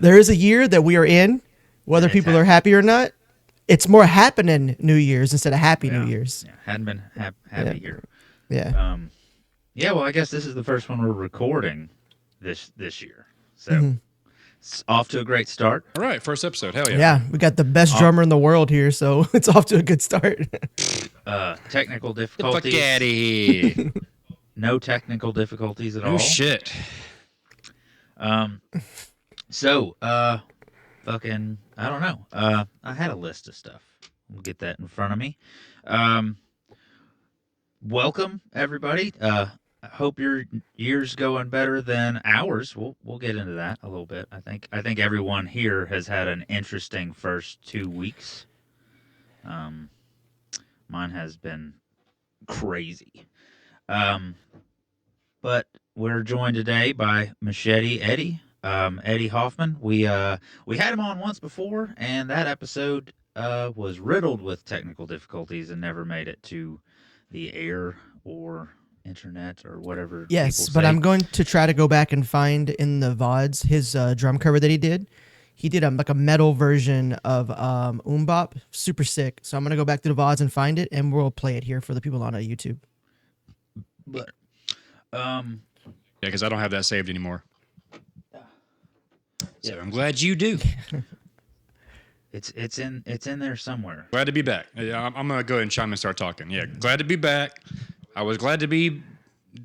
there is a year that we are in, whether people are happy or not. It's more happening New Year's instead of happy New Year's. Yeah, hadn't been happy here. Yeah. Yeah, well, I guess this is the first one we're recording this year. So it's off to a great start. All right, first episode. Hell yeah. Yeah, we got the best drummer in the world here, so it's off to a good start. Technical Get the difficulties. fuck out of here. No technical difficulties at all. Oh, shit. So, fucking, I don't know. I had a list of stuff. We'll get that in front of me. Welcome, everybody. I hope your year's going better than ours. We'll get into that a little bit. I think everyone here has had an interesting first 2 weeks. Mine has been crazy. But we're joined today by Macheteeddy, Eddie Hoffman. We had him on once before, and that episode was riddled with technical difficulties and never made it to the air or internet or whatever. Yes, but I'm going to try to go back and find in the VODs his drum cover that he did. He did like a metal version of Bop, super sick. So I'm going to go back to the VODs and find it, and we'll play it here for the people on YouTube. But yeah, because I don't have that saved anymore. So I'm glad you do. it's in there somewhere. Glad to be back. I'm going to go ahead and chime in and start talking. Yeah, glad to be back. I was glad to be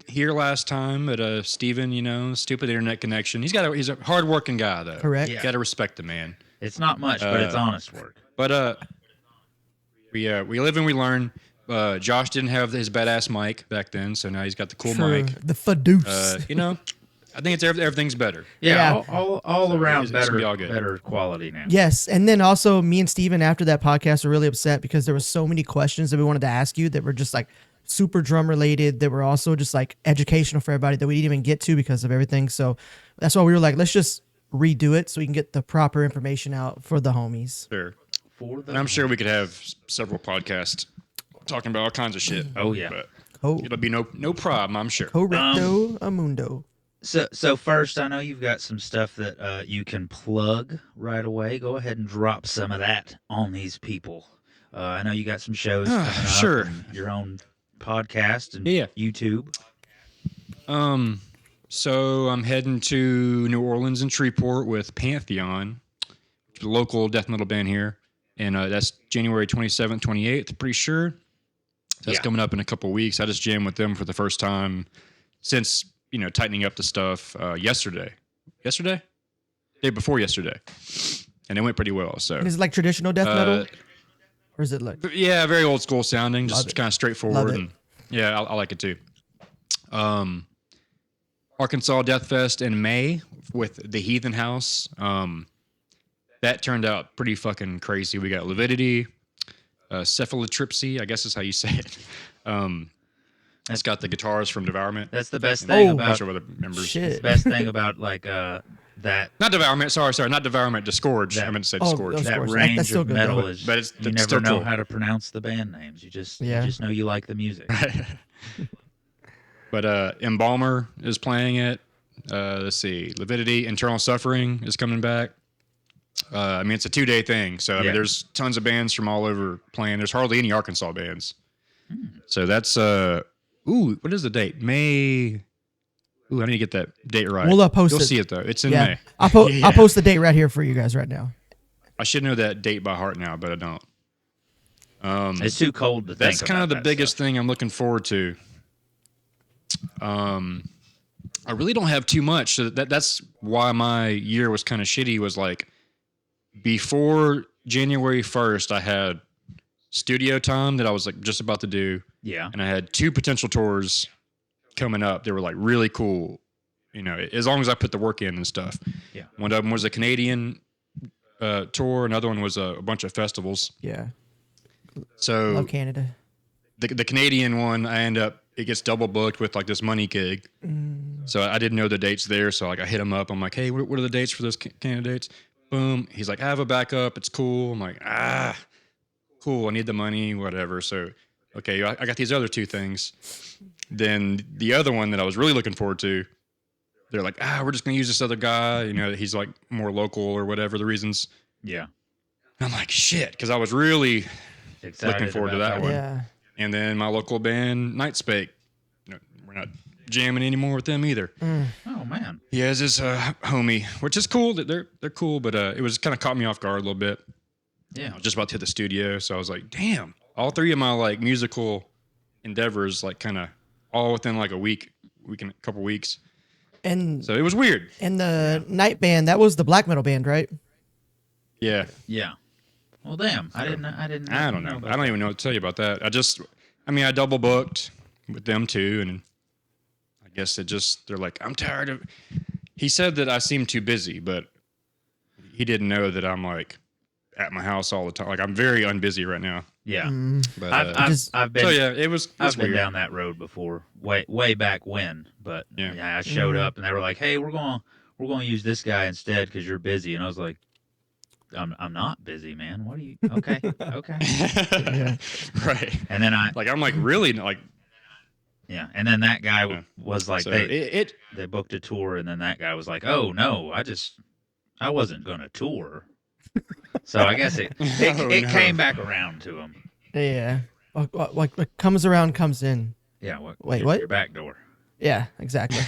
here last time at Steven, stupid internet connection. He's a hard-working guy, though. Correct. Yeah. Got to respect the man. It's not much, but it's honest work. But we live and we learn. Josh didn't have his badass mic back then, so now he's got the cool mic. The Fadoose. I think everything's better. Yeah. all around it's gonna be all better quality now. Yes, and then also me and Steven after that podcast were really upset because there were so many questions that we wanted to ask you that were just like super drum related, that were also just like educational for everybody that we didn't even get to because of everything. So that's why we were like, let's just redo it so we can get the proper information out for the homies. Sure. And I'm sure we could have several podcasts talking about all kinds of shit. Oh yeah. But it'll be no problem, I'm sure. Correcto amundo. So first, I know you've got some stuff that you can plug right away. Go ahead and drop some of that on these people. I know you got some shows coming up. Sure. And your own podcast and YouTube. So I'm heading to New Orleans and Shreveport with Pantheon, a local death metal band here. And that's January 27th, 28th, pretty sure. That's coming up in a couple weeks. I just jammed with them for the first time since, tightening up the stuff yesterday. Day before yesterday. And it went pretty well. So And is it like traditional death metal? Or is it like... Yeah, very old school sounding, just kind of straightforward. Love it. And yeah, I like it too. Arkansas Death Fest in May with the Heathen House. That turned out pretty fucking crazy. We got Lividity, Cephalotripsy, I guess is how you say it. It's got the guitars from Devourment. That's the best thing about. A bunch of other members. Shit. The best thing about like that. Not Devourment. Sorry, not Devourment. Disgorge. I meant to say Disgorge. Of That course. range That's still of good, metal though. is. But it's you never still know cool. how to pronounce the band names. You just know you like the music. But Embalmer is playing it. Let's see. Lividity, Internal Suffering is coming back. It's a 2-day thing. So, I mean, there's tons of bands from all over playing. There's hardly any Arkansas bands. So that's, what is the date? May. I need to get that date right. We'll post You'll it. see it, though. It's in May. I'll post the date right here for you guys right now. I should know that date by heart now, but I don't. It's too cold to think That's kind of the that biggest stuff. thing I'm looking forward to. I really don't have too much. So that's why my year was kind of shitty. Was like before January 1st, I had studio time that I was like just about to do. Yeah. And I had 2 potential tours coming up. They were like really cool, as long as I put the work in and stuff. Yeah. One of them was a Canadian tour. Another one was a bunch of festivals. Yeah. So Love Canada. the Canadian one, it gets double booked with like this money gig. So I didn't know the dates there. So like I hit him up. I'm like, hey, what are the dates for those candidates? Boom. He's like, I have a backup. It's cool. I'm like, cool. I need the money, whatever. So, okay, I got these other 2 things. Then the other one that I was really looking forward to, they're like, we're just gonna use this other guy. He's like more local or whatever the reasons. Yeah. And I'm like, shit, because I was really Excited looking forward to about that one. Yeah. And then my local band, Nightspake, we're not jamming anymore with them either. Oh man. He has his homie, which is cool. They're cool, but it was kind of caught me off guard a little bit. Yeah. I was just about to hit the studio, so I was like, damn, all three of my like musical endeavors, like kind of all within like a couple weeks. And So it was weird. and the night band, that was the black metal band, right? Yeah. Yeah. Well, damn. I didn't. I don't know. I don't even know what to tell you about that. I double booked with them too, and I guess they're like, I'm tired of. He said that I seem too busy, but he didn't know that I'm like at my house all the time. Like I'm very unbusy right now. Yeah. But I've been. so yeah, it's I've been weird. down that road before, way back when. But Yeah. I showed up and they were like, "Hey, we're going to use this guy instead because you're busy." And I was like, "I'm not busy, man. What are you? Okay, okay." Yeah. Right. And then I'm like really like. yeah. And then that guy was like, So they booked a tour, and then that guy was like, "Oh no, I wasn't gonna tour." So I guess it came back around to him. Yeah. What comes around comes in. Yeah. Wait, what? Your back door. Yeah, exactly.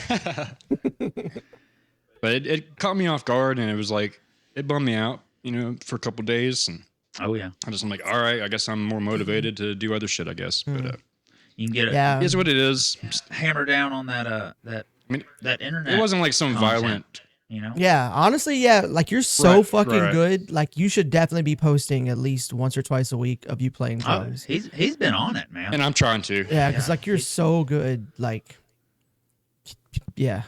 But it caught me off guard, and it was like it bummed me out, for a couple of days, and Oh yeah. I'm like, all right, I guess I'm more motivated to do other shit, I guess. But You can get it. Yeah. it is what it is. Hammer down on that that internet. It wasn't like some content, violent. Yeah, honestly, yeah, like you're so Right, fucking right. good. Like you should definitely be posting at least once or twice a week of you playing Oh, drums. he's been on it, man. And I'm trying to. Yeah, because like you're so good. Like, yeah,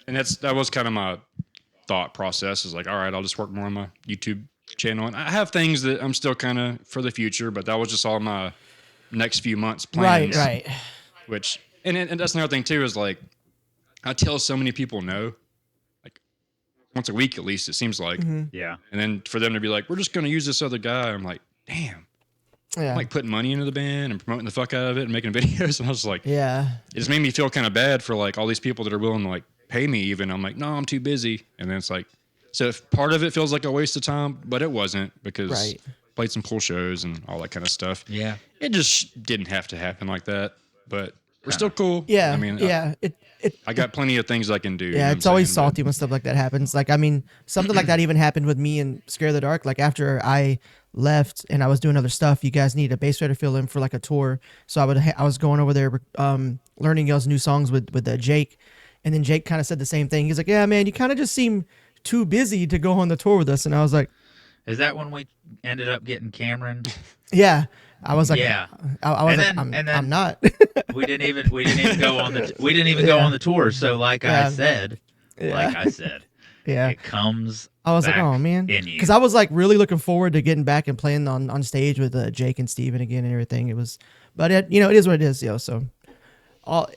And that was kind of my thought process. Is like, all right, I'll just work more on my YouTube channel. And I have things that I'm still kind of for the future, but that was just all my next few months plans. right. Which and that's another thing too is like I tell so many people no, like once a week at least it seems like, Yeah. and then for them to be like, we're just gonna use this other guy. I'm like, damn. Yeah, I'm like putting money into the band and promoting the fuck out of it and making videos. And I was like, yeah, it just made me feel kind of bad for like all these people that are willing to like pay me even. I'm like, no, I'm too busy. And then it's like, so if part of it feels like a waste of time, but it wasn't because Right. played some cool shows and all that kind of stuff. Yeah. It just didn't have to happen like that, but we're still cool. yeah. I mean, yeah. I got plenty of things I can do. Yeah, it's always salty when stuff like that happens. Like, I mean, something like that even happened with me and Scare the Dark. Like, after I left and I was doing other stuff, you guys needed a bass player to fill in for like a tour. So I was going over there, learning y'all's new songs with Jake, and then Jake kind of said the same thing. He's like, "Yeah, man, you kind of just seem too busy to go on the tour with us." And I was like, Is that when we ended up getting Cameron? "Yeah." I was like, Yeah. I was And like, then- I'm, and then- I'm not. We didn't even go on the tour. So like Yeah. I said, Yeah. it comes. I was like, back oh man, in you. because I was like really looking forward to getting back and playing on stage with Jake and Steven again and everything. It was, but it is what it is, So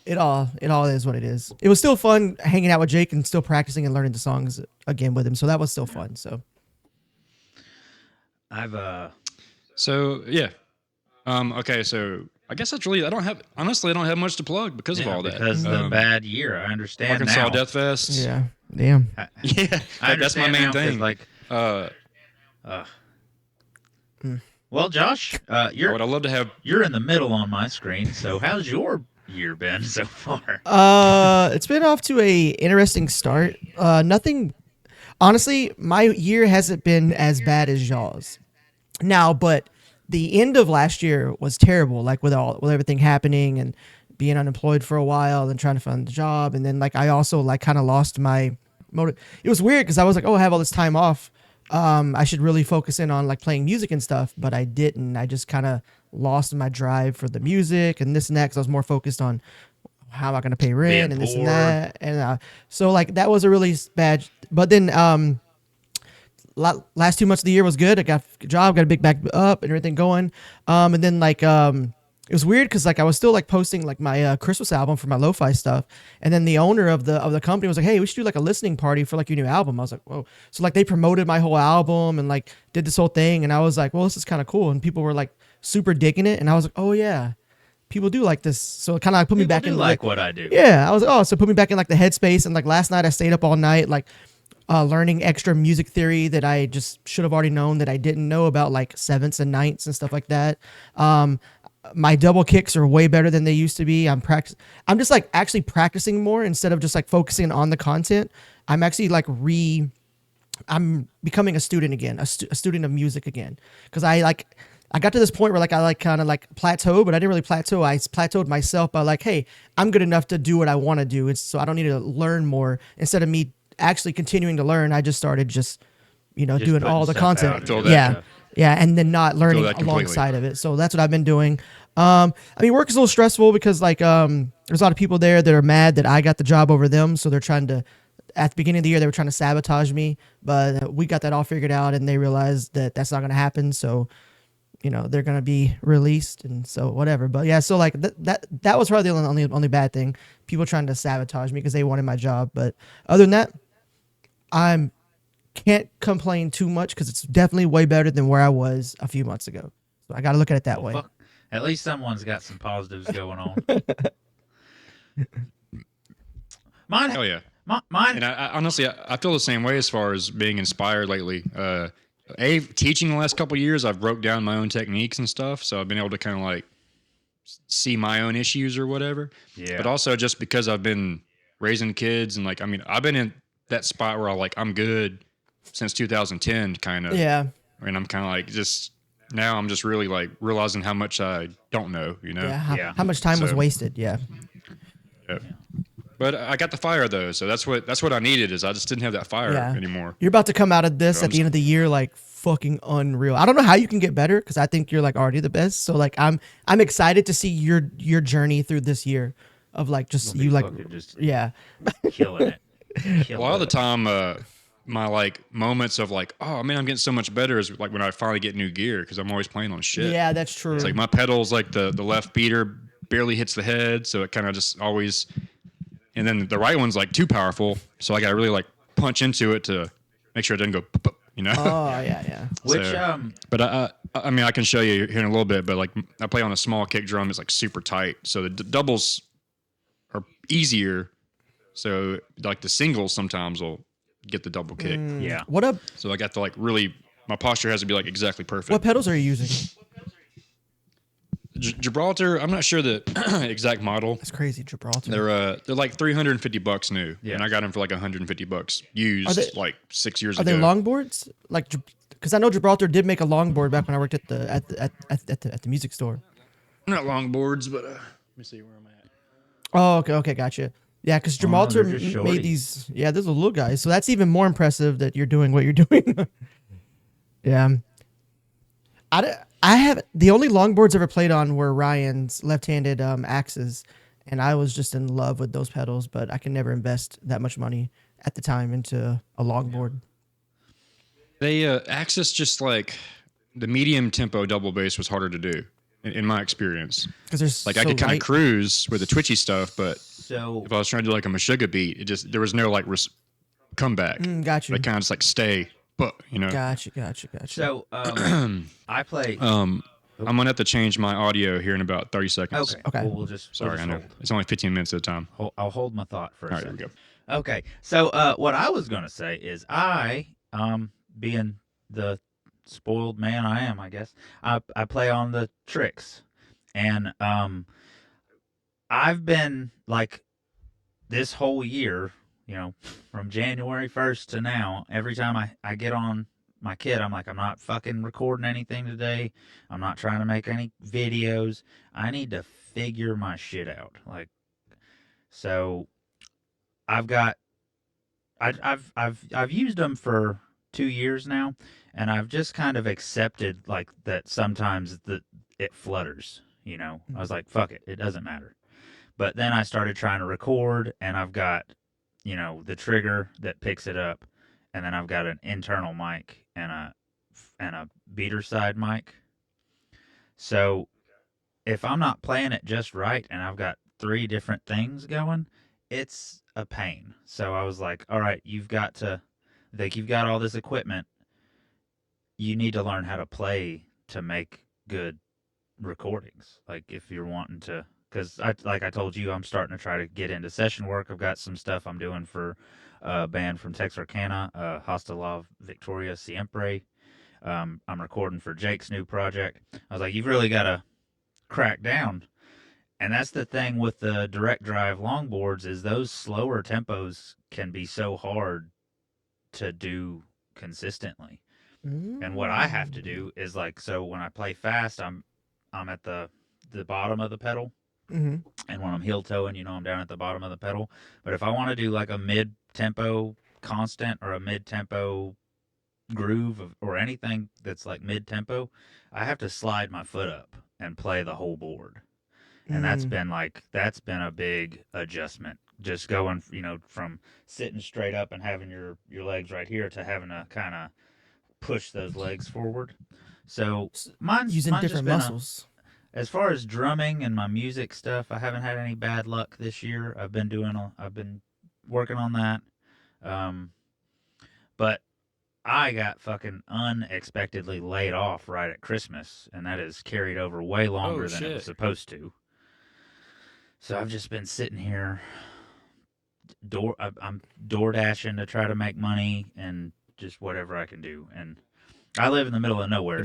it all is what it is. It was still fun hanging out with Jake and still practicing and learning the songs again with him. So that was still fun. So So yeah. Okay, so I guess that's really I don't have much to plug because of all that. Because the bad year, I understand Arkansas now. Death Fest. yeah, damn. Yeah, I that's my understand main now, 'cause, thing. Like, Uh, well, Josh, I would love to have. you're in the middle on my screen. So how's your year been so far? It's been off to a interesting start. Nothing. Honestly, my year hasn't been as bad as y'all's. Now, but the end of last year was terrible. Like with everything happening and being unemployed for a while and trying to find a job, and then like I also like kind of lost my motive. It was weird because I was like, oh, I have all this time off. I should really focus in on like playing music and stuff, but I didn't. I just kind of lost my drive for the music and this and that because I was more focused on how am I going to pay rent Being and this and poor. that. And so like that was a really bad. But then last 2 months of the year was good. I got a job, got a big back up and everything going. And then like it was weird because like I was still like posting like my Christmas album for my lo-fi stuff, and then the owner of the company was like, "Hey, we should do like a listening party for like your new album." I was like, "Whoa!" So like they promoted my whole album and like did this whole thing, and I was like, "Well, this is kind of cool," and people were like super digging it, and I was like, "Oh yeah." people do like this. So it kind of like put me People back do in like what I do. yeah, I was like, oh, so put me back in like the headspace. And like last night I stayed up all night, like learning extra music theory that I just should have already known that I didn't know about, like sevenths and ninths and stuff like that. My double kicks are way better than they used to be. I'm just like actually practicing more instead of just like focusing on the content. I'm actually like I'm becoming a student again, a student of music again. Cause I got to this point where like I like kind of like plateau, but I didn't really plateau. I plateaued myself by like, hey, I'm good enough to do what I want to do. It's so I don't need to learn more. Instead of me actually continuing to learn, I just started just Just doing putting all the stuff content. out I feel there. that. Yeah, and then not learning that completely. alongside of it. So that's what I've been doing. I mean, work is a little stressful because like there's a lot of people there that are mad that I got the job over them, so they're trying to. At the beginning of the year, they were trying to sabotage me, but we got that all figured out, and they realized that that's not going to happen. So, they're going to be released, and so whatever. But yeah, so like that was probably the only bad thing. People trying to sabotage me because they wanted my job. But other than that, I'm can't complain too much because it's definitely way better than where I was a few months ago. So I got to look at it that way. Fuck. At least someone's got some positives going on. Mine, Hell yeah. mine. And I honestly, I feel the same way as far as being inspired lately. Teaching the last couple of years, I've broke down my own techniques and stuff, so I've been able to kind of like see my own issues or whatever. Yeah. But also just because I've been raising kids and like, I mean, I've been in that spot where I'm good since 2010, kind of. Yeah. And I'm kind of like now I'm just really like realizing how much I don't know, Yeah. How much time was So- wasted? Yeah. Yep. But I got the fire though, so that's what I needed. Is I just didn't have that fire Yeah. anymore. You're about to come out of this So at the end of the year like fucking unreal. I don't know how you can get better because I think you're like already the best. So like I'm excited to see your journey through this year of like just Gonna you be like fucking just yeah. killing it. A Killing lot of the it. time, my like moments of like, oh man, I'm getting so much better is like when I finally get new gear because I'm always playing on shit. Yeah, that's true. It's like my pedals, like the left beater barely hits the head, so it kind of just always. And then the right one's like too powerful, so I got to really like punch into it to make sure it doesn't go, Oh yeah. Which So- But I mean, I can show you here in a little bit. But like, I play on a small kick drum. It's like super tight, so the doubles are easier. So like the singles sometimes will get the double kick. yeah. What up? So I got to like really, my posture has to be like exactly perfect. What pedals are you using? Gibraltar, I'm not sure the exact model. That's crazy, Gibraltar. They're like $350 new, Yeah. and I got them for like $150 used, Are they- like 6 years Are ago. they longboards? Like, because I know Gibraltar did make a longboard back when I worked at the music store. Not longboards, but let me see where I'm at. Oh, okay, gotcha. Yeah, because Gibraltar they're just made shorties. these. Yeah, those are little guys. So that's even more impressive that you're doing what you're doing. Yeah. I have the only longboards I ever played on were Ryan's left-handed axes, and I was just in love with those pedals. But I can never invest that much money at the time into a longboard. They Axis just like the medium tempo double bass was harder to do in my experience. Because there's Like so I could kind light. of cruise with the twitchy stuff, but So if I was trying to do like a Meshuggah beat, there was no like comeback. Got you. They kind of just like stay, but Gotcha. so I play. I'm gonna have to change my audio here in about 30 seconds. Okay. Okay. Well, we'll just. Sorry, we'll I just know it's only 15 minutes at a time. I'll hold my thought for a All right, there second. we go. Okay. So what I was gonna say is being the spoiled man I am, I guess, I play on the tricks, and I've been like this whole year, from January 1st to now, every time I get on my kit, I'm like, I'm not fucking recording anything today. I'm not trying to make any videos. I need to figure my shit out. Like, so I've used them for 2 years now, and I've just kind of accepted like that sometimes it flutters, I was like, fuck it, it doesn't matter. But then I started trying to record, and I've got, the trigger that picks it up, and then I've got an internal mic and a beater side mic. So if I'm not playing it just right and I've got 3 different things going, it's a pain. So I was like, all right, you've got all this equipment. You need to learn how to play to make good recordings. Like if you're wanting to, because like I told you, I'm starting to try to get into session work. I've got some stuff I'm doing for a band from Texarkana, Hasta La Victoria Siempre. I'm recording for Jake's new project. I was like, you've really got to crack down. And that's the thing with the direct drive longboards is those slower tempos can be so hard to do consistently. And what I have to do is like, so when I play fast, I'm at the bottom of the pedal, Mm-hmm. and when I'm heel toeing, I'm down at the bottom of the pedal. But if I want to do like a mid tempo constant or a mid tempo groove or anything that's like mid tempo, I have to slide my foot up and play the whole board. And that's been a big adjustment. Just going, from sitting straight up and having your legs right here to having to kind of push those legs forward. So mine's Using mine's different just been muscles. as far as drumming and my music stuff, I haven't had any bad luck this year. I've been working on that. Um, but I got fucking unexpectedly laid off right at Christmas, and that has carried over way longer than it was supposed to. So I've just been sitting here, I'm door dashing to try to make money and just whatever I can do. And I live in the middle of nowhere,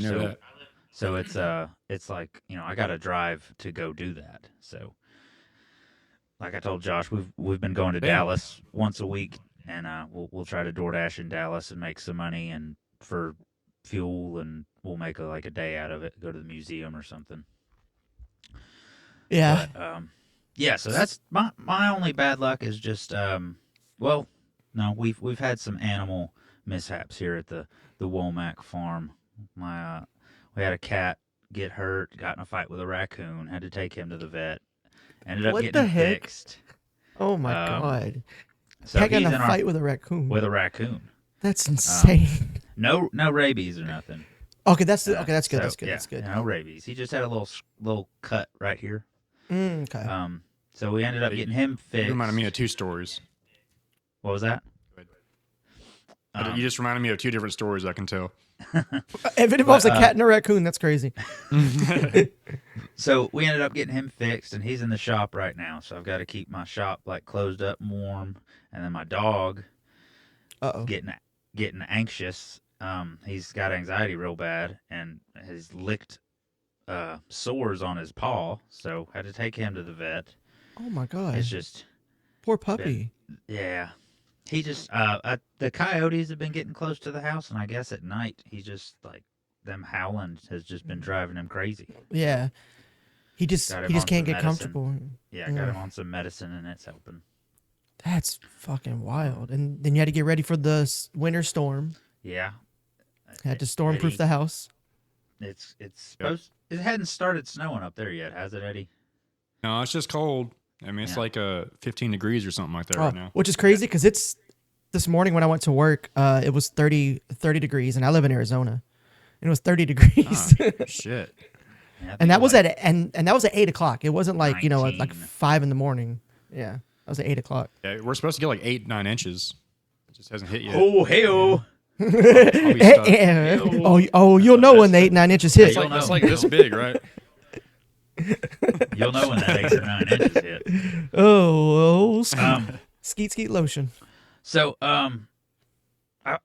so it's like I got to drive to go do that. So like I told Josh, we've been going to Dallas once a week, and we'll try to DoorDash in Dallas and make some money and for fuel, and we'll make like a day out of it. Go to the museum or something. Yeah. But, yeah. So that's my only bad luck is just well, no, we've had some animal mishaps here at the Womack farm. We had a cat get hurt, got in a fight with a raccoon, had to take him to the vet. Ended up What getting the him heck? fixed. Oh my god! So Cat got he's in a fight with a raccoon. With a raccoon. That's insane. No rabies or nothing. Okay, that's good. So, That's good. yeah, That's good. No rabies. He just had a little cut right here. Okay. So we ended up getting him fixed. You reminded me of two stories. What was that? You just reminded me of two different stories I can tell. If it involves a cat and a raccoon, that's crazy. So we ended up getting him fixed, and he's in the shop right now. So I've got to keep my shop like closed up and warm. And then my dog, getting anxious. He's got anxiety real bad, and has licked sores on his paw. So had to take him to the vet. Oh my god! It's just poor puppy. Yeah. He just the coyotes have been getting close to the house, and I guess at night he just like them howling has just been driving him crazy. Yeah. He just can't get comfortable. Yeah, got him on some medicine, and it's helping. That's fucking wild. And then you had to get ready for the winter storm. Yeah. Had to stormproof the house. It's supposed. It hadn't started snowing up there yet, has it, Eddie? No, it's just cold. I mean, it's like 15 degrees or something like that right now. Which is crazy because it's this morning when I went to work, it was 30 degrees, and I live in Arizona. And it was 30 degrees. Shit. Yeah, and that was at 8 o'clock. It wasn't like 19. at like 5 in the morning. Yeah, that was at 8 o'clock. Yeah, we're supposed to get like 8-9 inches. It just hasn't hit yet. Oh, hey-oh. You'll know when the 8-9 inches hit. It's like this big, right? You'll know when that 8 or 9 inches hit. Oh, skeet lotion. So, I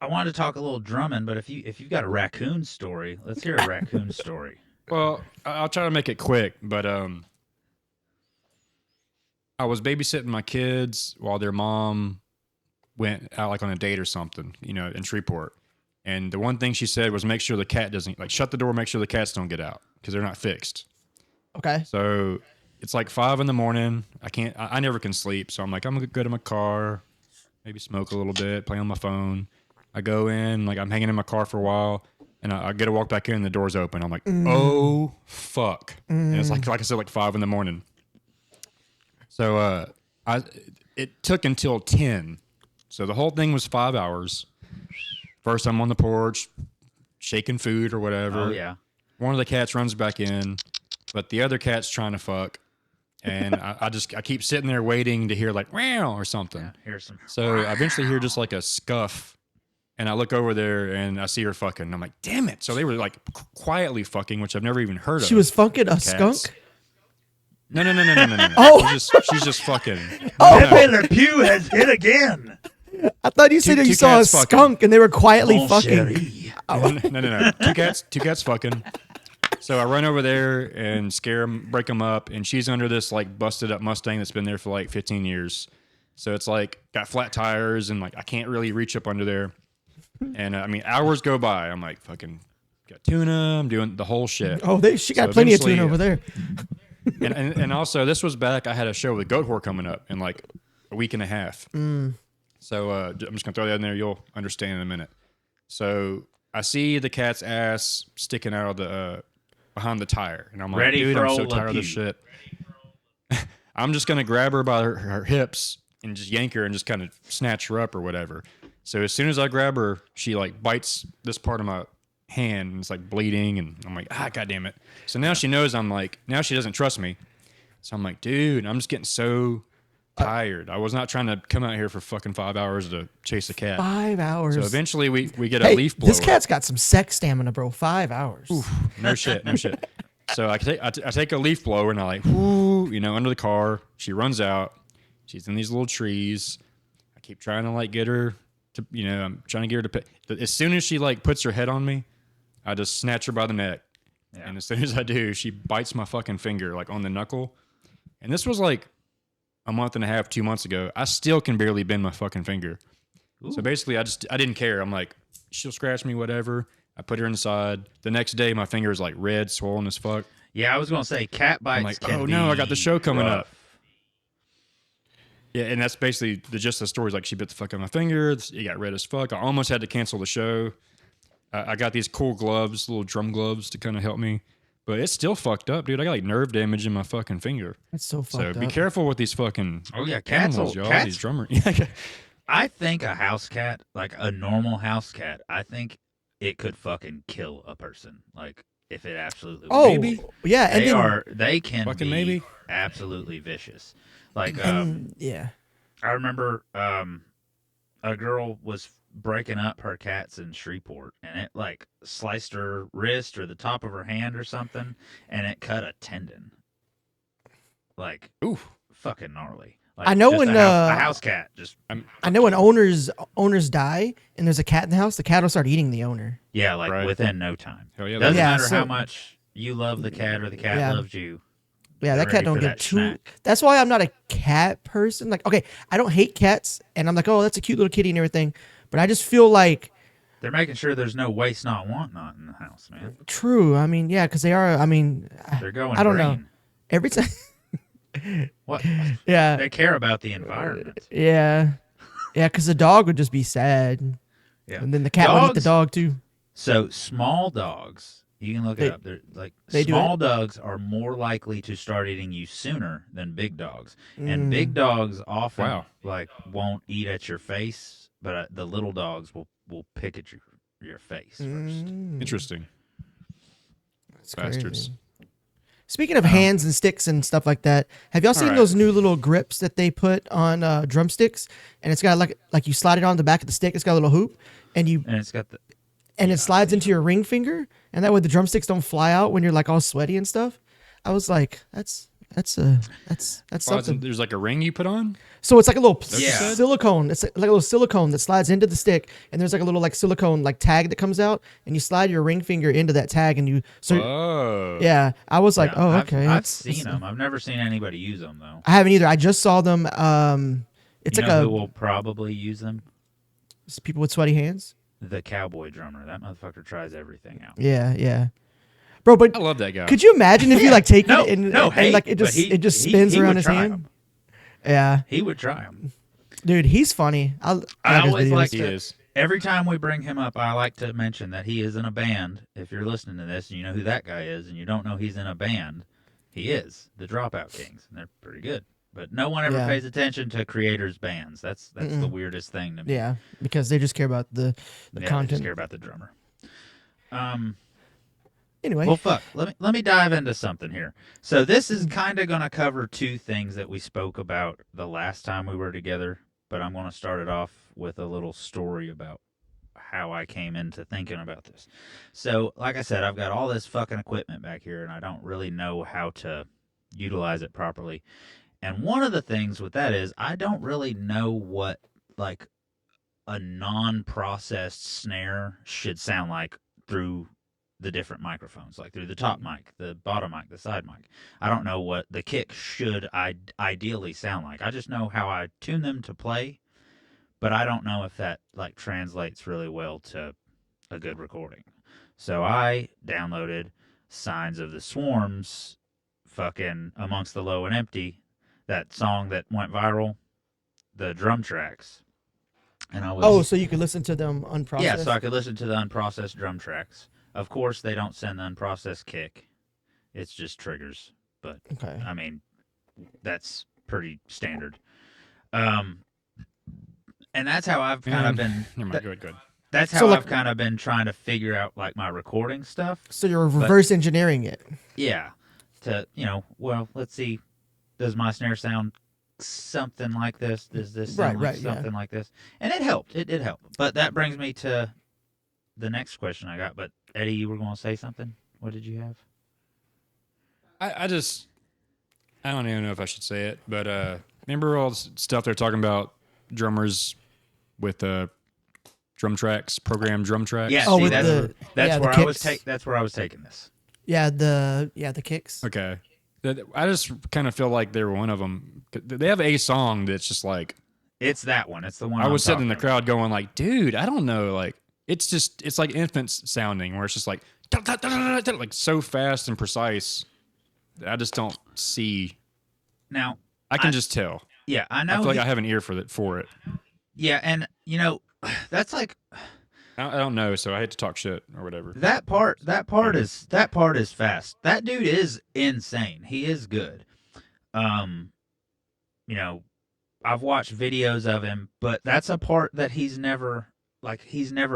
wanted to talk a little drumming, but if you've got a raccoon story, let's hear a raccoon story. Well, I'll try to make it quick, but I was babysitting my kids while their mom went out like on a date or something, in Shreveport. And the one thing she said was make sure the cat doesn't, like, shut the door, make sure the cats don't get out because they're not fixed. Okay. So it's like 5 a.m. I never can sleep. So I'm like, I'm going to go to my car, maybe smoke a little bit, play on my phone. I go in, like I'm hanging in my car for a while, and I get to walk back in, the door's open. I'm like, oh, fuck. And it's like I said, like 5 a.m. So it took until 10. So the whole thing was 5 hours. First, I'm on the porch, shaking food or whatever. Oh, yeah. One of the cats runs back in, but the other cat's trying to fuck. And I keep sitting there waiting to hear like, wow, or something. Yeah, here's some. So I eventually hear just like a scuff. And I look over there and I see her fucking. And I'm like, damn it. So they were like quietly fucking, which I've never even heard of. She was funking a cats. skunk? No. Oh. She's just fucking. Oh. Pepe Le Pew has hit again. I thought you said that you two saw a cats fucking. skunk and they were quietly Mon fucking. chéri. No. Two cats fucking. So I run over there and scare them, break them up, and she's under this like busted up Mustang that's been there for like 15 years. So it's like got flat tires and like I can't really reach up under there. And I mean, hours go by. I'm like fucking got tuna. I'm doing the whole shit. Oh, she got So plenty of eventually, tuna over there. And also this was back. I had a show with Goat Whore coming up in like a week and a half. So I'm just gonna throw that in there. You'll understand in a minute. So I see the cat's ass sticking out of the behind the tire, and I'm like, Ready dude, for I'm so old tired of this Pew. shit. I'm just gonna grab her by her hips and just yank her and just kind of snatch her up or whatever. So as soon as I grab her, she like bites this part of my hand and it's like bleeding, and I'm like, god damn it. So now she knows I'm like, now she doesn't trust me. So I'm like, dude, I'm just getting so tired. I was not trying to come out here for fucking 5 hours to chase a cat. 5 hours. So eventually we get a Hey, leaf blower. this cat's got some sex stamina, bro. 5 hours. No shit. So I take a leaf blower and I like, whoo, under the car. She runs out. She's in these little trees. I keep trying to like get her to, I'm trying to get her to. As soon as she like puts her head on me, I just snatch her by the neck. Yeah. And as soon as I do, she bites my fucking finger like on the knuckle. And this was like a month and a half, 2 months ago. I still can barely bend my fucking finger. Ooh. So basically, I didn't care. I'm like, she'll scratch me, whatever. I put her inside. The next day, my finger is like red, swollen as fuck. Yeah, I was gonna say cat bites. I'm like, can oh no, be I got the show coming rough. up. Yeah, and that's basically the gist of the story. Is like she bit the fuck out of my finger. It got red as fuck. I almost had to cancel the show. I got these cool gloves, little drum gloves, to kind of help me. But it's still fucked up, dude. I got like nerve damage in my fucking finger. That's so fucked up. So be careful with these fucking animals, y'all. Cats, these drummers. I think a house cat, like a normal house cat, I think it could fucking kill a person. Like if it absolutely. Maybe. Yeah, and they can fucking be maybe absolutely vicious. Like yeah. I remember a girl was breaking up her cats in Shreveport, and it like sliced her wrist or the top of her hand or something, and it cut a tendon. Like, oof, fucking gnarly. Like, I know when a house cat just. I know when owners die and there's a cat in the house, the cat will start eating the owner. Yeah, like within no time. Hell yeah, doesn't matter so, how much you love the cat or the cat loves you. Yeah, that cat don't get too. Snack. That's why I'm not a cat person. Like, okay, I don't hate cats, and I'm like, oh, that's a cute little kitty and everything, but I just feel like they're making sure there's no waste not, want not in the house, man. True. I mean, yeah, because they are. I mean, they're going. I don't green. know. Every time. What? Yeah. They care about the environment. Yeah. Yeah, because the dog would just be sad. Yeah. And then the cat would eat the dog too. So small dogs, you can look it up. They're like small dogs are more likely to start eating you sooner than big dogs. And big dogs often like won't eat at your face, but the little dogs will pick at your face first. Interesting. That's bastards. Crazy. Speaking of hands and sticks and stuff like that, have y'all seen those new little grips that they put on drumsticks? And it's got like you slide it on the back of the stick. It's got a little hoop, and it's got it slides into your ring finger, and that way the drumsticks don't fly out when you're like all sweaty and stuff. I was like, that's something. There's like a ring you put on. So it's like a little silicone. It's like a little silicone that slides into the stick, and there's like a little like silicone like tag that comes out, and you slide your ring finger into that tag, and you. Yeah, I was like, oh, okay. I've seen them. I've never seen anybody use them though. I haven't either. I just saw them. It's you like know who will probably use them? It's people with sweaty hands. The cowboy drummer. That motherfucker tries everything out. Yeah. Bro, but I love that guy. Could you imagine if you like take it and like it just spins around his hand? Him. Yeah, he would try him. Dude, he's funny. I always like every time we bring him up, I like to mention that he is in a band. If you're listening to this and you know who that guy is and you don't know he's in a band, he is the Dropout Kings, and they're pretty good. But no one ever pays attention to creators' bands. That's the weirdest thing to me. Yeah, because they just care about the content. They just care about the drummer. Anyway. Well, fuck. Let me dive into something here. So this is kind of going to cover two things that we spoke about the last time we were together, but I'm going to start it off with a little story about how I came into thinking about this. So, like I said, I've got all this fucking equipment back here, and I don't really know how to utilize it properly. And one of the things with that is I don't really know what like a non-processed snare should sound like through the different microphones, like through the top mic, the bottom mic, the side mic. I don't know what the kick should ideally sound like. I just know how I tune them to play, but I don't know if that like translates really well to a good recording. So I downloaded Signs of the Swarm's fucking Amongst the Low and Empty, that song that went viral, the drum tracks. And I was so you can listen to them unprocessed. yeah, so I could listen to the unprocessed drum tracks. Of course, they don't send the unprocessed kick. It's just triggers. But, Okay. I mean, that's pretty standard. And that's how I've kind of been... Never mind, good. That's how I've kind of been trying to figure out, like, my recording stuff. So you're reverse engineering it. Yeah. To, well, let's see. Does my snare sound something like this? Does this sound like something like this? And it helped. It did help. But that brings me to the next question I got. But Eddie, you were going to say something? What did you have? I don't even know if I should say it, but remember all the stuff they're talking about drummers with drum tracks, programmed drum tracks? Yeah, Oh, see, with that's where the I was kicks. that's where I was taking this. Yeah, the kicks. Okay. I just kind of feel like they were one of them. They have a song that's just like... It's that one. It's the one I was sitting in the about. crowd going like, dude, I don't know. Like, it's like infants sounding where it's just like, like so fast and precise. I just don't see. Now, I can just tell. Yeah, I know. I feel like I have an ear for it. Yeah, and that's like I don't know, so I hate to talk shit or whatever. that part is fast. That dude is insane. He is good. I've watched videos of him, but that's a part that he's never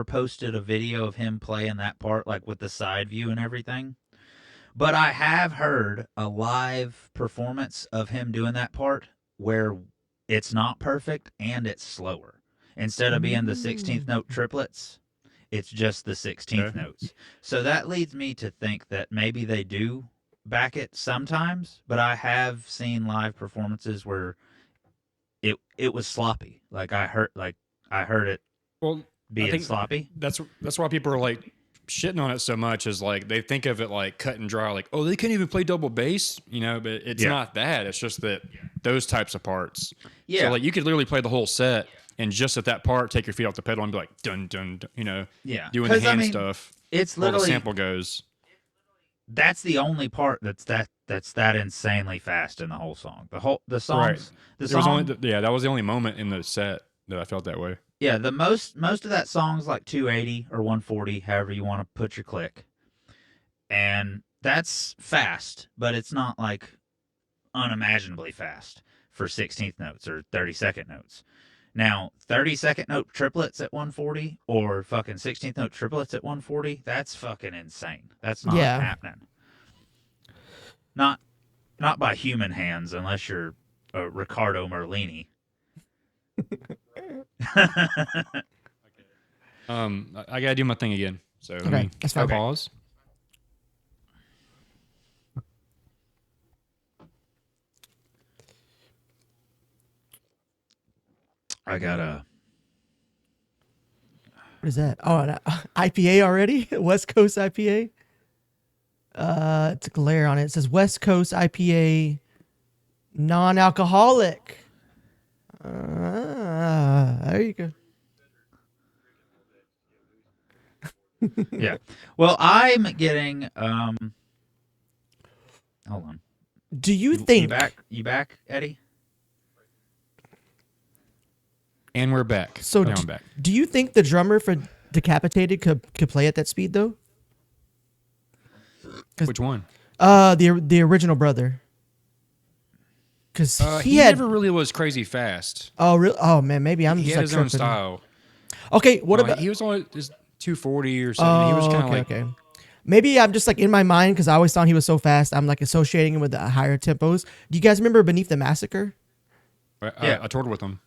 posted a video of him playing that part, like with the side view and everything. But I have heard a live performance of him doing that part where it's not perfect and it's slower. Instead of being the 16th note triplets, it's just the 16th notes. So that leads me to think that maybe they do back it sometimes, but I have seen live performances where it was sloppy. Like I heard it being sloppy. That's why people are like shitting on it so much, is like they think of it like cut and dry, like, oh, they can't even play double bass, but it's not that. It's just that those types of parts. Yeah. So like you could literally play the whole set and just at that part take your feet off the pedal and be like dun dun, dun doing the hand stuff. It's while literally the sample goes. That's the only part that's that insanely fast in the whole song. The songs, right. The song, that was the only moment in the set that I felt that way. Yeah, the most of that song's like 280 or 140, however you want to put your click. And that's fast, but it's not like unimaginably fast for 16th notes or 32nd notes. Now, 32nd note triplets at 140 or fucking 16th note triplets at 140, that's fucking insane. That's not happening. Not by human hands unless you're Riccardo Merlini. I gotta do my thing again. So let me pause. I got a... What is that? Oh, an IPA already? West Coast IPA? It's a glare on it. It says West Coast IPA non-alcoholic. There you go. Yeah. Well, I'm getting hold on. Do you think you back, Eddie? And we're back. So now I'm back. Do you think the drummer for Decapitated could play at that speed though? Which one? The original brother. Because he never really was crazy fast. Oh, really? Oh man, maybe I'm he just had like his own style. Okay, what about he was only just 240 or something. He was kind of like okay. Maybe I'm just like in my mind because I always thought he was so fast. I'm like associating him with the higher tempos. Do you guys remember Beneath the Massacre? I toured with him.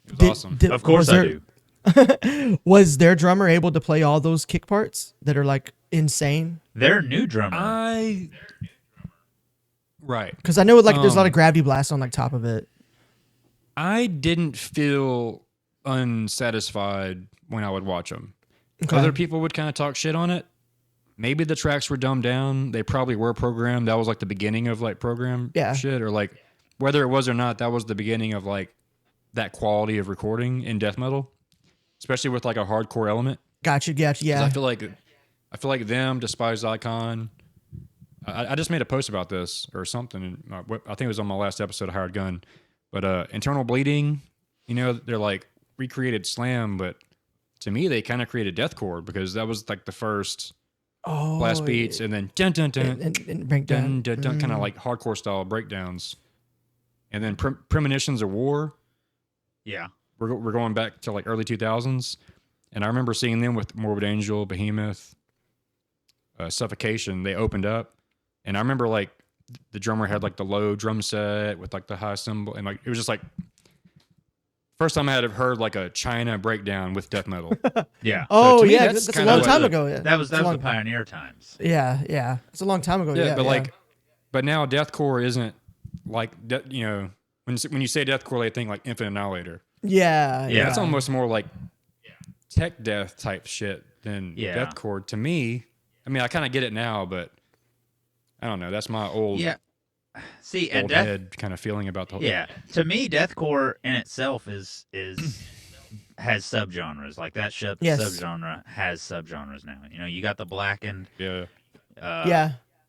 It's awesome. Of course I do. Was their drummer able to play all those kick parts that are like insane? Their new drummer. Right. Because I know like there's a lot of gravity blasts on like top of it. I didn't feel unsatisfied when I would watch them. Okay. Other people would kind of talk shit on it. Maybe the tracks were dumbed down. They probably were programmed. That was like the beginning of like program shit, or like whether it was or not, that was the beginning of like that quality of recording in death metal, especially with like a hardcore element. Gotcha. 'Cause Yeah. I feel like them, Despised Icon. I just made a post about this or something. I think it was on my last episode of Hired Gun. But Internal Bleeding, they're like recreated slam, but to me they kind of created deathcore because that was like the first blast beats and then dun dun dun and breakdown. dun dun dun, kind of like hardcore style breakdowns, and then Premonitions of War. Yeah, we're going back to like early 2000s, and I remember seeing them with Morbid Angel, Behemoth, Suffocation. They opened up, and I remember like the drummer had like the low drum set with like the high cymbal, and like it was just like first time I had heard like a China breakdown with death metal. yeah. Oh, So to me, yeah, that's that's a kinda long like time the- ago. Yeah, That was It's a the long- pioneer times. Yeah, it's a long time ago. Yeah, but but now deathcore isn't like when you say deathcore, they think like Infinite Annihilator. yeah. That's almost more like tech death type shit than Yeah. deathcore to me. I mean, I kind of get it now, but I don't know. That's my old See, and old head kind of feeling about the whole. yeah, to me, deathcore in itself is has subgenres. Like that Yes. subgenre has subgenres now. You got the blackened Yeah.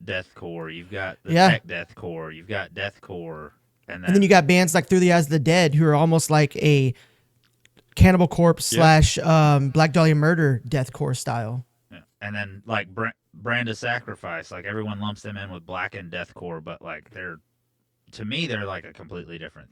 deathcore. You've got the Yeah. tech deathcore. You've got deathcore, and And then you got bands like Through the Eyes of the Dead who are almost like a Cannibal Corpse / Black Dahlia Murder deathcore style. and then like Brand of Sacrifice. Like everyone lumps them in with blackened deathcore, but like to me they're like a completely different.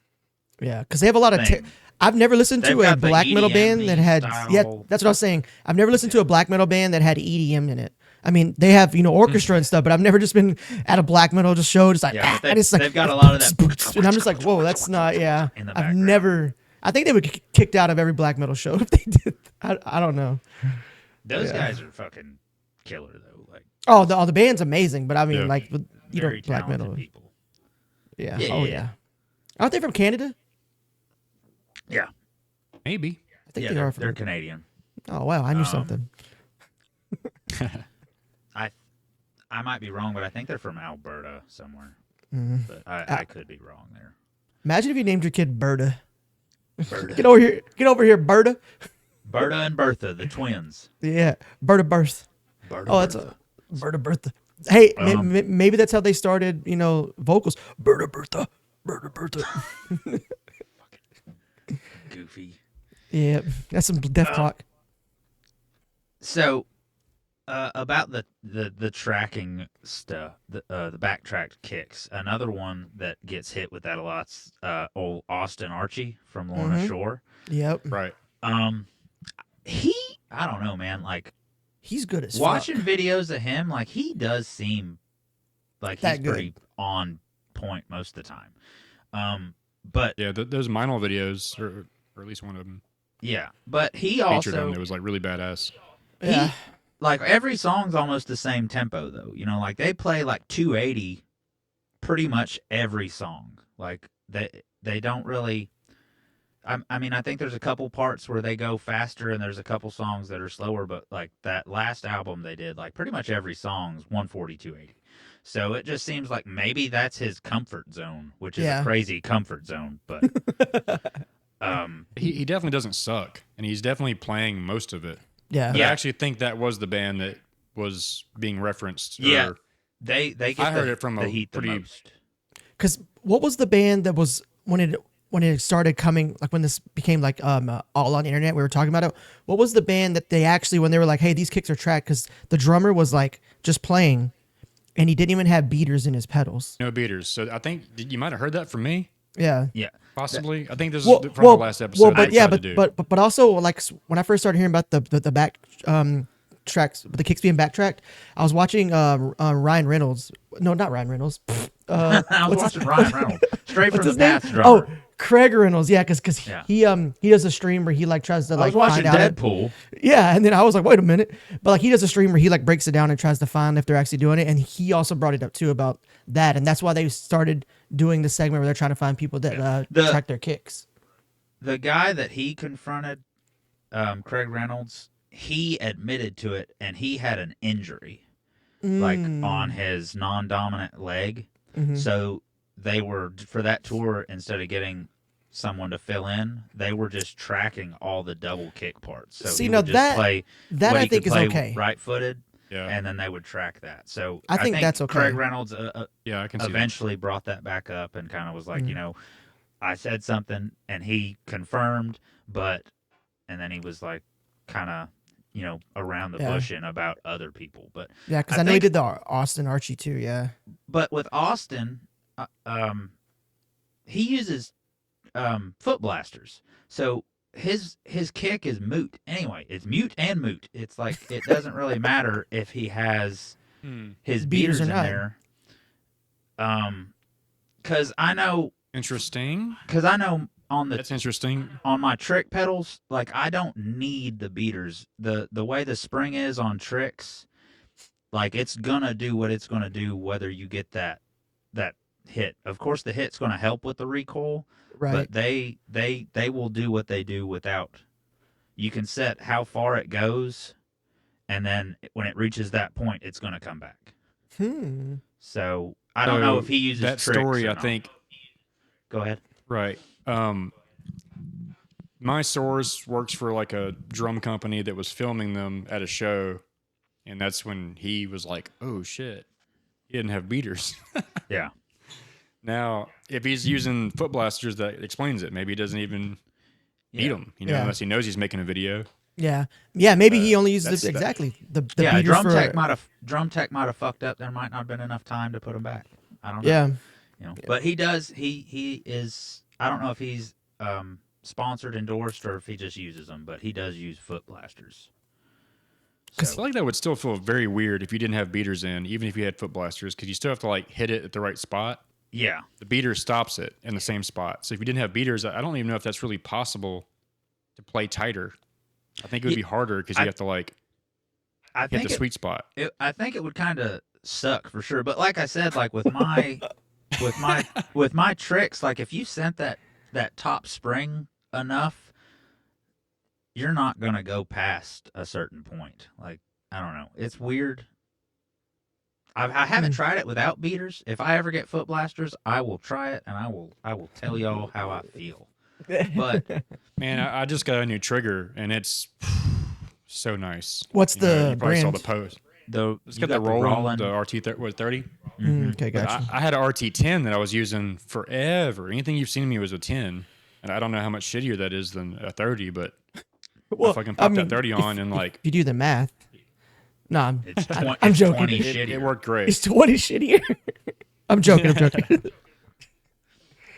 Yeah, because they have a lot of. thing. I've never listened They've to a got the black metal band that had. EDM Yeah, style. that's what I was saying. I've never listened to a black metal band that had EDM in it. I mean, they have orchestra and stuff, but I've never just been at a black metal just show. Just like, Yeah, but and it's like they've got a lot of that, and I'm just like, whoa, that's not. Yeah, in the I've background. never. I think they would get kicked out of every black metal show if they did. I don't know. Those guys are fucking killer though. Like Oh, the band's amazing, but I mean, Yeah. like, you very know, black talented metal. people. Yeah. Yeah, Oh yeah. yeah. Aren't they from Canada? Yeah, Maybe. I think yeah, they they're, are they're from. Canadian. Oh wow, I knew something. I might be wrong, but I think they're from Alberta somewhere. Mhm. But I could be wrong there. Imagine if you named your kid Berta. Berta. Get over here, Berta. Berta and Bertha, the twins. Yeah, Berta Birth. Berta, Oh, that's Bertha. a Berta Bertha. Hey, Um, maybe that's how they started, vocals. Berta Bertha. Berta Bertha. Goofy. Yeah, that's some death clock. So, about the tracking stuff, the backtracked kicks. Another one that gets hit with that a lot's old Austin Archie from Lorna Mhm. Shore. Yep, Right. I don't know, man. Like he's good as watching fuck. videos of him, like he does seem like That he's good. pretty on point most of the time. But Yeah, those Meinl videos, or at least one of them, yeah, but he featured also him. That was like really badass. Yeah, like every song's almost the same tempo though. Like they play like 280 pretty much every song. Like they don't really I mean I think there's a couple parts where they go faster and there's a couple songs that are slower, but like that last album they did, like pretty much every song's 140 280. So it just seems like maybe that's his comfort zone, which is Yeah. a crazy comfort zone, but He definitely doesn't suck, and he's definitely playing most of it. yeah, But Yeah. I actually think that was the band that was being referenced. Yeah. or- they get I heard the, it from the a heat pretty- the most. Because what was the band that was when it started coming, like when this became like all on the internet, we were talking about it. What was the band that they actually, when they were like, hey, these kicks are tracked, because the drummer was like just playing, and he didn't even have beaters in his pedals. No beaters. So I think you might have heard that from me, Yeah. Yeah. possibly. I think this is Well, from the last episode. but we yeah, tried to but do. but also like when I first started hearing about the back tracks, the kicks being backtracked, I was watching Ryan Reynolds. No, not Ryan Reynolds. I was watching Ryan Reynolds straight from What's the his name? past drummer. Oh, Craig Reynolds, yeah, because Yeah. he does a stream where he like tries to I like was watching find out. Deadpool. Yeah, and then I was like, wait a minute, but like he does a stream where he like breaks it down and tries to find if they're actually doing it, and he also brought it up too about that, and that's why they started doing the segment where they're trying to find people that track their kicks. The guy that he confronted, Craig Reynolds, he admitted to it, and he had an injury, like on his non-dominant leg. So they were, for that tour, instead of getting someone to fill in, they were just tracking all the double kick parts. So See, he now would just that play that what I he think could is play okay. right-footed, Yeah. and then they would track that. So I think that's okay. Craig Reynolds Yeah, I can see eventually brought that back up and kind of was like, I said something, and he confirmed, and then he was like, kind of, around the bushing about other people. But yeah, because I know he did the Austin Archie too. Yeah, but with Austin, he uses foot blasters, so his kick is moot anyway. It's mute and moot. It's like it doesn't really matter if he has his beaters in there. Because I know. Interesting. Because I know that's interesting. On my trick pedals, like I don't need the beaters. The way the spring is on tricks, like it's gonna do what it's gonna do whether you get that hit. Of course, the hit's gonna help with the recoil, right? But they will do what they do without. You can set how far it goes, and then when it reaches that point, it's gonna come back. So I don't know if he uses that tricks story. or I not. think. Go ahead. Right. My source works for like a drum company that was filming them at a show, and that's when he was like, "Oh shit, he didn't have beaters." Yeah. Now, if he's using foot blasters, that explains it. Maybe he doesn't even need them, unless he knows he's making a video. Yeah. Maybe he only uses exactly the beaters. Drum tech might have fucked up. There might not have been enough time to put them back. I don't know. Yeah. But he does. He is. I don't know if he's sponsored, endorsed, or if he just uses them. But he does use foot blasters. I feel like that would still feel very weird if you didn't have beaters in, even if you had foot blasters, because you still have to like hit it at the right spot. Yeah. The beater stops it in the same spot. So if you didn't have beaters, I don't even know if that's really possible to play tighter. I think it would be harder because you have to like hit the sweet spot. I think it would kind of suck for sure. But like I said, like with my with my tricks, like if you sent that top spring enough, you're not gonna go past a certain point. Like I don't know, it's weird. I haven't tried it without beaters. If I ever get foot blasters, I will try it, and I will tell y'all how I feel. But man, I just got a new trigger, and it's so nice. What's the you probably saw brand? the post. It's you got the Roland, the RT 30. Okay, gotcha. I had an RT10 that I was using forever. Anything you've seen of me was a 10, and I don't know how much shittier that is than a 30, but if I can pop that 30 on and like, if you do the math. No, I'm joking. It worked great. It's 20 shittier. I'm joking.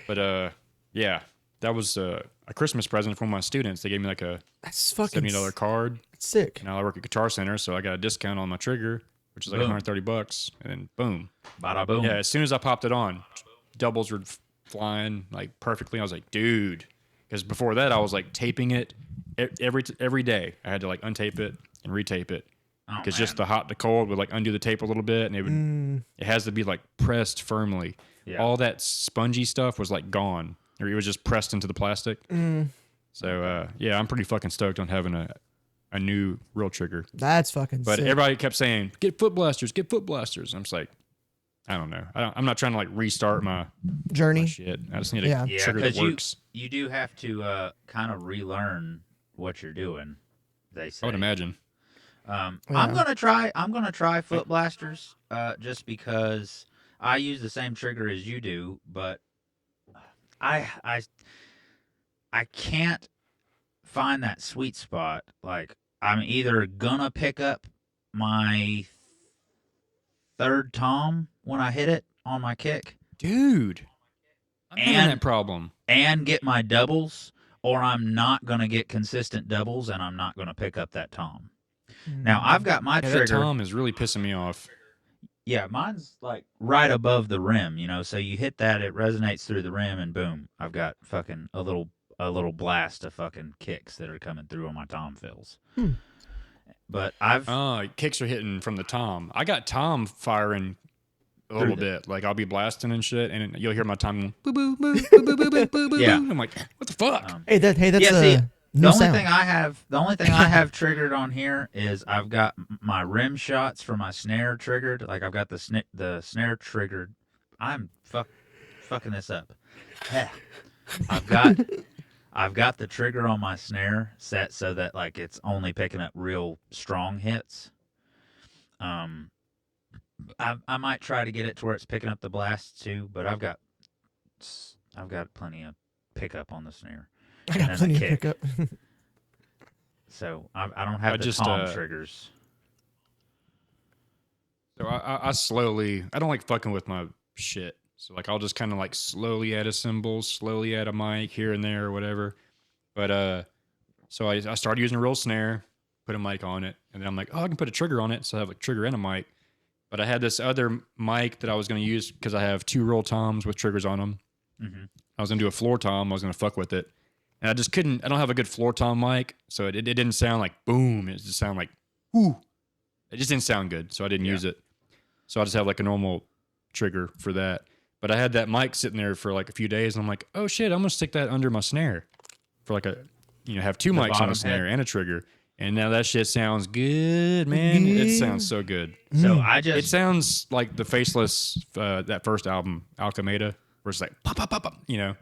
But yeah, that was a Christmas present from my students. They gave me like a that's fucking $70 card. That's sick. Now I work at Guitar Center, so I got a discount on my trigger, which is like $130, and then boom, bada boom. Yeah, as soon as I popped it on, doubles were flying like perfectly. I was like, dude, because before that I was like taping it every day. I had to like untape it and retape it. Because just the hot to cold would like undo the tape a little bit, and it has to be like pressed firmly. Yeah. All that spongy stuff was like gone, or it was just pressed into the plastic. So yeah, I'm pretty fucking stoked on having a new real trigger. That's fucking. But sick. everybody kept saying, "Get foot blasters, get foot blasters." I'm just like, I don't know. I'm not trying to like restart my journey. My shit. I just need a trigger that works. You do have to kind of relearn what you're doing. They say. I would imagine. I'm gonna try foot blasters, just because I use the same trigger as you do, but I can't find that sweet spot. Like I'm either gonna pick up my third tom when I hit it on my kick, dude, I'm having that problem, and get my doubles, or I'm not gonna get consistent doubles, and I'm not gonna pick up that tom. Now I've got my trigger. That tom is really pissing me off. Yeah, mine's like right above the rim, you know. So you hit that, it resonates through the rim, and boom, I've got fucking a little blast of fucking kicks that are coming through on my tom fills. Hmm. But I've Kicks are hitting from the tom. I got tom firing a Through little the- bit. Like I'll be blasting and shit, and you'll hear my tom going boo boo boo boo boo boo boo boo boo. Yeah. I'm like, what the fuck? Hey, that's Yeah, see, no the only sound. thing I have triggered on here is I've got my rim shots for my snare triggered. Like I've got the snare triggered. I'm fucking this up. Heh. I've got the trigger on my snare set so that like it's only picking up real strong hits. I might try to get it to where it's picking up the blasts too, but I've got plenty of pickup on the snare. I got and plenty the of kick. pickup. So I don't have I the just, tom triggers. So I slowly, I don't like fucking with my shit. So like I'll just kind of like slowly add a cymbal, slowly add a mic here and there or whatever. But so I started using a real snare, put a mic on it, and then I'm like, oh, I can put a trigger on it, so I have a trigger and a mic. But I had this other mic that I was going to use because I have 2 real toms with triggers on them. Mm-hmm. I was going to do a floor tom. I was going to fuck with it. And I just couldn't, I don't have a good floor tom mic. So it didn't sound like boom. It just sounded like, whoo. It just didn't sound good. So I didn't use it. So I just have like a normal trigger for that. But I had that mic sitting there for like a few days. And I'm like, oh shit, I'm going to stick that under my snare for like have 2 mics on a snare and a trigger. And now that shit sounds good, man. It sounds so good. So It sounds like the Faceless, that first album, Alchemeda, where it's like pop, pop, pop, pop, Yeah,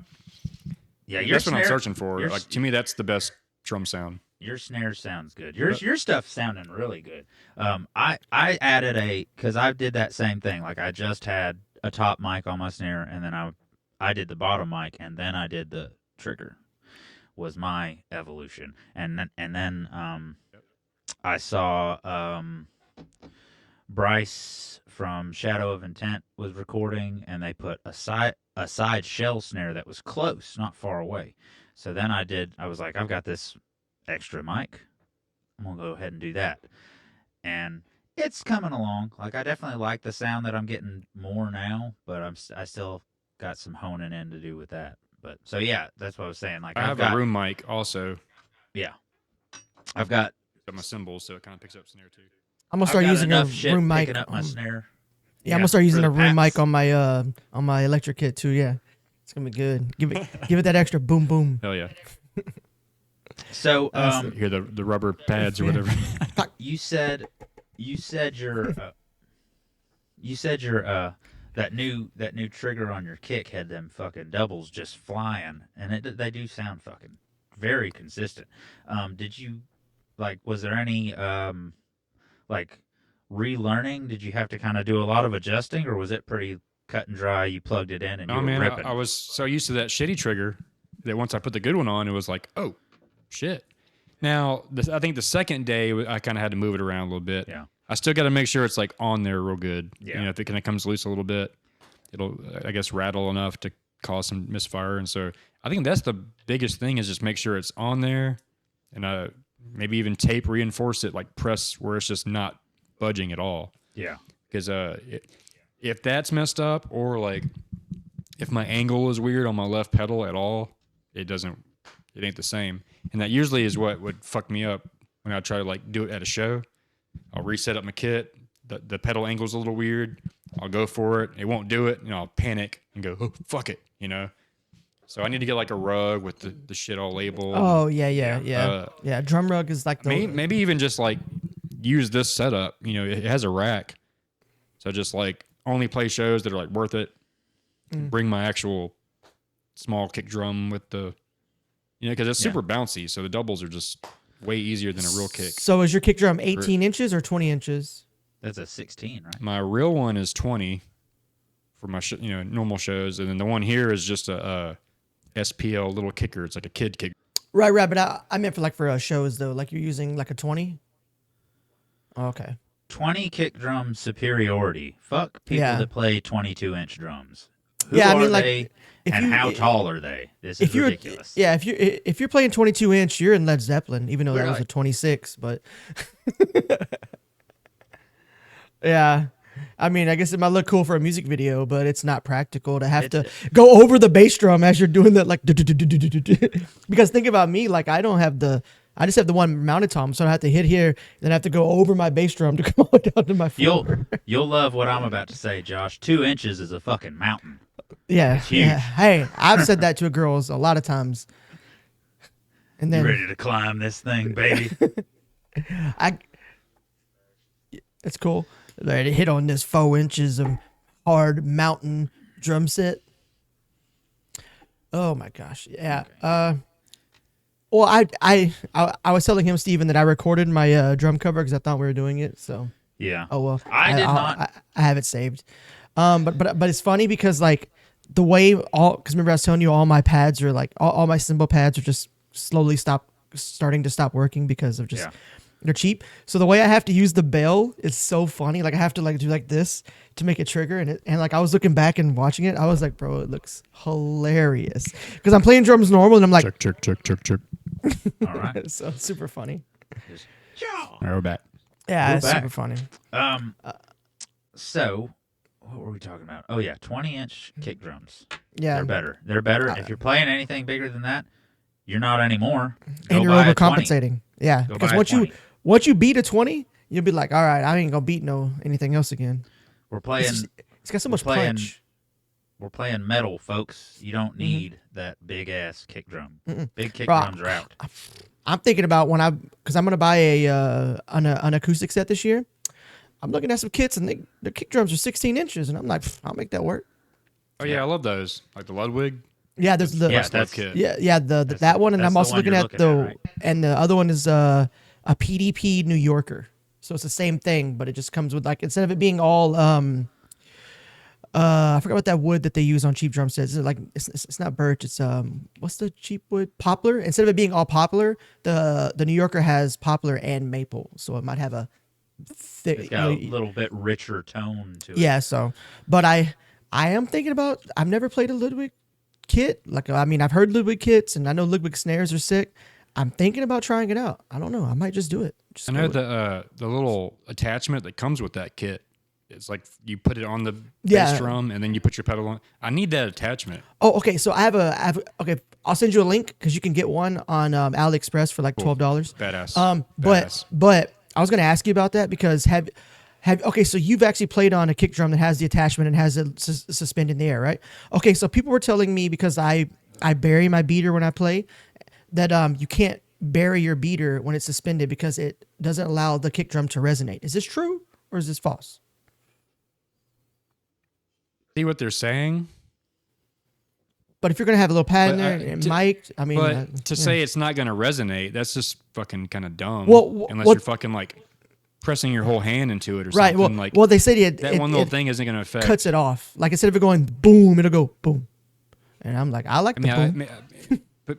that's what I'm searching for. Like to me, that's the best drum sound. Your snare sounds good. Your stuff's sounding really good. I added because I did that same thing. Like I just had a top mic on my snare, and then I did the bottom mic, and then I did the trigger. Was my evolution, and then I saw Bryce from Shadow of Intent was recording, and they put a side shell snare that was close, not far away. So then I was like, I've got this extra mic. I'm gonna go ahead and do that, and it's coming along. Like I definitely like the sound that I'm getting more now, but I still got some honing in to do with that. But so yeah, that's what I was saying. Like I have a room mic also. Yeah, I've got my cymbals, so it kind of picks up snare too. I'm gonna start using a room mic. Picking up my snare. Yeah, I'm gonna start using a room mic on my electric kit too. Yeah, it's gonna be good. Give it that extra boom boom. Hell yeah. So hear the rubber pads or whatever. you said your that new trigger on your kick had them fucking doubles just flying, and they do sound fucking very consistent. Did you was there any like relearning? Did you have to kind of do a lot of adjusting, or was it pretty cut and dry? You plugged it in and you were ripping. I was so used to that shitty trigger that once I put the good one on, it was like, oh shit. Now I think the second day I kind of had to move it around a little bit. Yeah. I still got to make sure it's like on there real good. Yeah. If it kind of comes loose a little bit, it'll, I guess, rattle enough to cause some misfire. And so I think that's the biggest thing is just make sure it's on there, and maybe even tape reinforce it, like press where it's just not budging at all. Yeah. Because if that's messed up, or like if my angle is weird on my left pedal at all, it ain't the same. And that usually is what would fuck me up when I try to like do it at a show. I'll reset up my kit. The pedal angle's a little weird. I'll go for it. It won't do it. I'll panic and go, oh, fuck it, So I need to get like a rug with the shit all labeled. Oh, yeah. Drum rug is like the... Maybe even just like use this setup. It has a rack. So just like only play shows that are like worth it. Bring my actual small kick drum with the... because it's super bouncy. So the doubles are just way easier than a real kick. So is your kick drum 18 inches or 20 inches? That's a 16, right? My real one is 20 for my normal shows, and then the one here is just a SPL little kicker. It's like a kid kick. Right. But I meant for shows though. Like you're using like a 20. Okay. 20 kick drum superiority. Fuck people that play 22-inch drums. Who are they, and how tall are they? This is ridiculous. Yeah, if you're playing 22-inch, you're in Led Zeppelin, even though that was a 26. But yeah, I mean, I guess it might look cool for a music video, but it's not practical to have to go over the bass drum as you're doing that, like, because think about me, like, I just have the one mounted tom, so I have to hit here, then I have to go over my bass drum to come all the way down to my floor. You'll love what I'm about to say, Josh. 2 inches is a fucking mountain. Yeah, It's huge. yeah. Hey, I've said that to girls a lot of times. And You then ready to climb this thing, baby? it's cool. They hit on this 4 inches of hard mountain drum set. Oh my gosh, yeah. Well, I was telling him, Steven, that I recorded my drum cover because I thought we were doing it. So Yeah. oh well. I did not. I have it saved. But it's funny because like the way because remember I was telling you all my pads are like all my cymbal pads are just slowly starting to stop working because of just they're cheap. So the way I have to use the bell is so funny. Like I have to like do like this to make it trigger, and like I was looking back and watching it, I was like, bro, it looks hilarious because I'm playing drums normal and I'm like, check. All right. so it's super funny. All right, we're back. Yeah, We're it's back. super funny. So what were we talking about? Oh yeah, 20-inch kick drums. Yeah, They're better. They're better. If you're playing anything bigger than that, you're not anymore. Go and you're buy a 20. overcompensating. Yeah, Go because buy a 20. once you beat a 20, you'll be like, all right, I ain't gonna beat anything else again. We're playing. It's got so much playing- punch. We're playing metal, folks. You don't need that big ass kick drum. Big kick Bro, drums are out. I'm thinking about because I'm gonna buy an acoustic set this year. I'm looking at some kits and the kick drums are 16 inches, and I'm like, I'll make that work. Oh yeah, I love those. Like the Ludwig. Yeah, there's the Yeah, That's kit. yeah that one, and that's I'm the also one looking you're at looking the at, right? and the other one is a PDP New Yorker. So it's the same thing, but it just comes with like instead of it being all I forgot what that wood that they use on cheap drum sets. Is it like it's not birch, it's what's the cheap wood? Poplar. Instead of it being all poplar, the New Yorker has poplar and maple, so it might have a thick. It's got a little bit richer tone to it. Yeah. So, but I am thinking about. I've never played a Ludwig kit. Like I mean, I've heard Ludwig kits, and I know Ludwig snares are sick. I'm thinking about trying it out. I don't know. I might just do it. Just I go know with it. the little attachment that comes with that kit. It's like you put it on the Yeah. bass drum and then you put your pedal on. I need that attachment. Oh, okay. So I have okay. I'll send you a link because you can get one on AliExpress for like $12. Badass. But I was gonna ask you about that because have okay. So you've actually played on a kick drum that has the attachment and has it suspended in the air, right? Okay. So people were telling me because I bury my beater when I play that you can't bury your beater when it's suspended because it doesn't allow the kick drum to resonate. Is this true or is this false? See what they're saying? But if you're gonna have a little pad in But, there and to- mic, I mean, But to yeah. say it's not going to resonate, that's just fucking kind of dumb. Well, unless what- you're fucking like pressing your whole hand into it or right, something. Like well, they said that one little thing isn't going to affect. cuts it off. Like instead of it going boom, it'll go boom. And I'm like, I like I the mean, boom. but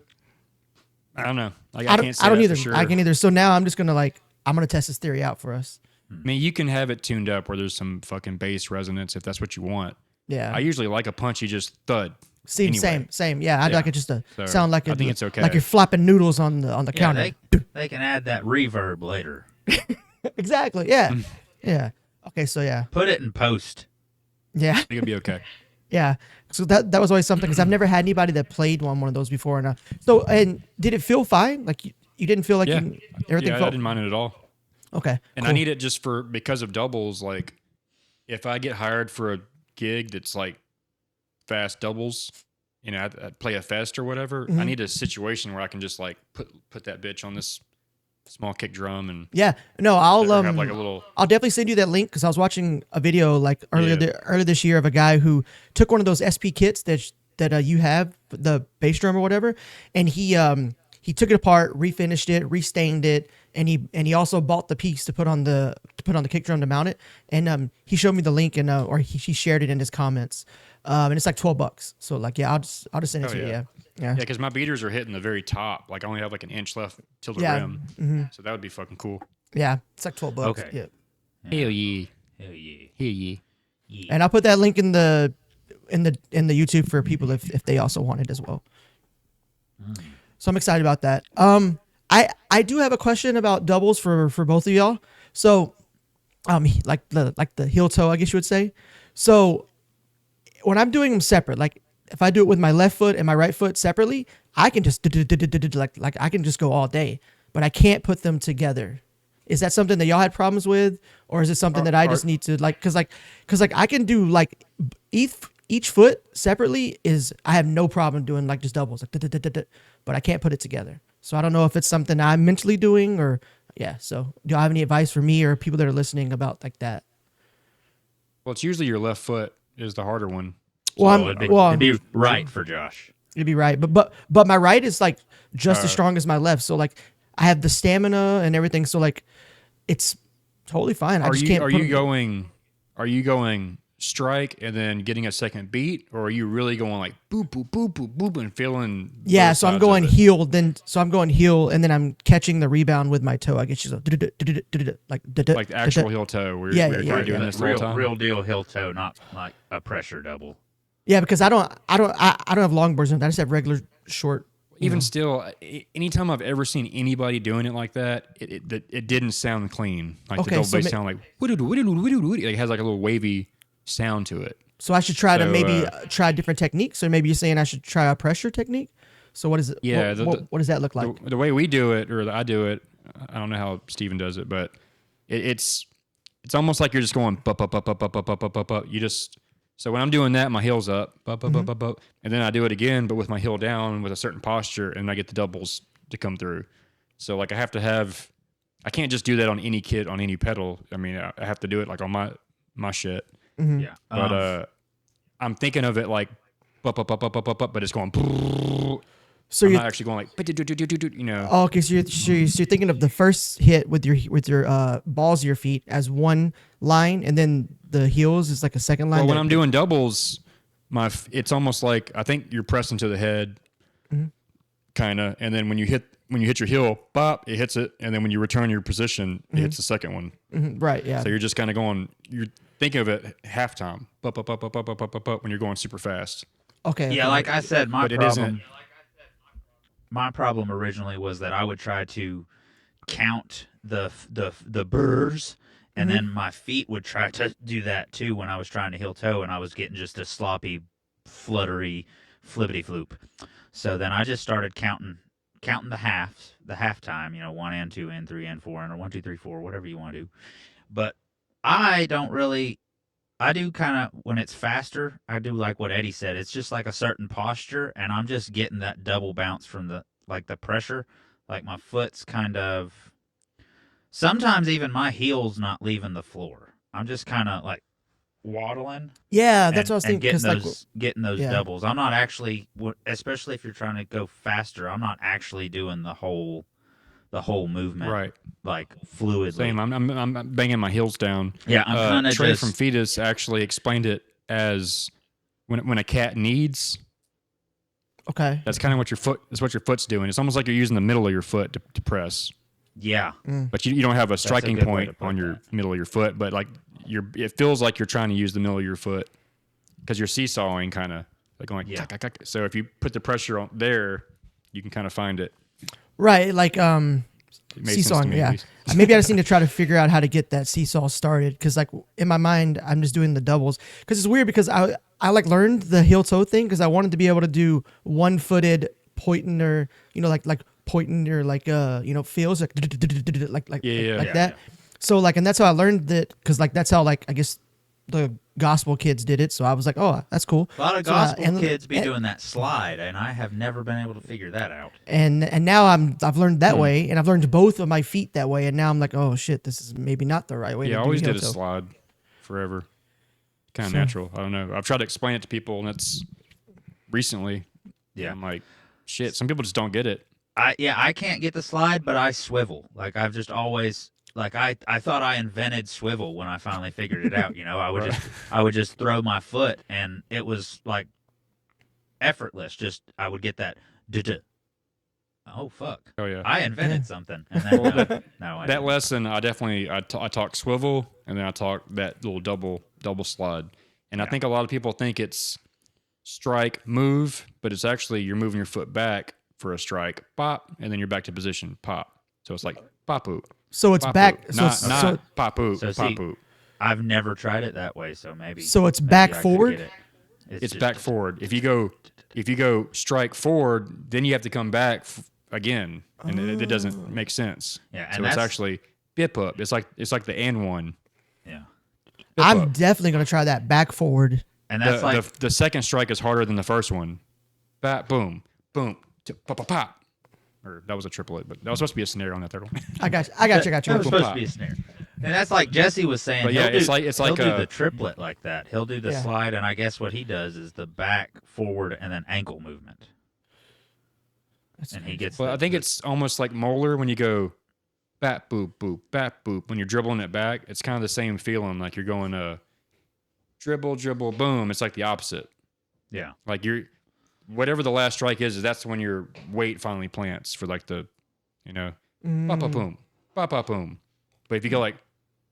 I don't know. Like, I can't don't, say I don't that either. for sure. I can either. So now I'm just gonna I'm gonna test this theory out for us. I mean, you can have it tuned up where there's some fucking bass resonance if that's what you want. Yeah. I usually like a punchy just thud. Same, anyway. same. Yeah, I'd Yeah. like it just to So, sound like I think it's okay. Like you're flopping noodles on the Yeah, counter. they can add that reverb later. Exactly. Yeah. Mm. Yeah. Okay. So yeah. Put it in post. Yeah. I think it'll be okay. Yeah. So that was always something because I've never had anybody that played on one of those before. And did it feel fine? Like you didn't feel like Yeah. everything Yeah, I felt didn't mind it at all. okay. And cool. I need it just because of doubles. Like, if I get hired for a gig that's like fast doubles, I'd play a fest or whatever. Mm-hmm. I need a situation where I can just like put that bitch on this small kick drum and Yeah. No, I'll have like a little. I'll definitely send you that link because I was watching a video like earlier this year of a guy who took one of those SP kits that you have, the bass drum or whatever, and he took it apart, refinished it, restained it, and he also bought the piece to put on the kick drum to mount it, and he showed me the link and or he shared it in his comments, and it's like $12. So like yeah, I'll just send it to you. Yeah. Yeah. Yeah, because my beaters are hitting the very top. Like, I only have like an inch left till the Yeah. rim. Mm-hmm. So that would be fucking cool. Yeah, it's like $12. Okay. Yeah. Hell yeah. Hell yeah. Hell yeah. And I'll put that link in the YouTube for people if they also want it as well. So I'm excited about that. I do have a question about doubles for both of y'all. So like the heel toe, I guess you would say. So when I'm doing them separate, like if I do it with my left foot and my right foot separately, I can just like I can just go all day, but I can't put them together. Is that something that y'all had problems with, or is it something that I just need to like? Cause I can do like each foot separately is I have no problem doing like just doubles, like but I can't put it together. So I don't know if it's something I'm mentally doing or yeah. So do y'all have any advice for me or people that are listening about like that? Well, it's usually your left foot is the harder one. Well, it'd be right for Josh. It'd be right, but my right is like just as strong as my left. So like I have the stamina and everything. So like it's totally fine. I just can't. Are you going strike and then getting a second beat, or are you really going like boop boop boop boop boop and feeling? Yeah, so I'm going heel, and then I'm catching the rebound with my toe. I guess like the actual heel toe. Where you're doing this the whole time. Real deal heel toe, not like a pressure double. Yeah, because I don't have longboards. I just have regular short. Even still, anytime I've ever seen anybody doing it like that, it didn't sound clean. Like the double bass sound like it has like a little wavy sound to it. So I should try to maybe try different techniques, or maybe you're saying I should try a pressure technique. So what is it? Yeah, what does that look like? The way we do it, or I do it, I don't know how Steven does it, but it's almost like you're just going up, up, up, up, up, up, up, up, up, up. You just so when I'm doing that, my heel's up, up, up, up, up, up, and then I do it again, but with my heel down with a certain posture, and I get the doubles to come through. So like I can't just do that on any kit on any pedal. I mean, I have to do it like on my shit. Mm-hmm. Yeah, but I'm thinking of it like up, up, up, up, up, up, up, but it's going. So you're not actually going like, you know. Oh, okay. So you're thinking of the first hit with your balls of your feet as one line, and then the heels is like a second line. Well, when I'm doing doubles, it's almost like I think you're pressing to the head, kind of, and then when you hit your heel, bop, it hits it, and then when you return your position, it hits the second one. Mm-hmm. Right. Yeah. So you're just kind of going. You're thinking of it halftime, up, up, up, up, up, up, up, up, up, when you're going super fast. Okay. Yeah, okay. like I said, my But problem. My problem originally was that I would try to count the burrs, and then my feet would try to do that too when I was trying to heel toe, and I was getting just a sloppy, fluttery, flippity floop. So then I just started counting the half time, 1 and 2 and 3 and 4 and or 1 2 3 4, whatever you want to do. But I do kind of, when it's faster, I do like what Eddie said. It's just like a certain posture, and I'm just getting that double bounce from the pressure. Like my foot's kind of, sometimes even my heel's not leaving the floor. I'm just kind of like waddling. Yeah, that's what I was thinking. Getting those doubles. I'm not actually, especially if you're trying to go faster, I'm not actually doing the whole movement, right? Like fluidly. Same. I'm banging my heels down. Yeah, I'm kind of Trey from Fetus actually explained it as when a cat kneads. Okay. That's kind of what your foot's doing. It's almost like you're using the middle of your foot to press. Yeah. But you don't have a striking point on your middle of your foot, but like it feels like you're trying to use the middle of your foot because you're seesawing kind of like going like so if you put the pressure on there, you can kind of find it. Right, like seesawing. Yeah, maybe I just need to try to figure out how to get that seesaw started because, like, in my mind, I'm just doing the doubles. Because it's weird because I like learned the heel toe thing because I wanted to be able to do one-footed pointing or like pointing or like feels like that. So like, and that's how I learned that because like that's how like I guess the gospel kids did it. So I was like, oh, that's cool. A lot of gospel kids be doing that slide, and I have never been able to figure that out. And now I've learned that way, and I've learned both of my feet that way, and now I'm like, oh shit, this is maybe not the right way. Yeah, to I always do did a slide forever. Kind of natural. I don't know. I've tried to explain it to people, and it's recently. Yeah, I'm like, shit. Some people just don't get it. I can't get the slide, but I swivel. Like I've just always. Like I thought I invented swivel when I finally figured it out. I would just throw my foot, and it was like effortless. Just I would get that. Oh fuck! Oh yeah! I invented something. And then, that lesson, I talk swivel, and then I talk that little double slide. And I think a lot of people think it's strike move, but it's actually you're moving your foot back for a strike, pop, and then you're back to position, pop. So it's like pop-oop. So it's Pop back. oop. So Not it's, not so, pop oop. So Pop see, oop. I've never tried it that way, so maybe. So it's maybe back I could forward? get it. It's just- back forward. If you go strike forward, then you have to come back again, and it doesn't make sense. Yeah, and so it's that's- actually bip up. It's like the and one. Yeah, Bip I'm up. definitely gonna try that back forward. and that's like the second strike is harder than the first one. Bat boom boom pop pop pop. Or that was a triplet, but that was supposed to be a snare on that third one. I got you. that was supposed to be a snare. And that's like Jesse was saying. But yeah, he'll it's do- like he'll do a- the triplet like that. He'll do the Yeah. slide, and I guess what he does is the back, forward, and then ankle movement. And he gets. Well, I think the- it's almost like Moeller when you go bat boop boop bat boop when you're dribbling it back. It's kind of the same feeling, like you're going dribble dribble boom. It's like the opposite. yeah. Like you're whatever the last strike is that's when your weight finally plants for like the pop pop boom pop pop boom. But if you go like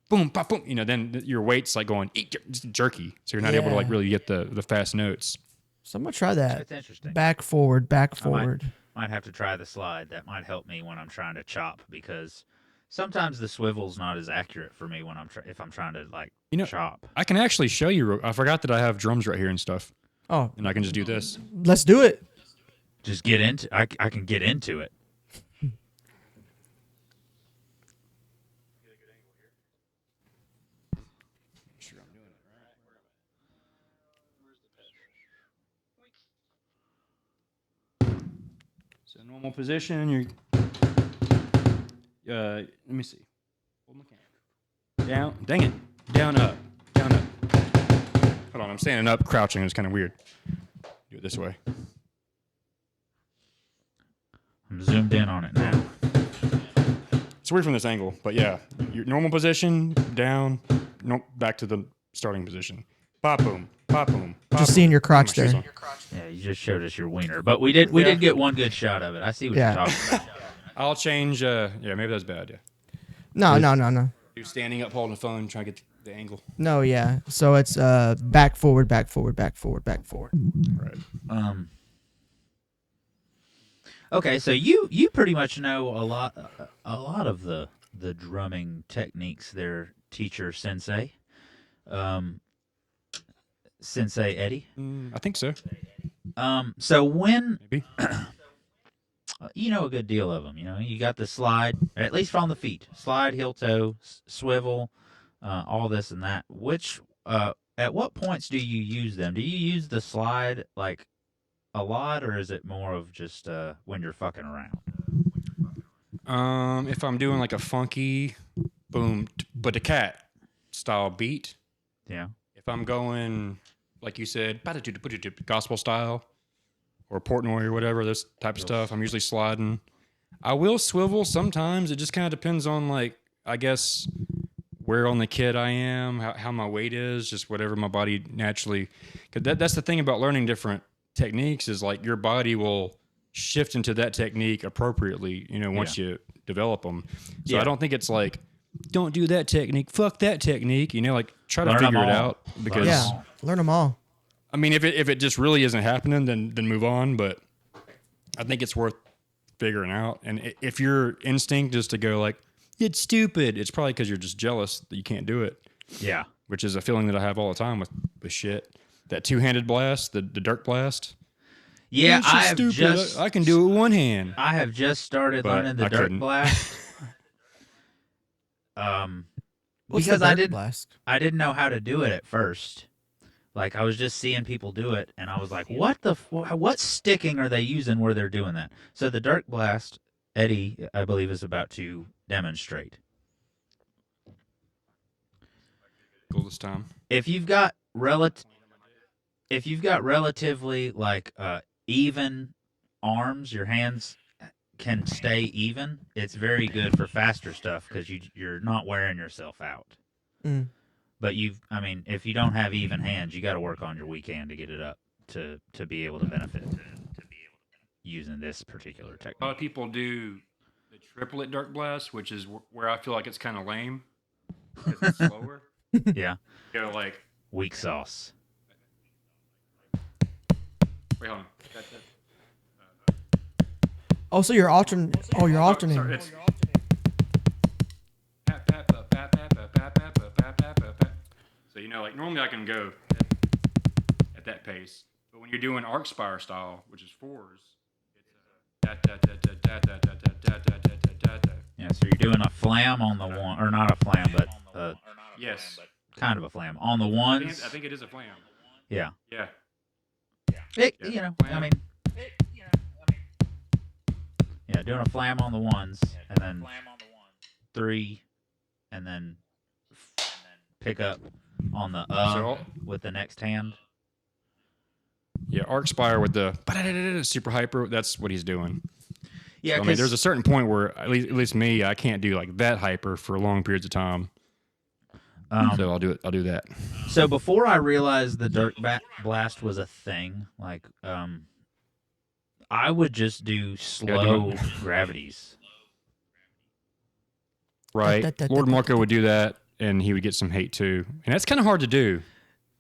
boom pop boom, then your weight's like going just jerky, so you're not able to like Yeah. really get the fast notes. So I'm gonna try that. It's interesting. Back forward, back I might- forward. Might have to try the slide. That might help me when I'm trying to chop, because sometimes the swivel's not as accurate for me when if I'm trying to like chop. I can actually show you. I forgot that I have drums right here and stuff, Oh, and I can just do this. let's do it. Just get into. I can get into it. So normal position. You're. Let me see. Hold my camera. Down. Dang it. Down up. Down up. Hold on. I'm standing up, crouching. It's kind of weird. Do it this way. I'm zoomed in on it now. It's weird from this angle, but yeah, your normal position, down, back to the starting position. Pop boom, pop boom. Pop Just boom. seeing your crotch Put my shoes there. on. Yeah, you just showed us your wiener, but we did get one good shot of it. I see what Yeah. you're talking about. I'll change. Yeah, maybe that's bad. Yeah, No. do standing up, holding the phone, trying to get the angle. No, yeah. So it's back forward, back forward, back forward, back forward. Right. Okay, so you pretty much know a lot of the drumming techniques there, teacher sensei. Sensei Eddie. I think so. So when Maybe. you know a good deal of them, you got the slide, at least on the feet, slide, heel toe, swivel, all this and that. Which at what points do you use them? Do you use the slide like a lot, or is it more of just when you're fucking around? If I'm doing like a funky boom, but a cat style beat. Yeah. If I'm going, like you said, gospel style or Portnoy or whatever, this type of stuff, I'm usually sliding. I will swivel sometimes. It just kind of depends on, like, I guess, where on the kit I am, how my weight is, just whatever my body naturally. Because that's the thing about learning different techniques is, like, your body will shift into that technique appropriately, once you develop them. So I don't think it's like, don't do that technique, fuck that technique, like try to Learn 'em figure it all. out, because Yeah, learn them all. I mean, if it just really isn't happening, then move on. But I think it's worth figuring out. And if your instinct is to go like, it's stupid, it's probably because you're just jealous that you can't do it. Yeah. Which is a feeling that I have all the time with shit. That two-handed blast, the Dirk blast. Yeah, That's just stupid. I can do it with one hand. I have just started But learning the I Dirk couldn't. blast. What's Because the I Dirk didn't blast? I didn't know how to do it at first. Like, I was just seeing people do it, and I was like, what sticking are they using where they're doing that? So the Dirk blast, Eddie, I believe, is about to demonstrate. Cool this time. If you've got relatively like even arms, your hands can stay even. It's very good for faster stuff because you're not wearing yourself out. Mm. But if you don't have even hands, you got to work on your weak hand to get it up to be able to benefit to be able to using this particular A lot technique. of people do the triplet Dirk blast, which is where I feel like it's kind of lame because it's slower. Yeah, Go like, weak sauce. wait, hold on. Oh, so you're alternating. Oh, you're alternating. Sorry, it's So like normally I can go at that pace, but when you're doing arc spire style, which is fours, it's da da da da da da da da da da da da. Yeah, so you're doing a flam on the one, or not a flam, but Yes, kind of a flam on the ones. I think it is a flam. Yeah. Yeah. I mean, yeah, doing a flam on the ones, and then 3, and then pick up on the with the next hand. Yeah, arc spire with the super hyper. That's what he's doing. Yeah, so, I mean, there's a certain point where at least me, I can't do like that hyper for long periods of time. So I'll do that. So before I realized the Dirk Blast was a thing, like I would just do slow gravities. Right. Lord Marco would do that, and he would get some hate too. And that's kind of hard to do.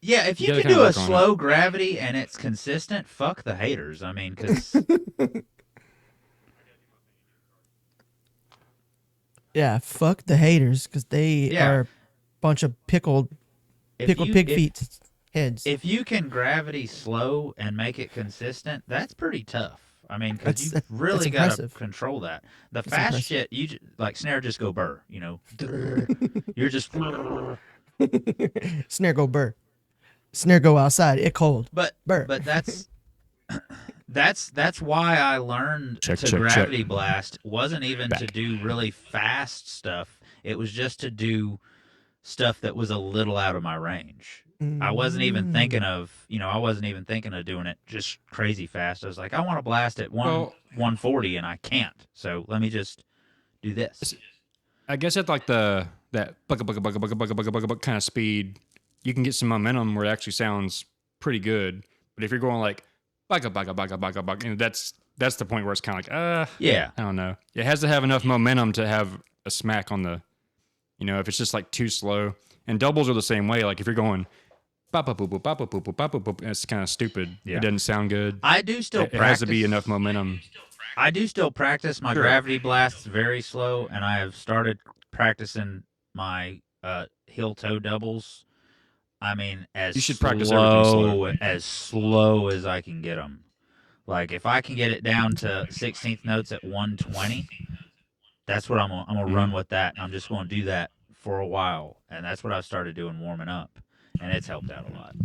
Yeah, if you can do a slow gravity and it's consistent, fuck the haters. I mean, because... Yeah, fuck the haters, because they are a bunch of pickled pig feet heads. If you can gravity slow and make it consistent, that's pretty tough. I mean, because you really got to control that. The fast shit, like snare just go burr, you know. You're just... Snare go burr. Snare go outside. It cold. But that's... That's why I learned gravity blast. Wasn't even to do really fast stuff. It was just to do stuff that was a little out of my range. I wasn't even thinking of, doing it just crazy fast. I was like, I want to blast at 140 and I can't. So let me just do this. I guess at like that bugga kind of speed, you can get some momentum where it actually sounds pretty good. But if you're going like bugga, that's the point where it's kind of like, I don't know. It has to have enough momentum to have a smack on the, if it's just like too slow. And doubles are the same way. Like if you're going, it's kind of stupid. Yeah. It doesn't sound good. I do still practice. It has to be enough momentum. I do still practice my gravity blasts very slow, and I have started practicing my heel toe doubles. I mean, as slow as I can get them. Like if I can get it down to 16th notes at 120, that's what I'm gonna run with that. I'm just gonna do that for a while, and that's what I've started doing warming up, and it's helped out a lot.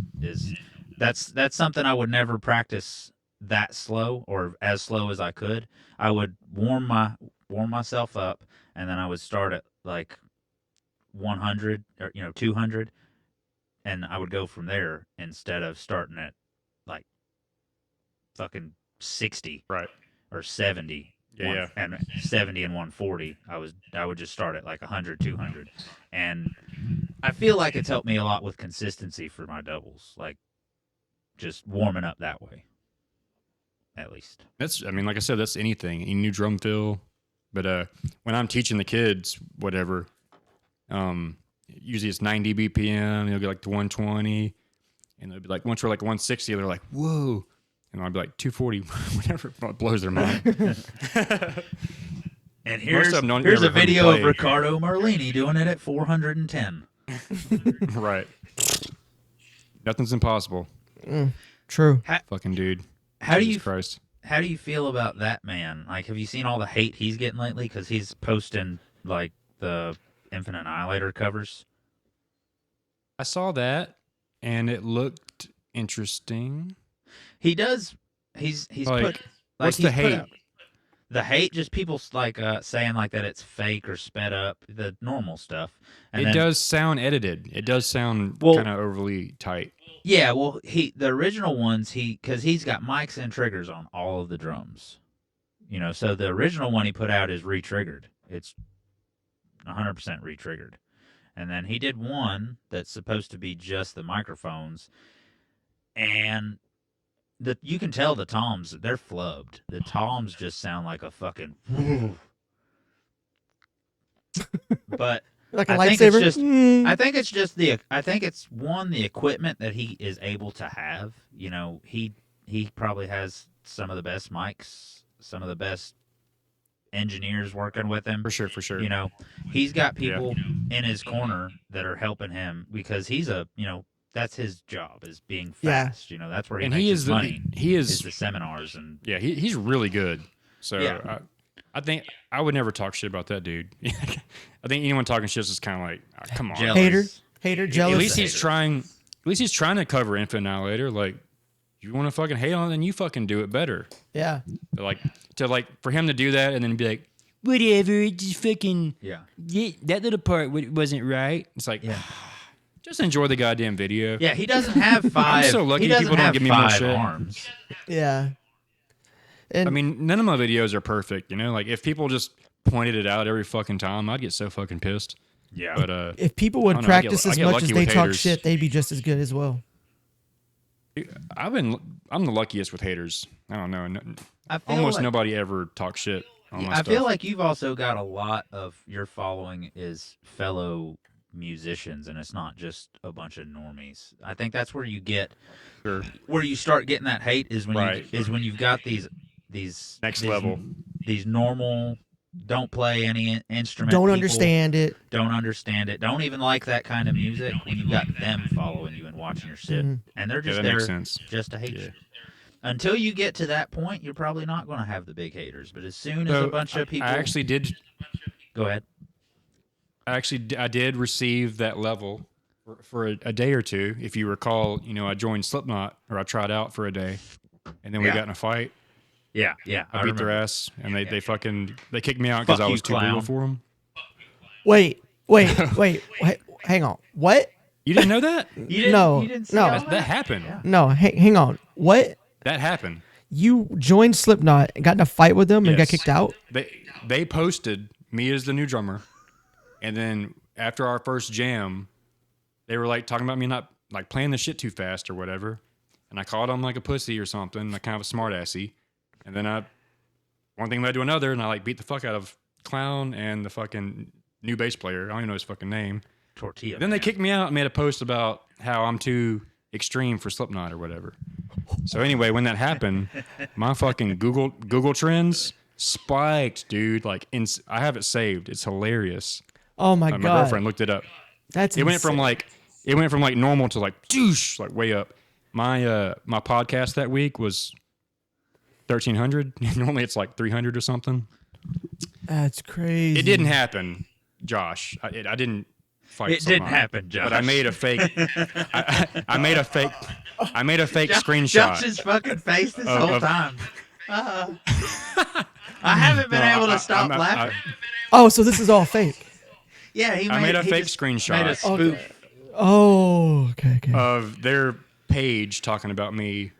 That's something I would never practice that slow or as slow as I could. I would warm myself up, and then I would start at like 100 or 200, and I would go from there instead of starting at like fucking 60 or 70. And 70 and 140. I would just start at like 100, 200. And I feel like it's helped me a lot with consistency for my doubles, like just warming up that way. At least. Like I said, that's anything, any new drum fill. But when I'm teaching the kids, whatever, usually it's 90 BPM, they'll get like to 120, and they'll be like, once we're like 160, they're like, whoa. And I'll be like 240, whatever. It blows their mind. And here's a video of Riccardo Merlini doing it at 410. Right. Nothing's impossible. True. Fucking dude. How do you feel about that man? Like, have you seen all the hate he's getting lately? Because he's posting like the Infinite Annihilator covers. I saw that, and it looked interesting. He does. He's like, put. Like, what's the hate? The hate, just people like saying like that it's fake or sped up, the normal stuff. And it does sound edited. It does sound kind of overly tight. Yeah, well, the original ones because he's got mics and triggers on all of the drums. So the original one he put out is re-triggered. It's 100% re-triggered. And then he did one that's supposed to be just the microphones, and you can tell the toms, they're flubbed. The toms just sound like a fucking... But like a lightsaber? I think it's the equipment that he is able to have. He probably has some of the best mics, some of the best engineers working with him. For sure. You know, he's got people in his corner that are helping him because he's that's his job is being Yeah. fast. You know, that's where he And makes he his is money. he is the seminars and he's really good. So Yeah. I think I would never talk shit about that dude. I think anyone talking shit is kind of like, come on. jealous. Hater, At jealous. least he's hater. trying. At least he's trying to cover Infinite Annihilator. Like, you want to fucking hate on it, then you fucking do it better. Yeah. But for him to do that and then be like, whatever, it just fucking Yeah. that little part wasn't right. It's like, Yeah. just enjoy the goddamn video. Yeah, he doesn't have five. I'm so lucky he doesn't people don't have give me more 5 shit. arms. Yeah. And I mean, none of my videos are perfect. You know, like if people just pointed it out every fucking time, I'd get so fucking pissed. Yeah. But if people I would don't know, I get- practice I as get much lucky as they with talk haters. shit, they'd be just as good as well. I'm the luckiest with haters. I don't know. I feel Almost like, nobody ever talks shit on my I stuff. feel like you've also got a lot of your following is fellow musicians, and it's not just a bunch of normies. I think that's where you get Sure. where you start getting that hate is when Right. when you've got these Next level. these normal don't play any instrument Don't people, understand it. don't understand it, don't even like that kind of music. When you've got them following you and watching your shit, Mhm. and they're Yeah, just that there makes sense. just to hate Yeah. you. Until you get to that point, you're probably not going to have the big haters. But as soon as So, a bunch of people, I actually did. go ahead. I did receive that level for a day or two. If you recall, I joined Slipknot, or I tried out for a day, and then we Yeah. got in a fight. Yeah, I beat their remember. ass, and they kicked me out because Fuck I you, was too clown. brutal for them. Wait, hang on. What? You didn't know that? You didn't, No, you didn't see no. all That happened. Yeah. No, hang on. What? That happened. You joined Slipknot and got in a fight with them and got Yes. kicked out? They posted me as the new drummer, and then after our first jam, they were like talking about me not like playing the shit too fast or whatever, and I called them like a pussy or something, like kind of a smart assy, and then one thing led to another, and I like beat the fuck out of Clown and the fucking new bass player. I don't even know his fucking name. Tortilla. Then they man. kicked me out and made a post about how I'm too extreme for Slipknot or whatever. So anyway, when that happened, my fucking Google Trends spiked, dude. Like, I have it saved. It's hilarious. Oh my My god. girlfriend looked it up. That's It went from insane. like normal to like doosh, like way up. My podcast that week was 1,300. Normally it's like 300 or something. That's crazy. It didn't happen, Josh. I didn't fight. It didn't Slipknot. happen, Josh. But I made a fake. I made a fake. I made a fake Josh- screenshot. Josh's fucking face this whole of- time. I haven't been No, able to I- stop I'm- laughing. Oh, so this is all fake. Yeah, he I made a he fake just screenshot. Made a spoof. Oh, okay. Of their page talking about me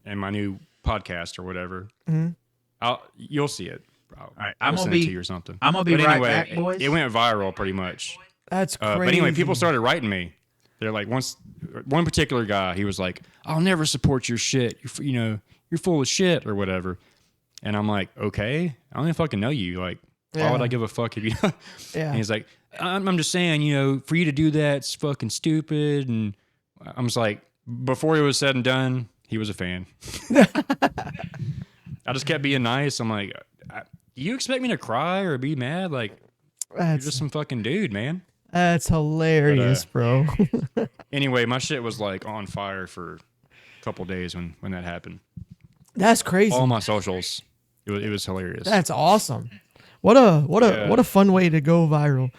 and my new podcast or whatever. Mm-hmm. You'll see it. All right, I'll I'm gonna send it be- to you or something. I'm gonna be But right anyway, back, boys. It went viral pretty much. That's crazy. But anyway, people started writing me. They're like, one particular guy, he was like, "I'll never support your shit. You're full of shit or whatever." And I'm like, "Okay, I don't even fucking know you. Like, why would Yeah. I give a fuck if you?" Yeah. And he's like, I'm just saying, for you to do that, it's fucking stupid. And I was like, before it was said and done, he was a fan. I just kept being nice. I'm like, you expect me to cry or be mad? Like, you're That's just some fucking dude, man. hilarious, bro. Anyway, my shit was like on fire for a couple days when that happened. That's crazy. All my socials, it was hilarious. That's awesome. What a fun way to go viral.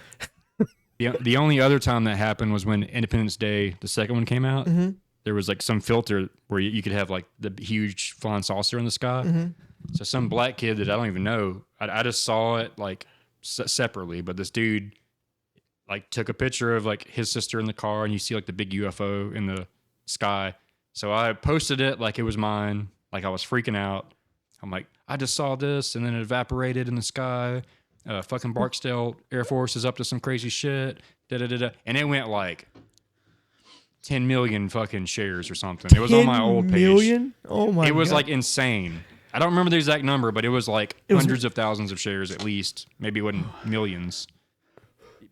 The only other time that happened was when Independence Day, the second one, came out. Mm-hmm. There was like some filter where you could have like the huge flying saucer in the sky. Mm-hmm. So some black kid that I don't even know, I just saw it like separately, but this dude like took a picture of like his sister in the car, and you see like the big UFO in the sky. So I posted it like it was mine, like I was freaking out. I'm like, I just saw this, and then it evaporated in the sky. Fucking Barksdale Air Force is up to some crazy shit. And it went like 10 million fucking shares or something. It was on my old page. 10 million? Oh my god. It was like insane. I don't remember the exact number, but it was like hundreds of thousands of shares at least. Maybe it wasn't millions.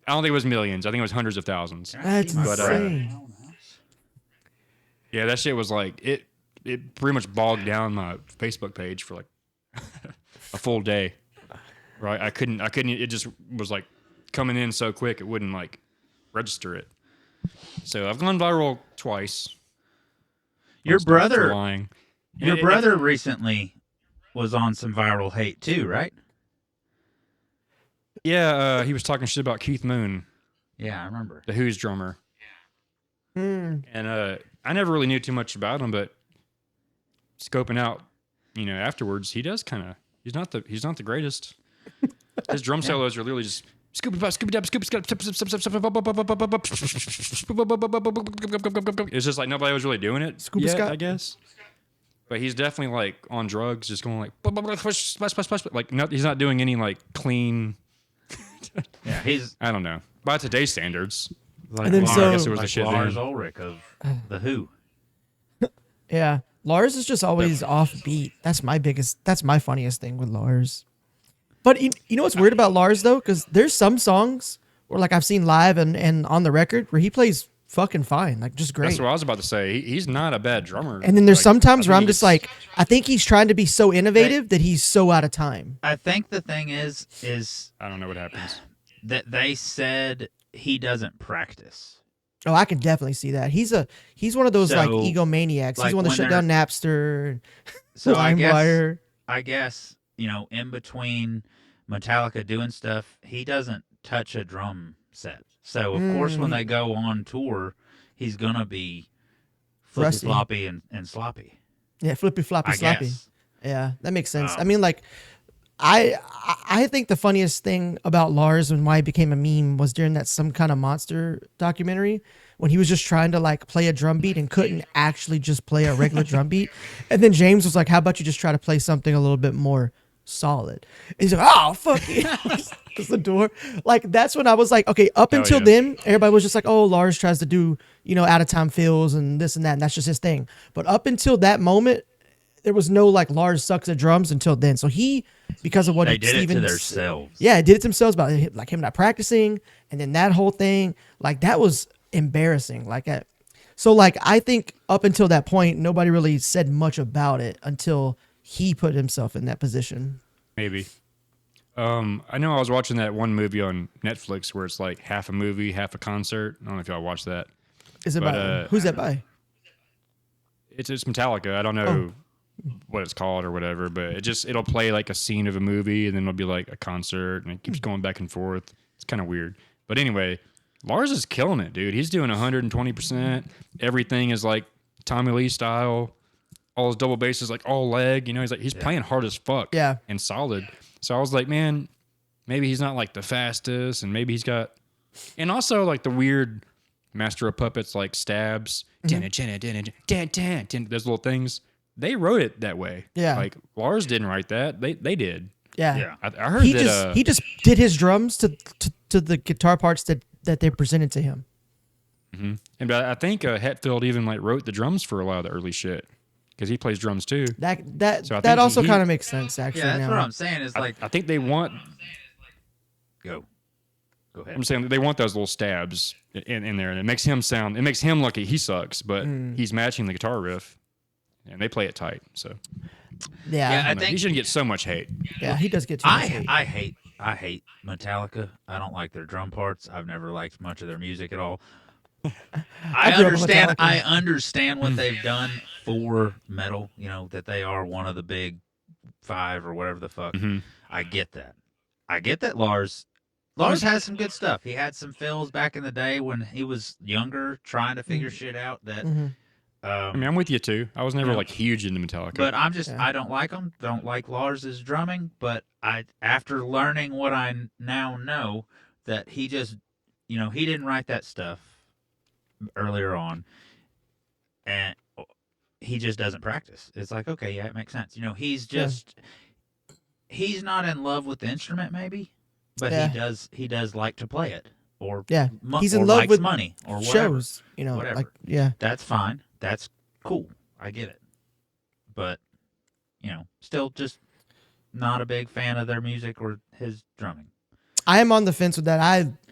I don't think it was millions. I think it was hundreds of thousands. That's But, insane. Yeah, that shit was like it pretty much bogged down my Facebook page for like a full day. right? I couldn't. It just was like coming in so quick it wouldn't like register it. So I've gone viral twice. Your For brother, lying. your brother recently was on some viral hate too, right? Yeah, he was talking shit about Keith Moon, Yeah, I remember. the Who's drummer, Mm. and I never really knew too much about him, but scoping out, afterwards, he does kind of. He's not the greatest. His drum solos are literally just scoop it up, scoop it up, scoop it up. It's just like nobody was really doing it Scoop yet, Scott. I guess. But he's definitely like on drugs, just going like like no, he's not doing any like clean. Yeah, he's I don't know. By today's standards, like And then Lars, so- I guess it was like a shit Lars then. Ulrich of the Who. Yeah, Lars is just always offbeat. That's my funniest thing with Lars. But you know what's weird about Lars though, because there's some songs where like I've seen live and on the record where he plays fucking fine, like just great. That's what I was about to say. He's not a bad drummer. And then there's Like, sometimes I where think I'm just he's- like, I think he's trying to be so innovative that he's so out of time. I think the thing is I don't know what happens. that they said he doesn't practice. Oh, I can definitely see that. He's one of those like So, egomaniacs. like, he's one that when shut down Napster, So I LimeWire. guess in between Metallica doing stuff, he doesn't touch a drum set. So of course, when they go on tour, he's gonna be flippy Rusty. floppy and sloppy. Yeah, flippy floppy I sloppy. guess. Yeah, that makes sense. I Um, mean, like, I think the funniest thing about Lars and why he became a meme was during that Some Kind of Monster documentary when he was just trying to like play a drum beat and couldn't actually just play a regular drum beat. And then James was like, "How about you just try to play something a little bit more solid?" And he's like, "Oh fuck you!" Close the door. Like that's when I was like, okay. Up Hell until yeah. then, everybody was just like, "Oh, Lars tries to do out of time fills and this and that, and that's just his thing." But up until that moment, there was no like Lars sucks at drums until then. So he, because of what They did it to Steven- themselves. yeah, did it themselves about like him not practicing, and then that whole thing, like that was embarrassing. So I think up until that point, nobody really said much about it until he put himself in that position. Maybe. I know I was watching that one movie on Netflix where it's like half a movie, half a concert. I don't know if y'all watched that. Is it But, by who's that by? It's Metallica. I don't know what it's called or whatever, but it'll play like a scene of a movie and then it'll be like a concert and it keeps going back and forth. It's kind of weird. But anyway, Lars is killing it, dude. He's doing 120%. Everything is like Tommy Lee style. All his double bass is like all leg. He's playing hard as fuck. Yeah. And solid. So I was like, man, maybe he's not like the fastest, and maybe he's got, and also like the weird Master of Puppets like stabs, those little things. They wrote it that way. Yeah. Like Lars didn't write that. They did. Yeah. Yeah. I heard He that. just did his drums to the guitar parts that they presented to him. And I think Hetfield even like wrote the drums for a lot of the early shit because he plays drums too. That So I that think also he- kind of makes sense actually. Yeah, that's now. what I'm saying. Is like I think they want. go ahead. I'm saying they want those little stabs in there, and it makes him sound. It makes him lucky he sucks, but he's matching the guitar riff, and they play it tight. So Yeah, Yeah, I I know, he think- shouldn't get so much hate. yeah, he does get too much hate. I hate Metallica. I don't like their drum parts. I've never liked much of their music at all. I grew up with understand. Metallica. I understand what they've done for metal. That they are one of the big five or whatever the fuck. Mhm. I get that. I get that. Lars has some good stuff. He had some fills back in the day when he was younger, trying to figure shit out. That. Mhm. I mean, I'm with you too. I was never Yeah. like huge into Metallica. But I'm just Yeah. I don't like him. Don't like Lars's drumming. But after learning what I now know, that he just he didn't write that stuff earlier on, and he just doesn't practice. It's like, okay, yeah, it makes sense. He's just he's not in love with the instrument, maybe, but Yeah. he does like to play it, or Yeah, he's in or love likes with money or whatever. shows. Whatever. Like yeah, That's fine. That's cool. I get it. But, still just not a big fan of their music or his drumming. I am on the fence with that.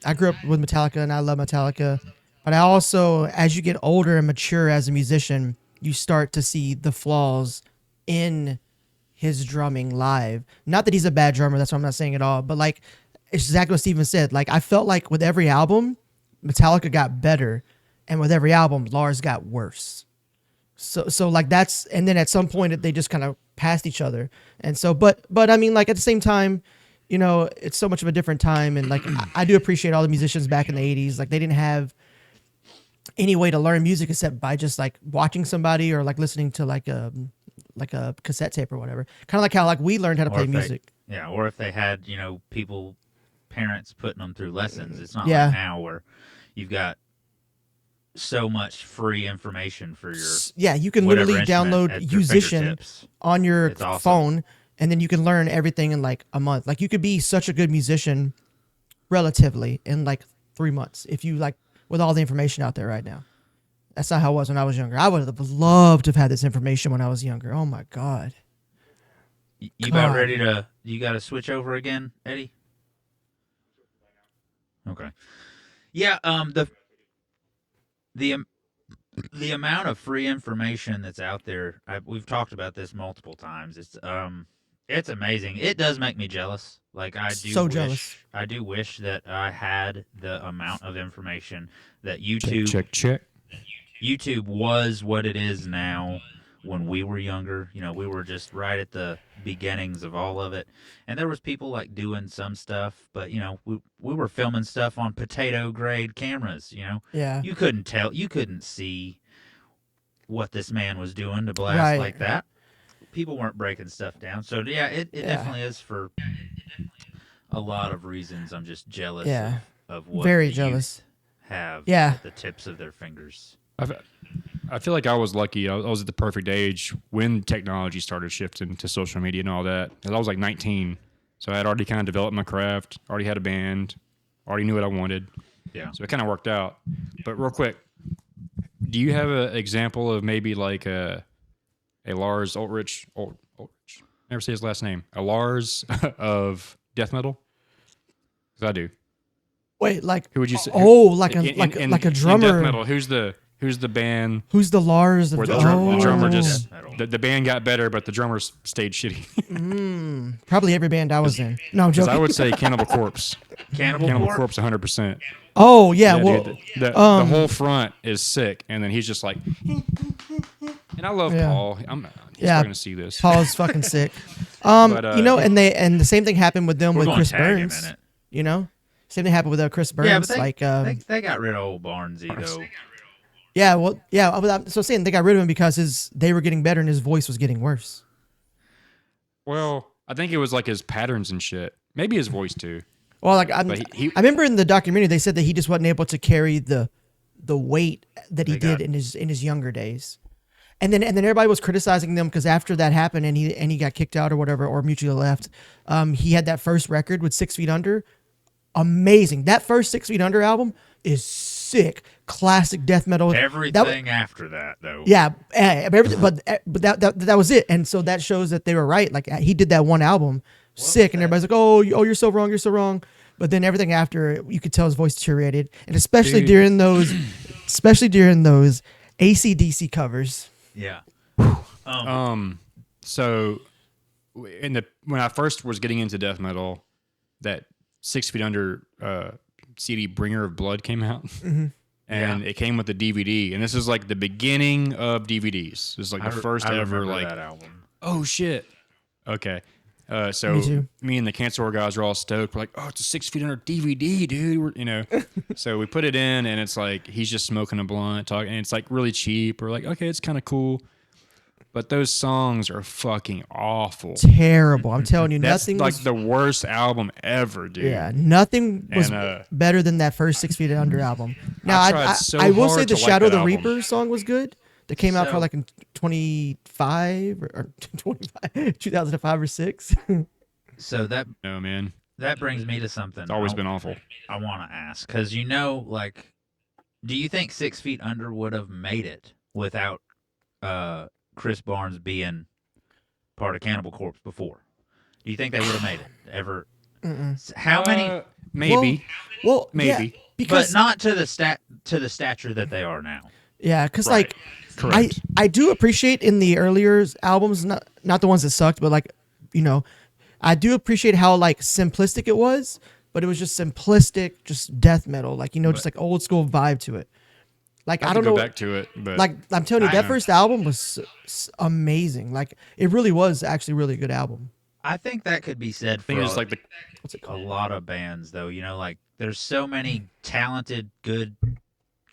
I grew up with Metallica and I love Metallica, but I also, as you get older and mature as a musician, you start to see the flaws in his drumming live. Not that he's a bad drummer, that's what I'm not saying at all, but like it's exactly what Steven said. Like I felt like with every album, Metallica got better, and with every album, Lars got worse. So like that's, and then at some point they just kind of passed each other. And so, but I mean, like at the same time, you know, it's so much of a different time. And like, I do appreciate all the musicians back in the 80s. Like they didn't have any way to learn music except by just like watching somebody or like listening to like a cassette tape or whatever. Kind of like how like we learned how to play music. Or if they had, you know, parents putting them through lessons. It's not Yeah. like now where you've got so much free information for your you can whatever literally instrument download at your Musician fingertips. on your It's awesome. phone, and then you can learn everything in like a month. Like you could be such a good musician relatively in like 3 months if you like with all the information out there right now. That's not how it was when I was younger. I would have loved to have had this information when I was younger. Oh my God. You God. about ready to? You got to switch over again, Eddie? Okay. Yeah. The amount of free information that's out there. We've talked about this multiple times. It's amazing. It does make me jealous. Like Jealous. I do wish that I had the amount of information that YouTube. Check. YouTube was what it is now. When we were younger, you know, we were just right at the beginnings of all of it, and there was people like doing some stuff, but you know, we were filming stuff on potato grade cameras. You know, Yeah. you couldn't see what this man was doing to blast like that. People weren't breaking stuff down, so yeah, it definitely is for a lot of reasons. I'm just jealous of what Very the jealous. youth have Yeah. at the tips of their fingers. I feel like I was lucky. I was at the perfect age when technology started shifting to social media and all that. And I was like 19, so I had already kind of developed my craft, already had a band, already knew what I wanted. Yeah. So it kind of worked out. But real quick, do you have an example of maybe like a Lars Ulrich? Never say his last name. A Lars of death metal? Because I do. Wait, like Who would you say? Oh, like a in drummer. death metal, who's the band Who's the Lars of where the drummer just Death metal. the band got better, but the drummers stayed shitty? Probably every band I was in. No, I'm Because joking. I would say Cannibal Corpse. Cannibal Corpse? 100%. Oh yeah, well, dude, the whole front is sick, and then he's just like, and I love Yeah. Paul. He's Yeah. not gonna see this. Paul's fucking sick. But, You know, and the same thing happened with them We're with gonna Chris tag him Burns. in it. You know, same thing happened with Chris Burns. Yeah, but like, they got rid of old Barnesy though. yeah, well, yeah. So saying they got rid of him because they were getting better and his voice was getting worse. Well, I think it was like his patterns and shit. Maybe his voice too. Well, like But I remember in the documentary they said that he just wasn't able to carry the weight that he did in his younger days. And then everybody was criticizing them because after that happened and he got kicked out or whatever or mutually left, he had that first record with 6 Feet Under. Amazing. That first 6 Feet Under album is sick. Classic death metal. Everything after that though. Yeah, but that was it. And so that shows that they were right. Like he did that one album, sick, and everybody's like, "Oh, you're so wrong. You're so wrong." But then everything after, you could tell his voice deteriorated, and especially during those AC/DC covers. Yeah. So when I first was getting into death metal, that 6 Feet Under CD Bringer of Blood came out. And it came with the DVD, and this is like the beginning of DVDs. This is like the first ever like that album. Oh shit. Okay. So Me too. me and the Cancer War guys were all stoked. We're like, oh, it's a 6 Feet Under DVD, dude. You know. So we put it in, and it's like he's just smoking a blunt, talking, and it's like really cheap. We're like, okay, it's kind of cool. But those songs are fucking awful. Terrible. I'm telling you, That's nothing like was, the worst album ever, dude. yeah, nothing was And, better than that first 6 Feet Under album. Now, I tried so I will hard say the to like Shadow of that the album. Reaper song was good. That came out for So- like in 25 or 25, 2005 or 6. So No, man. that brings me to something. It's always been awful. I want to ask because like, do you think 6 Feet Under would have made it without Chris Barnes being part of Cannibal Corpse before? Do you think they would have made it ever? How many? Maybe. Well, Maybe. yeah, because But not to the stature that they are now. yeah, because Right. like Correct. I do appreciate in the earlier albums, not not the ones that sucked, but like, you know, I do appreciate how like simplistic it was, but it was just simplistic, just death metal, like, you know, just like old school vibe to it. Like, I don't know, back to it, but like I'm telling you, I that know. first album was amazing. Like, it really was actually really a good album. I think that could be said I think for it's like the What's it a called? lot of bands, though. You know, like there's so many talented, good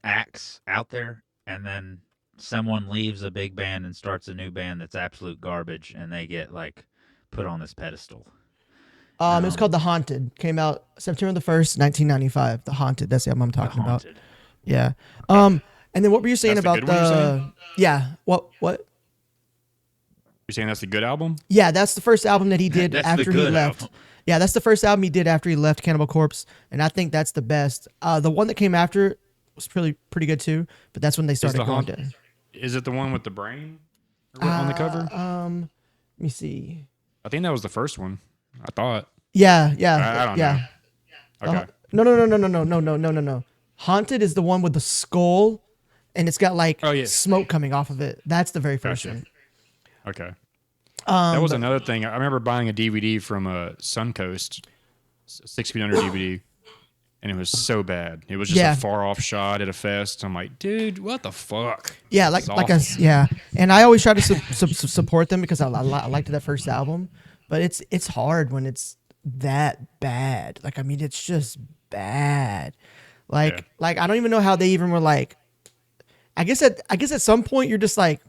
acts out there, and then someone leaves a big band and starts a new band that's absolute garbage, and they get like put on this pedestal. It's called The Haunted. Came out September the 1st, 1995. The Haunted. That's the album I'm The talking about. Haunted. Yeah. And then what were you saying That's the about good one you're saying? yeah, what? you're saying that's a good album. Yeah, that's the first album that he did That's the after he good left. album. Yeah, that's the first album he did after he left Cannibal Corpse, and I think that's the best. The one that came after was pretty good too, but that's when they started the going Haunt- down. Is it the one with the brain on the cover? Let me see. I think that was the first one. I thought. Yeah, I don't yeah. know. Okay. No. Haunted is the one with the skull, and it's got like Oh, yeah. smoke coming off of it. That's the very first Gotcha. one. Okay. That was another thing. I remember buying a DVD from Suncoast, 6 Feet Under DVD, and it was so bad. It was just Yeah. a far off shot at a fest. I'm like, dude, what the fuck? Yeah, This like is I awful. and I always try to support them because I liked that first album, but it's hard when it's that bad. Like, I mean, it's just bad. Like Yeah. like I don't even know how they even were like. I guess at some point you're just like,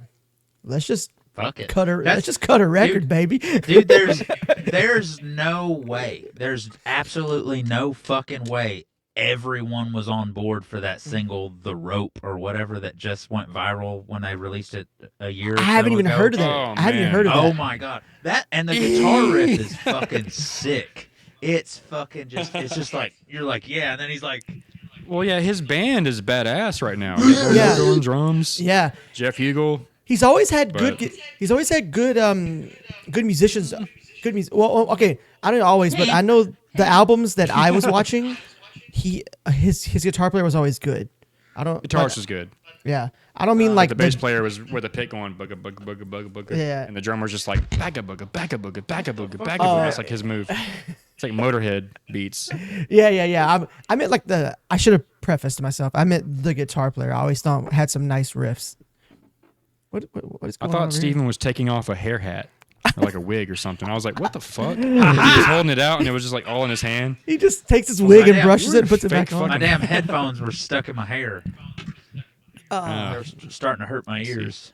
let's just Fuck it. let's just cut a record, Dude, baby. Dude, there's no way. There's absolutely no fucking way everyone was on board for that single The Rope or whatever that just went viral when they released it a year I haven't even ago. heard of that. Oh, I haven't even man. heard of that. Oh my god. That and the guitar riff is fucking sick. It's fucking just it's just like you're like, yeah, and then he's like Well, yeah, his band is badass right now. Yeah. Hugo on drums. Yeah. Jeff Hugel. He's always had But- He's always had good musicians. Good music. Well, okay, I don't always, but I know the albums that I was watching. His guitar player was always good. I don't. Guitarist is good. Yeah, I don't mean like The bass player was with a pick going bugga bugga bugga bugga bugga. Yeah. And the drummer's just like bagga bugga bagga bugga bagga bugga bagga Oh. bugga. That's like his move. It's like Motorhead beats. Yeah. I meant like I should have prefaced myself. I meant the guitar player. I always thought had some nice riffs. What is I going on thought over Steven here? was taking off a hair hat or like a wig or something. I was like, what the fuck? He was holding it out and it was just like all in his hand. He just takes his wig and damn, brushes you it and puts it fake back on. my damn headphones were stuck in my hair. They're starting to hurt my ears.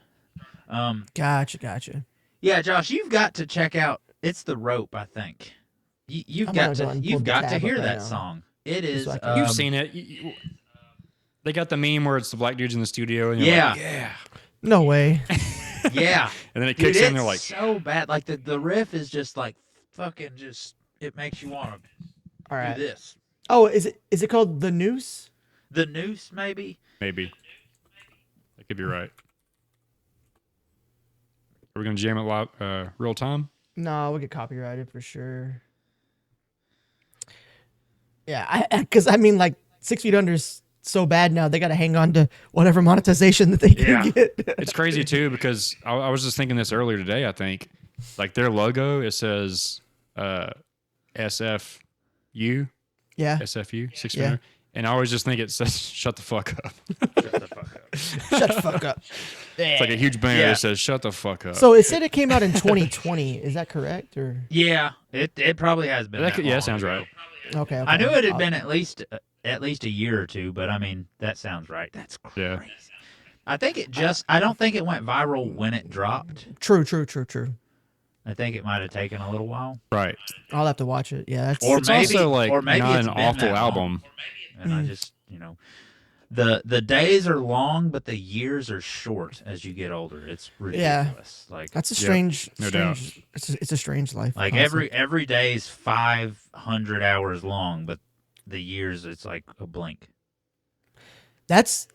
Gotcha. Yeah, Josh, you've got to check out. It's The Rope, I think. You've I'm got gonna go and to. pull You've the got to tab hear up right that now. song. It is. so I can- You've seen it. They got the meme where it's the black dudes in the studio. And you're Yeah. like, yeah. No way. Yeah, And then it dude, kicks it's in. They're like, so bad. Like the riff is just like fucking just. It makes you want to All right. do this. Oh, is it called The Noose? The Noose, maybe. maybe. That could be right. Are we going to jam it live, real time? No, we'll get copyrighted for sure. Yeah, because I mean, like 6 Feet Under's so bad now. They got to hang on to whatever monetization that they can Yeah. get. It's crazy too because I was just thinking this earlier today. I think like their logo it says SFU Yeah, SFU 6 Yeah. and I always just think it says shut the fuck up. Shut the fuck up. shut the fuck up. It's like a huge banner Yeah. that says shut the fuck up. So it said it came out in 2020. Is that correct or Yeah, it probably has been. That could- yeah, long sounds ago. right. okay? I knew it had been at least a year or two, but I mean that sounds right. That's crazy. Yeah. I think it just. I don't think it went viral when it dropped. True. I think it might have taken a little while. Right. I'll have to watch it. Yeah, that's Or It's maybe, also like or maybe not it's an been awful that long. album. And I just, the days are long, but the years are short as you get older. It's ridiculous. Like that's a Yep, strange. no strange it's a strange life. like honestly. every day is 500 hours long, but the years it's like a blink. That's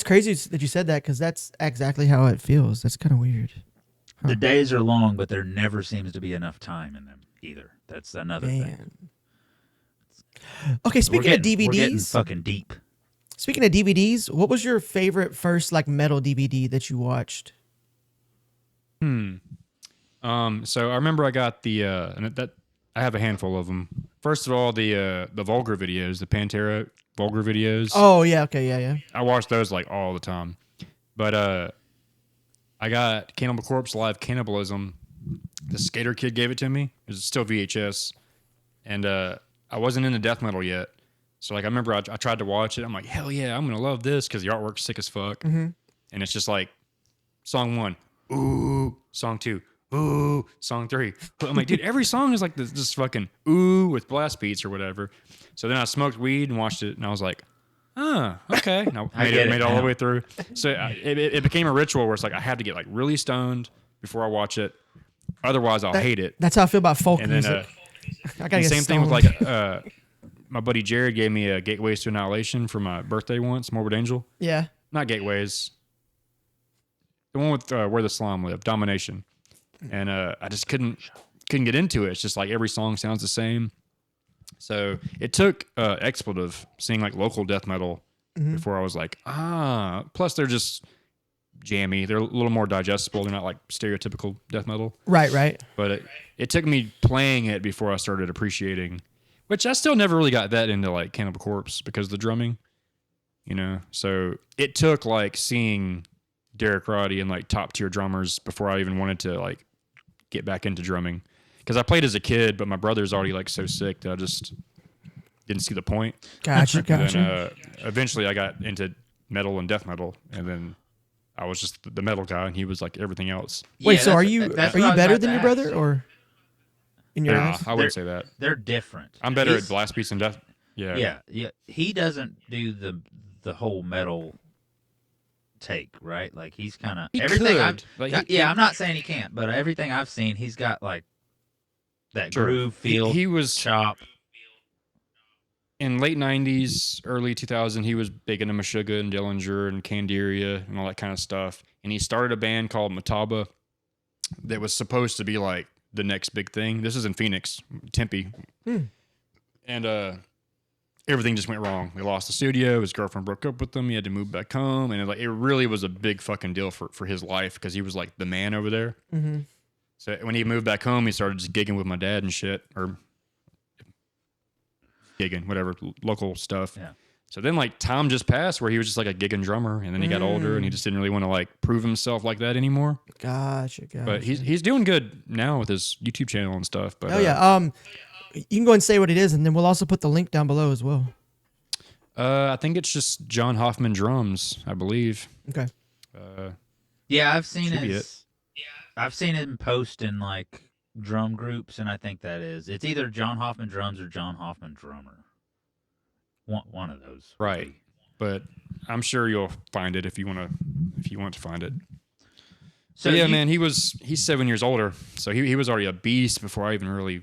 crazy that you said that because that's exactly how it feels. That's kind of weird. The days are long, but there never seems to be enough time in them either. That's another thing. Man. Okay, We're speaking getting, of we're getting DVDs, fucking deep. speaking of DVDs, what was your favorite first like metal DVD that you watched? So I remember I got the and that I have a handful of them. First of all, the vulgar videos, the Pantera vulgar videos. Oh yeah, okay, yeah. I watch those like all the time. But I got Cannibal Corpse Live Cannibalism. The Skater Kid gave it to me. It was still VHS, and I wasn't into death metal yet. So like I remember I tried to watch it. I'm like, hell yeah, I'm gonna love this because the artwork's sick as fuck. Mm-hmm. And it's just like song 1, ooh, song 2, ooh, song 3. But I'm like, dude, every song is like this fucking ooh with blast beats or whatever. So then I smoked weed and watched it, and I was like, okay. And I made it all the way through. So it became a ritual where it's like I have to get like really stoned before I watch it. Otherwise, I'll hate it. That's how I feel about folk and music. I gotta get same thing with like my buddy Jared gave me a Gateways to Annihilation for my birthday once, Morbid Angel. Yeah. Not Gateways. The one with Where the Slime Live, Domination. And I just couldn't get into it. It's just like every song sounds the same. So it took expletive seeing like local death metal before I was like, plus they're just jammy. They're a little more digestible. They're not like stereotypical death metal. Right. But it took me playing it before I started appreciating, which I still never really got that into like Cannibal Corpse because of the drumming, you know? So it took like seeing Derek Roddy and like top tier drummers before I even wanted to like get back into drumming. Because I played as a kid, but my brother's already like so sick that I just didn't see the point. Gotcha. And then eventually I got into metal and death metal, and then I was just the metal guy, and he was like everything else. Wait, so are you better than your brother, or in your eyes? I wouldn't say that. They're different. I'm better at blast beats and death. Yeah. He doesn't do the whole metal take, right? Like he's kind of everything. I'm not saying he can't, but everything I've seen, he's got like that groove feel. He was chop. In late 90s, early 2000, he was big into Meshuggah and Dillinger and Candiria and all that kind of stuff. And he started a band called Mataba that was supposed to be like the next big thing. This is in Phoenix, Tempe. And everything just went wrong. They lost the studio. His girlfriend broke up with him. He had to move back home. And it really was a big fucking deal for his life because he was like the man over there. Mm-hmm. So when he moved back home, he started just gigging with my dad and shit. Or gigging, whatever, local stuff. Yeah. So then like time just passed where he was just like a gigging drummer, and then he got older and he just didn't really want to like prove himself like that anymore. Gotcha. But he's doing good now with his YouTube channel and stuff. But you can go and say what it is, and then we'll also put the link down below as well. I think it's just John Hoffman Drums, I believe. Okay. Yeah, I've seen I've seen him post in like drum groups, and I think it's either John Hoffman Drums or John Hoffman Drummer. One of those. Right. But I'm sure you'll find it if you want to find it. So yeah, man, he's 7 years older. So he was already a beast before I even really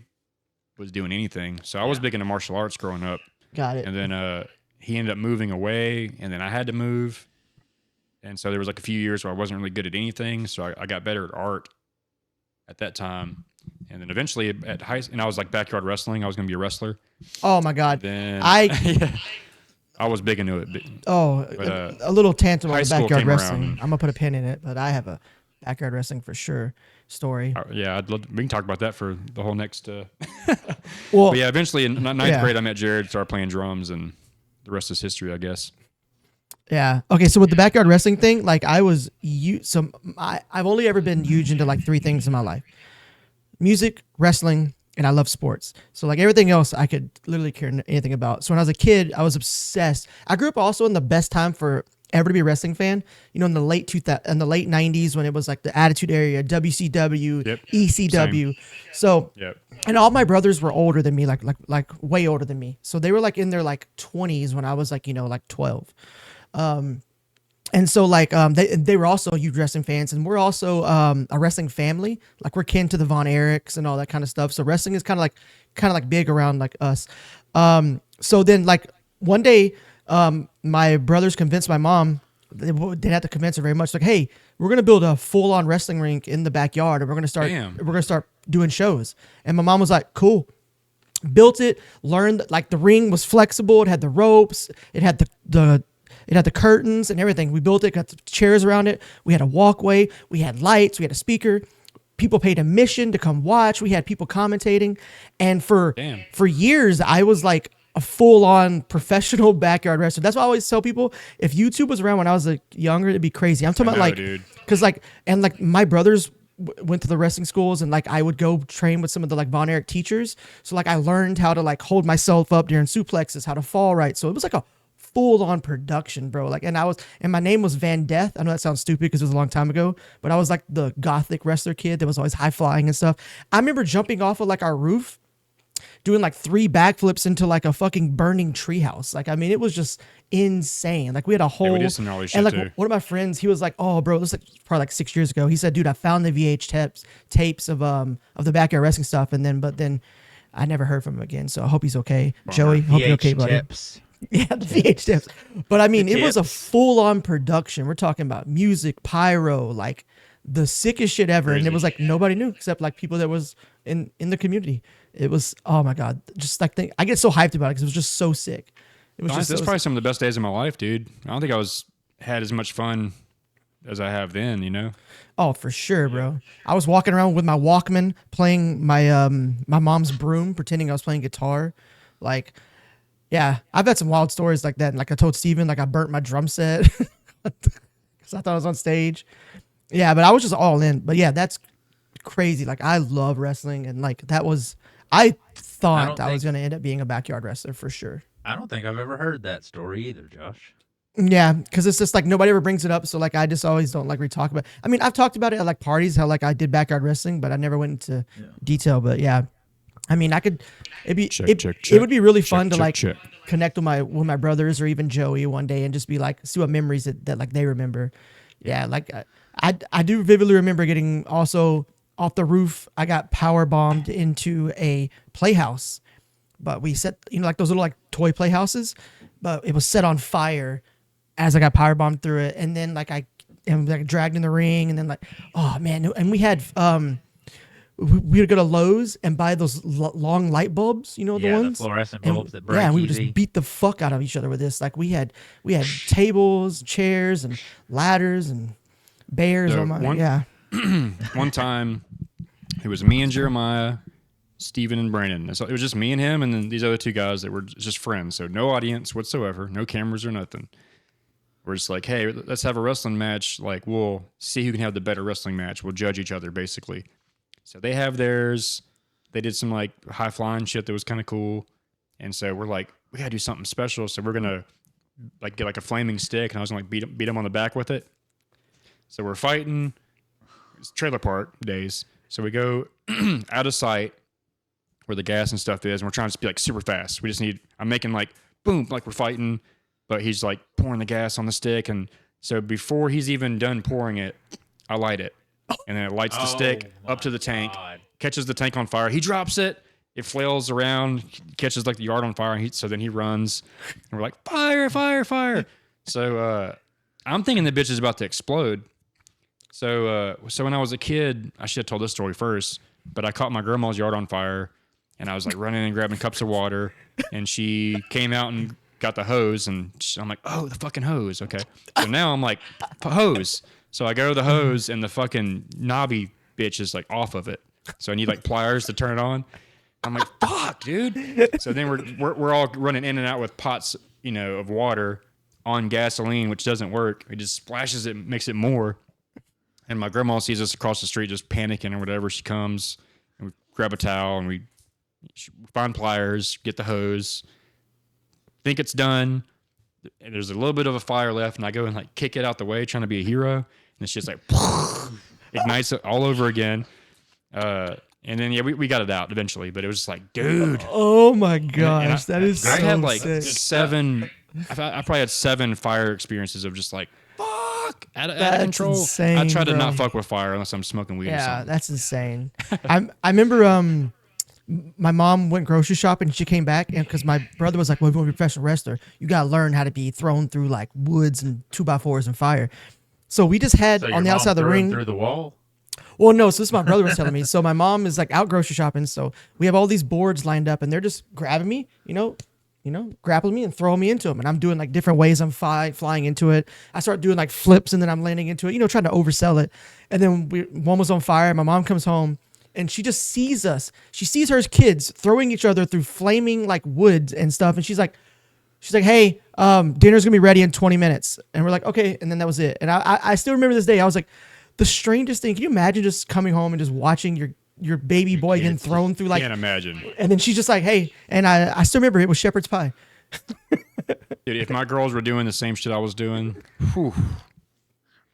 was doing anything. So I was big into martial arts growing up. Got it. And then he ended up moving away, and then I had to move. And so there was like a few years where I wasn't really good at anything. So I got better at art at that time. And then eventually and I was like backyard wrestling. I was going to be a wrestler. Oh my God. Then I was big into it. But, a little tantrum on the backyard wrestling. Around. I'm going to put a pin in it, but I have a backyard wrestling for sure story. Yeah, we can talk about that for the whole next. Well, but yeah, eventually in ninth grade, I met Jared, started playing drums, and the rest is history, I guess. Yeah. Okay. So with the backyard wrestling thing, like I've only ever been huge into like three things in my life: music, wrestling, and I love sports. So like everything else, I could literally care anything about. So when I was a kid, I was obsessed. I grew up also in the best time for ever to be a wrestling fan. You know, in the late 90s when it was like the Attitude Era, WCW, ECW. Same. So, and all my brothers were older than me, like way older than me. So they were like in their like 20s when I was like, like 12. And so like they were also huge wrestling fans, and we're also a wrestling family. Like we're kin to the Von Erichs and all that kind of stuff. So wrestling is kind of like big around like us. So then like one day my brothers convinced my mom. They didn't have to convince her very much. Like, hey, we're gonna build a full-on wrestling rink in the backyard, and we're gonna start doing shows. And my mom was like, cool. Built it. Learned like the ring was flexible. It had the ropes. It had it had the curtains and everything. We built it, got the chairs around it. We had a walkway. We had lights. We had a speaker. people paid admission to come watch. We had people commentating, and for years I was like a full-on professional backyard wrestler. That's why I always tell people, if YouTube was around when I was younger, it'd be crazy. I'm talking about like, because like, and like my brothers went to the wrestling schools, and like I would go train with some of the like Von Erich teachers. So like I learned how to like hold myself up during suplexes, how to fall right. So it was like a full-on production, bro. Like, and my name was Van Death. I know that sounds stupid because it was a long time ago, but I was like the gothic wrestler kid that was always high flying and stuff. I remember jumping off of like our roof, doing like 3 backflips into like a fucking burning treehouse. Like, I mean, it was just insane. Like we had a whole, and like one of my friends, he was like, "Oh, bro, this is like probably like 6 years ago." He said, "Dude, I found the tapes of the backyard wrestling stuff," but then I never heard from him again. So I hope he's okay. Joey, hope you're okay, buddy. Yeah, the VH tips. But I mean, it was a full-on production. We're talking about music, pyro, like the sickest shit ever. And it was like nobody knew except like people that was in the community. It was, oh my God, just like I get so hyped about it because it was just so sick. It was Honestly, that's probably some of the best days of my life, dude. I don't think I had as much fun as I have then, you know? Oh, for sure, bro. I was walking around with my Walkman playing my my mom's broom, pretending I was playing guitar. Like, yeah, I've had some wild stories like that. And like I told Steven, like I burnt my drum set because I thought I was on stage. Yeah, but I was just all in. But yeah, that's crazy. Like I love wrestling, and like I thought I was going to end up being a backyard wrestler for sure. I don't think I've ever heard that story either, Josh. Yeah, because it's just like nobody ever brings it up. So like I just always don't like talk about it. I mean, I've talked about it at like parties, how like I did backyard wrestling, but I never went into detail. But yeah, I mean, it would be really fun to connect with my brothers or even Joey one day and just be like, see what memories that like they remember. Yeah, like I do vividly remember getting also off the roof. I got power bombed into a playhouse, but we set, like those little like toy playhouses, but it was set on fire as I got power bombed through it. And then like I am like dragged in the ring, and then like, oh man. And we had, we would go to Lowe's and buy those long light bulbs, the ones, the fluorescent bulbs that break. Yeah, and we easy. would just beat the fuck out of each other with this. Like we had tables, chairs, and ladders and bears. One time, it was me and Jeremiah, Steven and Brandon. So it was just me and him, and then these other 2 guys that were just friends. So no audience whatsoever, no cameras or nothing. We're just like, hey, let's have a wrestling match. Like, we'll see who can have the better wrestling match. We'll judge each other, basically. So they have theirs. They did some like high flying shit that was kind of cool. And so we're like, we gotta do something special. So we're gonna like get like a flaming stick, and I was gonna like beat him on the back with it. So we're fighting. It's trailer park days. So we go out of sight where the gas and stuff is, and we're trying to be like super fast. I'm making like boom, like we're fighting, but he's like pouring the gas on the stick. And so before he's even done pouring it, I light it. And then it lights the stick up to the tank, catches the tank on fire. He drops it. It flails around, catches like the yard on fire. So then he runs, and we're like, fire, fire, fire. So I'm thinking the bitch is about to explode. So when I was a kid, I should have told this story first, but I caught my grandma's yard on fire, and I was like running and grabbing cups of water, and she came out and got the hose, and I'm like, oh, the fucking hose. Okay. So now I'm like, hose. So I go to the hose, and the fucking knobby bitch is like off of it. So I need like pliers to turn it on. I'm like, fuck, dude. So then we're all running in and out with pots, of water on gasoline, which doesn't work. It just splashes it, makes it more. And my grandma sees us across the street just panicking or whatever. She comes, and we grab a towel, and we find pliers, get the hose, think it's done. And there's a little bit of a fire left, and I go and like kick it out the way, trying to be a hero. And it's just like ignites it all over again. And then we got it out eventually, but it was just like, dude. Oh my gosh, that is so I had like sick. 7. I probably had 7 fire experiences of just like, fuck, out of control. Insane, I try to bro. not fuck with fire unless I'm smoking weed or Yeah, something. that's insane. I remember my mom went grocery shopping, and she came back, and because my brother was like, well, if you want to be a professional wrestler, you got to learn how to be thrown through like woods and 2x4s and fire. So we just had on the outside of the ring. Through the wall? Well, no, so this is my brother was telling me. So my mom is like out grocery shopping. So we have all these boards lined up, and they're just grabbing me, grapples me and throw me into him. And I'm doing like different ways I'm flying into it. I start doing like flips and then I'm landing into it, trying to oversell it. And then one was on fire. My mom comes home and she just sees us. She sees her kids throwing each other through flaming like woods and stuff. And she's like, hey, dinner's gonna be ready in 20 minutes. And we're like, okay. And then that was it. And I still remember this day. I was like, the strangest thing. Can you imagine just coming home and just watching your baby boy getting thrown through like? Can't imagine. And then she's just like, hey, and I still remember it was shepherd's pie. Dude, if my girls were doing the same shit I was doing, whew,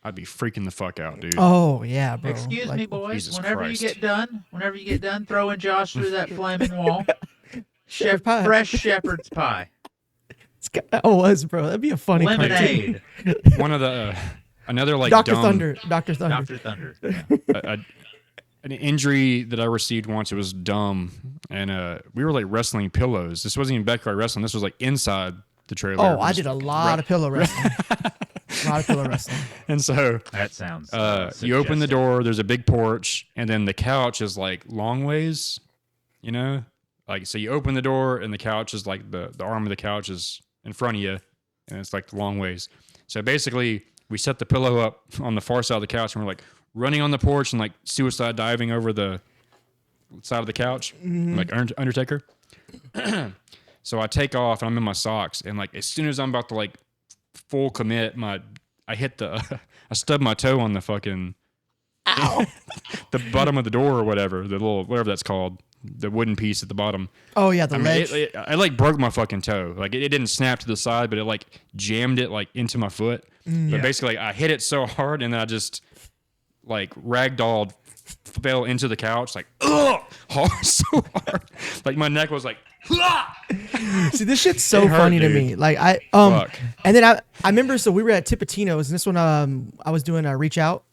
I'd be freaking the fuck out, dude. Oh yeah, bro. Excuse me, boys. Jesus Whenever Christ. you get done throwing Josh through that flaming wall, Shepherd's pie. fresh shepherd's pie, It was, bro. That'd be a funny lemonade, One of the another like Dr. dumb, Thunder. Dr. Thunder. Dr. Thunder. Yeah. an injury that I received once. It was dumb, and we were like wrestling pillows. This wasn't even backyard wrestling. This was like inside the trailer. Oh, I did a lot of pillow wrestling. A lot of pillow wrestling. And so That sounds. you open the suggestive. door. There's a big porch, and then the couch is like long ways. Like so you open the door, and the couch is like the arm of the couch is in front of you, and it's like the long ways. So basically, we set the pillow up on the far side of the couch, and we're like running on the porch and like suicide diving over the side of the couch, like Undertaker. So I take off, and I'm in my socks, and like as soon as I'm about to like full commit, I hit I stubbed my toe on the fucking the bottom of the door or whatever, the little whatever that's called, the wooden piece at the bottom. Oh yeah, the ledge. I like broke my fucking toe. Like it didn't snap to the side, but it like jammed it like into my foot. But basically, like, I hit it so hard, and then I just like ragdolled, fell into the couch, like hard, so hard. Like my neck was like. See, this shit's so It hurt, funny to dude. me. Like Fuck. and then I remember. So we were at Tipitino's, and this one I was doing a reach out.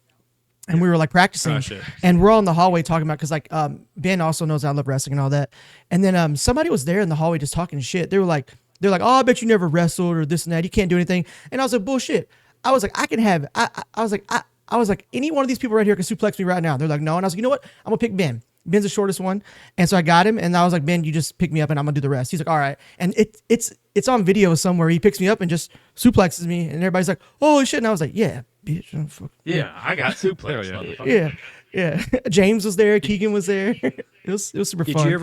And we were like practicing, Oh, shit. and we're all in the hallway talking about, because like Ben also knows I love wrestling and all that. And then somebody was there in the hallway just talking shit. They're like, oh, I bet you never wrestled or this and that. You can't do anything. And I was like, bullshit. I was like, I can have. I was like, any one of these people right here can suplex me right now. They're like, no. And I was like, you know what? I'm gonna pick Ben. Ben's the shortest one. And so I got him, and I was like, Ben, you just pick me up, and I'm gonna do the rest. He's like, all right. And it's on video somewhere. He picks me up and just suplexes me, and everybody's like, oh shit. And I was like, yeah. Bitch, Yeah, I got suplex. Hell yeah. Motherfucker. Yeah. James was there. Keegan was there. It was super Did fun. you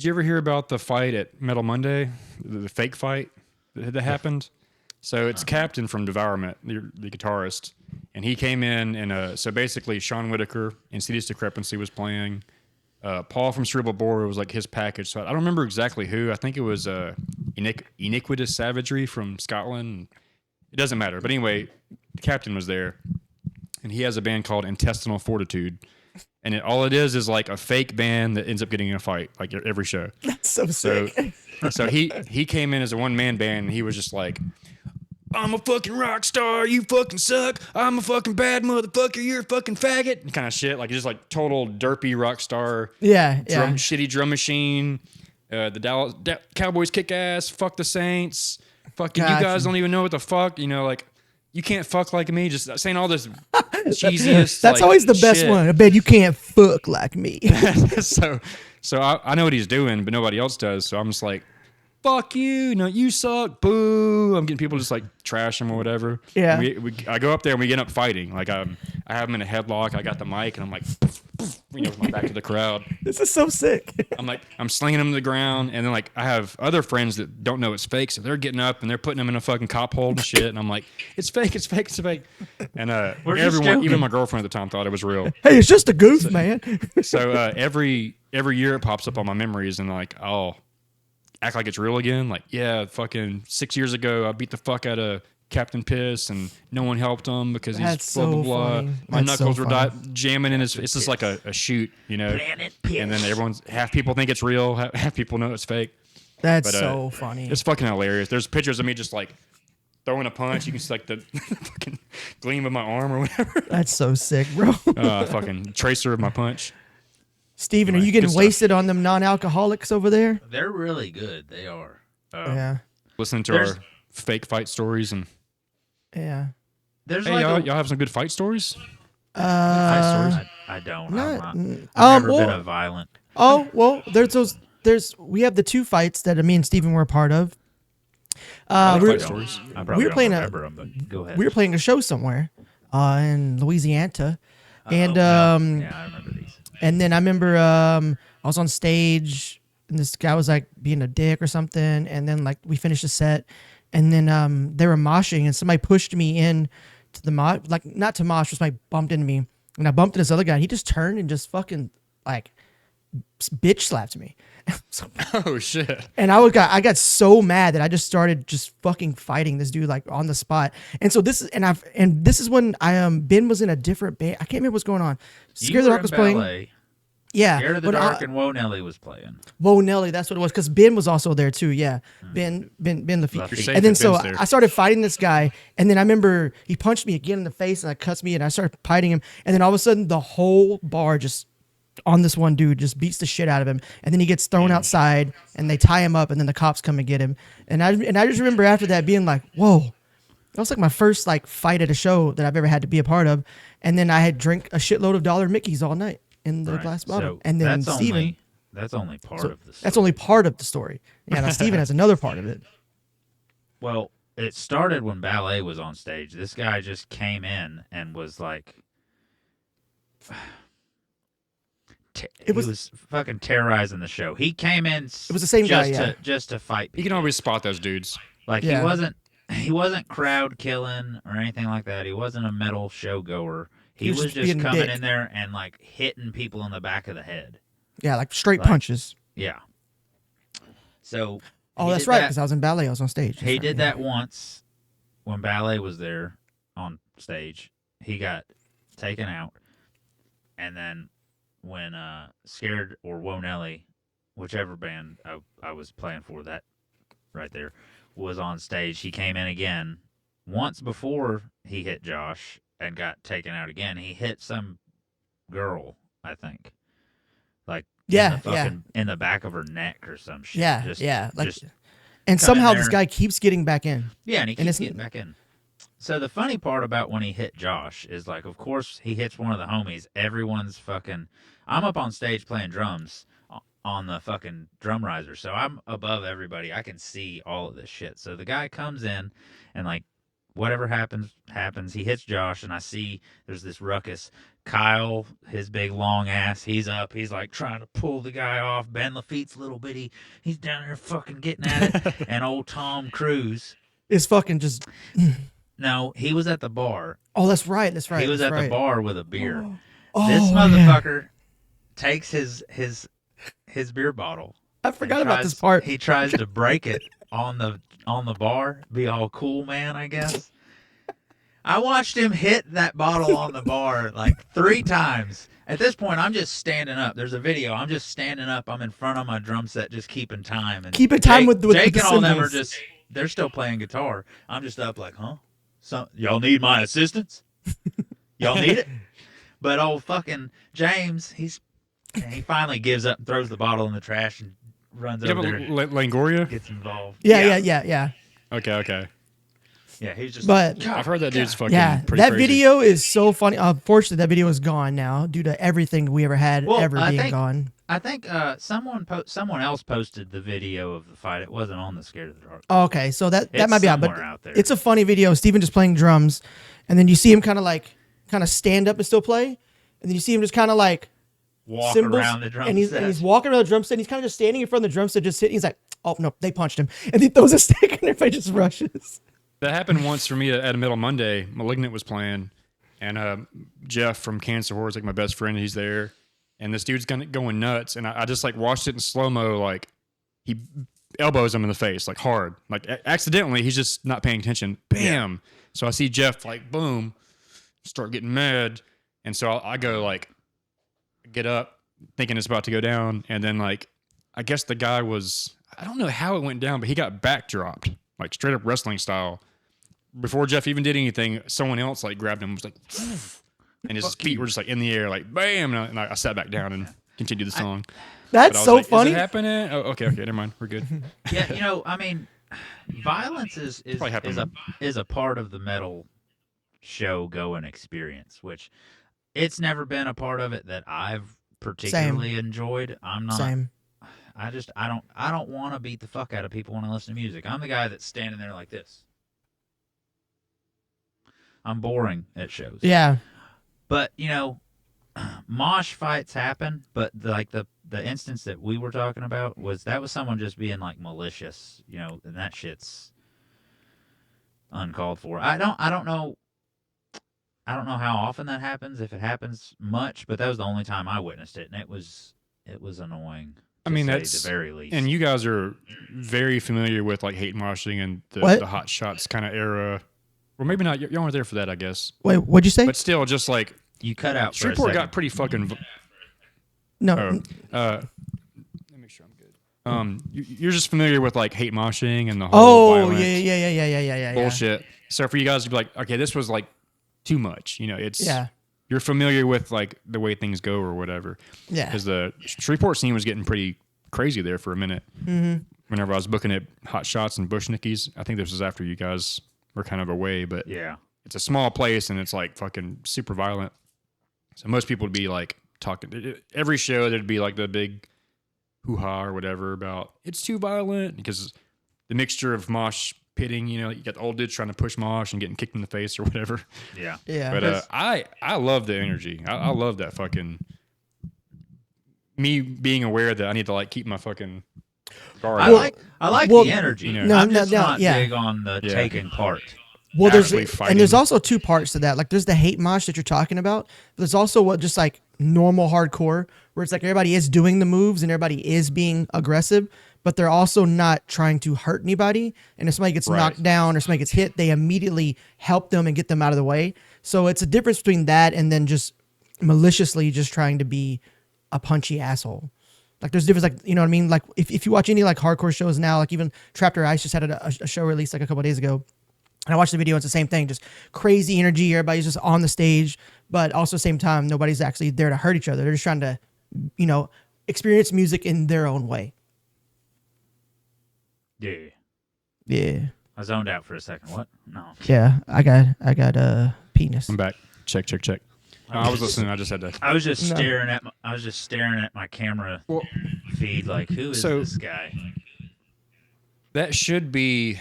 ever hear about the fight at Metal Monday, the fake fight that happened? So it's Captain from Devourment, the guitarist, and he came in, and so basically Sean Whitaker and City's Discrepancy was playing. Paul from Cerebral Bore was like his package. So I don't remember exactly who. I think it was Iniquitous Savagery from Scotland. It doesn't matter. But anyway, the Captain was there, and he has a band called Intestinal Fortitude. And all it is like a fake band that ends up getting in a fight like every show. That's so sick. So he came in as a one-man band, and he was just like, I'm a fucking rock star, you fucking suck, I'm a fucking bad motherfucker, you're a fucking faggot, kind of shit. Like just like total derpy rock star. Yeah. Shitty drum machine. The Dallas Cowboys kick ass. Fuck the Saints. Fucking Gotcha. you guys don't even know what the fuck. Like you can't fuck like me. Just saying all this cheesiest. That's like, always the best shit. one. I bet you can't fuck like me. so I know what he's doing, but nobody else does. So I'm just like, fuck you. No, you suck. Boo. I'm getting people just like trash him or whatever. Yeah. I go up there and we get up fighting. Like I have him in a headlock. I got the mic and I'm like, with my back to the crowd. This is so sick. I'm slinging him to the ground, and then like I have other friends that don't know it's fake, so they're getting up and they're putting him in a fucking cop hold and shit, and I'm like, it's fake, it's fake, it's fake. And We're just everyone, joking. even my girlfriend at the time, thought it was real. Hey, it's just a goof, man. So every year it pops up on my memories, and like I'll act like it's real again. Like, yeah, fucking 6 years ago, I beat the fuck out of Captain Piss, and no one helped him because he's That's blah blah so blah. funny. My That's so knuckles were funny. jamming in his. It's just like a shoot, Planet Piss. And then everyone's half people think it's real, half people know it's fake. That's But, so funny. It's fucking hilarious. There's pictures of me just like throwing a punch. You can see like the fucking gleam of my arm or whatever. That's so sick, bro. Fucking tracer of my punch. Steven, are Anyway, you getting good stuff. wasted on them non-alcoholics over there? They're really good. They are. Yeah. Listening to There's- our fake fight stories and Yeah. There's hey, like y'all have some good fight stories. Uh, stories. I don't. not- I've never well- been a violent. oh, well, there's those. we have the 2 fights that me and Steven were a part of. I like we fight were, stories. I probably were don't playing remember them, but go ahead. we were playing a show somewhere in Louisiana, and yeah, I remember these. and then I remember I was on stage and this guy was like being a dick or something, and then like we finished the set, and then they were moshing and somebody pushed me in to the mosh, like not to mosh, just like bumped into me, and I bumped into this other guy. And he just turned and just fucking like bitch slapped me. So, Oh shit! and I got so mad that I just started just fucking fighting this dude like on the spot. And so this is when Ben was in a different band. I can't remember what's going on. Scare the Dark was playing. Yeah, Scared of the but Dark and Whoa Nelly was playing. Whoa Nelly, that's what it was, because Ben was also there too. Yeah, Ben Lafitte. You're safe And then if so Ben's there. I started fighting this guy, and then I remember he punched me again in the face, and I cuts me, and I started fighting him, and then all of a sudden the whole bar just on this one dude just beats the shit out of him, and then he gets thrown outside, and they tie him up, and then the cops come and get him, and I just remember after that being like, whoa, that was like my first like fight at a show that I've ever had to be a part of, and then I had drank a shitload of $1 Mickeys all night in the Right. glass bottle, So and then that's Steven. that's only part So of the story. that's only part of the story. Yeah, now Steven has another part of it. Well, it started when Ballet was on stage. This guy just came in and was like, he was fucking terrorizing the show. He came in. It was the same guy, yeah. Just to fight people. You can always spot those dudes. Like Yeah. he wasn't crowd killing or anything like that. He wasn't a metal show goer. He was just being a coming dick. in there and like hitting people in the back of the head. Yeah, like straight Like, punches. Yeah. So Oh, he that's did right, that- because I was in ballet. I was on stage. He did that once when Ballet was there on stage. He got taken out, and then when Scared or Whoa Nelly, whichever band I was playing for, that right there, was on stage, he came in again. Once before he hit Josh and got taken out again, he hit some girl, I think. Like in the back of her neck or some shit. Yeah, Just- yeah. Like, just and come somehow in this there. guy keeps getting back in. Yeah, and he And keeps it's- getting back in. So the funny part about when he hit Josh is, like, of course he hits one of the homies. Everyone's fucking... I'm up on stage playing drums on the fucking drum riser, so I'm above everybody. I can see all of this shit. So the guy comes in, and, like, whatever happens. He hits Josh, and I see there's this ruckus. Kyle, his big long ass, he's up. He's, like, trying to pull the guy off. Ben Lafitte's little bitty. He's down there fucking getting at it. And old Tom Cruise... It's fucking just. No, he was at the bar. Oh, that's right. That's right. He was that's at right. the bar with a beer. Oh, This yeah. motherfucker takes his beer bottle. I forgot and about tries- this part. He tries to break it on the bar. Be all cool, man, I guess. I watched him hit that bottle on the bar like 3 times. At this point, I'm just standing up. There's a video. I'm just standing up. I'm in front of my drum set, just keeping time. And Keeping time with Jake the and all them are cymbals. just. They're still playing guitar. I'm just up like, huh? Y'all need my assistance? Y'all need it? But old fucking James, he finally gives up and throws the bottle in the trash and runs You have over a there and Langoria? gets involved. Yeah. Okay. Yeah, he's just But- like, I've heard that dude's fucking Yeah, pretty that crazy. video is so funny. Unfortunately, that video is gone now due to everything we ever had Well, ever I being think- gone. I think someone else posted the video of the fight. It wasn't on the Scared of the Dark. Oh, okay, so that It's might be out, but somewhere out there. it's a funny video. Steven just playing drums, and then you see him kind of stand up and still play, and then you see him just kind of like Walk cymbals, around the drum and he's set. and he's walking around the drum set. And he's kind of just standing in front of the drum set, just hitting. He's like, "Oh no, they punched him," and he throws a stick, and everybody just rushes. That happened once for me at a Metal Monday. Malignant was playing, and Jeff from Cancer Horror is like my best friend. He's there, and this dude's going nuts. And I just like watched it in slow mo. Like he elbows him in the face, like hard, like accidentally. He's just not paying attention. Bam! So I see Jeff like boom, start getting mad, and so I go like get up, thinking it's about to go down, and then like I guess the guy was, I don't know how it went down, but he got backdropped, like straight up wrestling style. Before Jeff even did anything, someone else like grabbed him and was like, and his feet were just like in the air, like bam, and I sat back down and continued the song. But I That's was so like, funny. Is it happening? Oh, okay, never mind, we're good. Yeah, I mean, violence is Probably happened. a part of the metal show going experience, which it's never been a part of it that I've particularly enjoyed. I'm not. Same. I don't want to beat the fuck out of people when I listen to music. I'm the guy that's standing there like this. I'm boring at shows. Yeah. But mosh fights happen. But the instance that we were talking about was someone just being like malicious. And that shit's uncalled for. I don't know. I don't know how often that happens, if it happens much, but that was the only time I witnessed it, and it was annoying. I mean, say that's the very least. And you guys are very familiar with like hate moshing and the hot shots kind of era. Well, maybe not. Y'all weren't there for that, I guess. Wait, what'd you say? But still, just like you cut out. Shreveport got pretty fucking. No. Let me make sure I'm good. You're just familiar with like hate moshing and the whole violent yeah. bullshit. So for you guys to be like, okay, this was like too much. It's Yeah. You're familiar with like the way things go or whatever. Yeah. Because the Shreveport scene was getting pretty crazy there for a minute. Mm-hmm. Whenever I was booking at Hot Shots and Bush Nickies, I think this was after you guys were kind of away, but yeah, it's a small place and it's like fucking super violent. So most people would be like talking every show. There'd be like the big hoo-ha or whatever about it's too violent because the mixture of mosh pitting, you got the old dudes trying to push mosh and getting kicked in the face or whatever. Yeah. But I love the energy. I love that fucking me being aware that I need to like keep my fucking guard. I like the energy. I'm just not big on the taking part. Well, there's also two parts to that. Like, there's the hate mosh that you're talking about. But there's also what just like normal hardcore, where it's like everybody is doing the moves and everybody is being aggressive, but they're also not trying to hurt anybody. And if somebody gets knocked down or somebody gets hit, they immediately help them and get them out of the way. So it's a difference between that and then just maliciously just trying to be a punchy asshole. Like, there's a difference, like, you know what I mean? Like, if you watch any like hardcore shows now, like even Trapped or Ice just had a show released like a couple of days ago. And I watched the video, it's the same thing, just crazy energy. Everybody's just on the stage, but also at the same time, nobody's actually there to hurt each other. They're just trying to, experience music in their own way. Yeah. I zoned out for a second. What? No. Yeah, I got penis. I'm back. Check. I was listening. I just had to. I was just staring at my camera feed. Like, who is this guy? That should be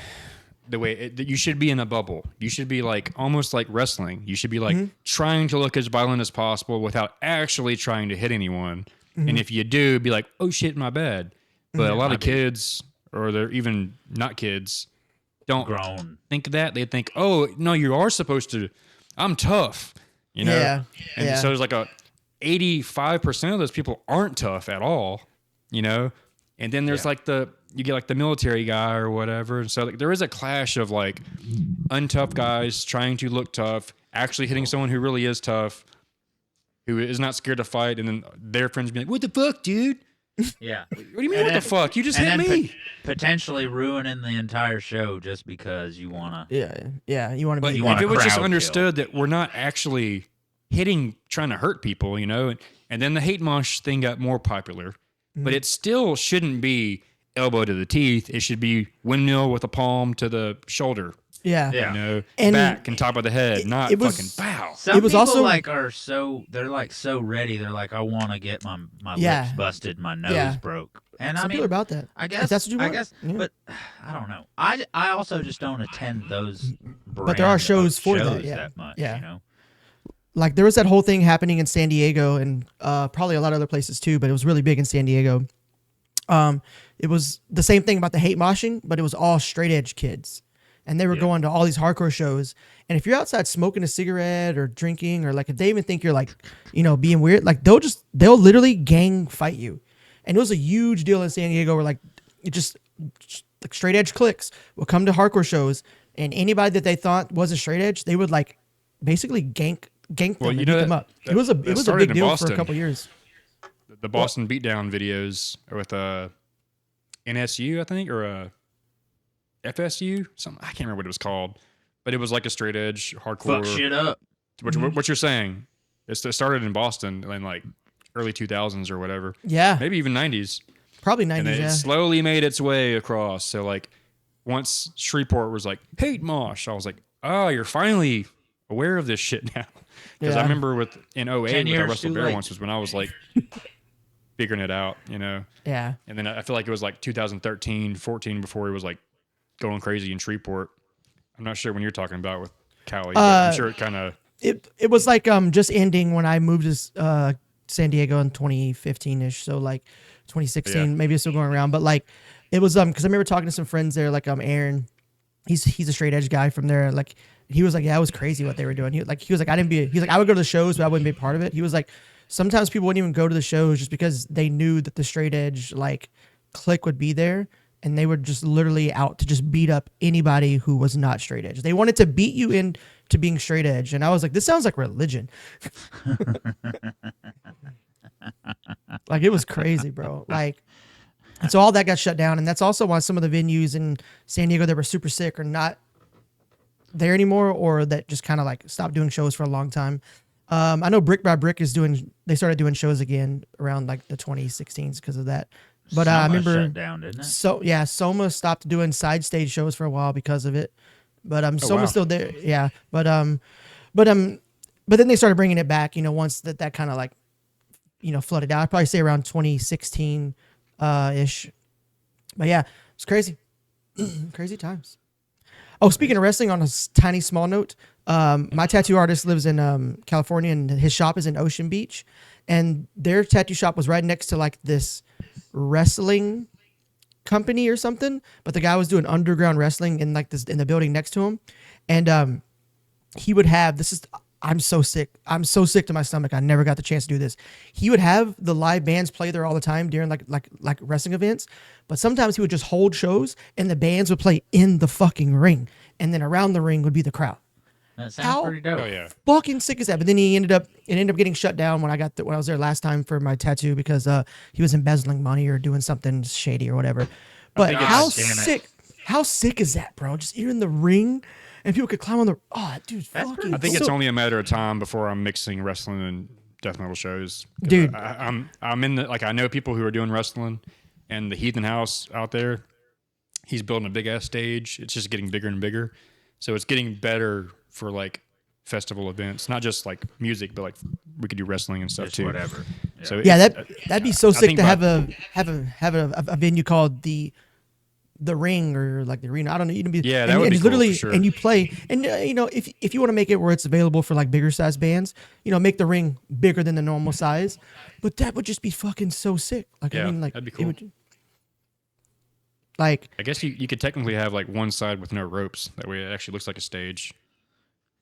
the way you should be in a bubble. You should be like almost like wrestling. You should be like trying to look as violent as possible without actually trying to hit anyone. Mm-hmm. And if you do, be like, oh shit, my bad. But a lot of kids, or they're even not kids, don't think that. They think, oh no, you are supposed to. I'm tough. Yeah. And so there's like 85% of those people aren't tough at all. And then there's like you get like the military guy or whatever. And so like, there is a clash of like untough guys trying to look tough, actually hitting someone who really is tough, who is not scared to fight. And then their friends be like, what the fuck, dude? Yeah. What do you mean, what the fuck? You just hit me. Potentially ruining the entire show just because you want to. Yeah. You want to be. But if it was just understood that we're not actually trying to hurt people, and then the hate mosh thing got more popular. But it still shouldn't be elbow to the teeth. It should be windmill with a palm to the shoulder. Yeah. And back and top of the head, not fucking bow. Some people also they're like so ready. They're like, I want to get my lips busted, my nose broke. And some people are about that. I guess that's what you want. I guess, but I don't know. I also just don't attend those. But there are shows for that. That much, Like, there was that whole thing happening in San Diego and probably a lot of other places too, but it was really big in San Diego. It was the same thing about the hate moshing, but it was all straight edge kids. And they were going to all these hardcore shows. And if you're outside smoking a cigarette or drinking, or like if they even think you're like, being weird, like they'll literally gang fight you. And it was a huge deal in San Diego where like it just like straight edge cliques will come to hardcore shows, and anybody that they thought wasn't straight edge, they would like basically gank them and beat them up. It was a big deal for a couple years. The Boston beatdown videos with NSU, I think, or FSU, something, I can't remember what it was called, but it was like a straight edge hardcore. Fuck shit up. What you're saying? It started in Boston in like early 2000s or whatever. Yeah, maybe even 90s. Probably 90s. And it slowly made its way across. So like once Shreveport was like hate mosh, I was like, oh, you're finally aware of this shit now. Because I remember in 08 with I Russell Bear once was when I was like figuring it out, you know. Yeah. And then I feel like it was like 2013, 14 before he was like going crazy in Shreveport. I'm not sure when you're talking about with Cali, but I'm sure it kind of. It was like just ending when I moved to San Diego in 2015ish, so like 2016, maybe it's still going around, but like it was because I remember talking to some friends there, like Aaron, he's a straight edge guy from there, like he was like, yeah, it was crazy what they were doing. He was like I would go to the shows, but I wouldn't be a part of it. He was like, sometimes people wouldn't even go to the shows just because they knew that the straight edge like clique would be there. And they were just literally out to just beat up anybody who was not straight edge. They wanted to beat you into being straight edge. And I was like, this sounds like religion. Like, it was crazy, bro. Like, and so all that got shut down. And that's also why some of the venues in San Diego that were super sick are not there anymore, or that just kind of like stopped doing shows for a long time. I know Brick by Brick they started doing shows again around like the 2016s because of that. But I remember shut down, didn't it? So yeah, Soma stopped doing side stage shows for a while because of it. But Soma's still there. Yeah. But then they started bringing it back, you know, once that kind of like, you know, flooded out. I'd probably say around 2016 ish. But yeah, it's crazy. Crazy times. Oh, speaking of wrestling, on a tiny small note, my tattoo artist lives in California, and his shop is in Ocean Beach, and their tattoo shop was right next to like this wrestling company or something, but the guy was doing underground wrestling in like this in the building next to him, and he would have I'm so sick to my stomach. I never got the chance to do this. He would have the live bands play there all the time during like wrestling events, but sometimes he would just hold shows and the bands would play in the fucking ring, and then around the ring would be the crowd. That sounds pretty dope. Oh yeah. Fucking sick as that. But then it ended up getting shut down when I was there last time for my tattoo because he was embezzling money or doing something shady or whatever. But how sick is that, bro? Just you're in the ring and people could climb on dude, fucking. I think it's only a matter of time before I'm mixing wrestling and death metal shows. Dude, I'm in the I know people who are doing wrestling, and the Heathen House out there, he's building a big ass stage. It's just getting bigger and bigger, so it's getting better for like festival events, not just like music, but like we could do wrestling and stuff too. Whatever. Yeah. So yeah, that'd be so sick to have a venue called the ring or like the arena. I don't know. You'd be that would be cool, literally for sure. And you play, and you know, if you want to make it where it's available for like bigger size bands, you know, make the ring bigger than the normal size. But that would just be fucking so sick. Like I mean, like that'd be cool. Like I guess you could technically have like one side with no ropes. That way it actually looks like a stage.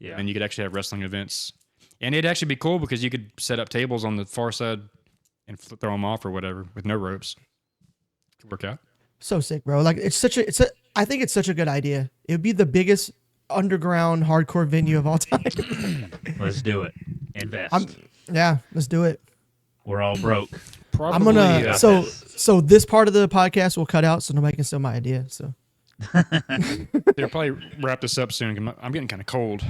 Yeah. And you could actually have wrestling events. And it'd actually be cool because you could set up tables on the far side and throw them off or whatever with no ropes. Could work out. so sick, bro. Like I think it's such a good idea. It would be the biggest underground hardcore venue of all time. Let's do it. Invest. Let's do it. We're all broke. Probably, I'm gonna so this part of the podcast will cut out so nobody can steal my idea. So they'll probably wrap this up soon. I'm getting kind of cold.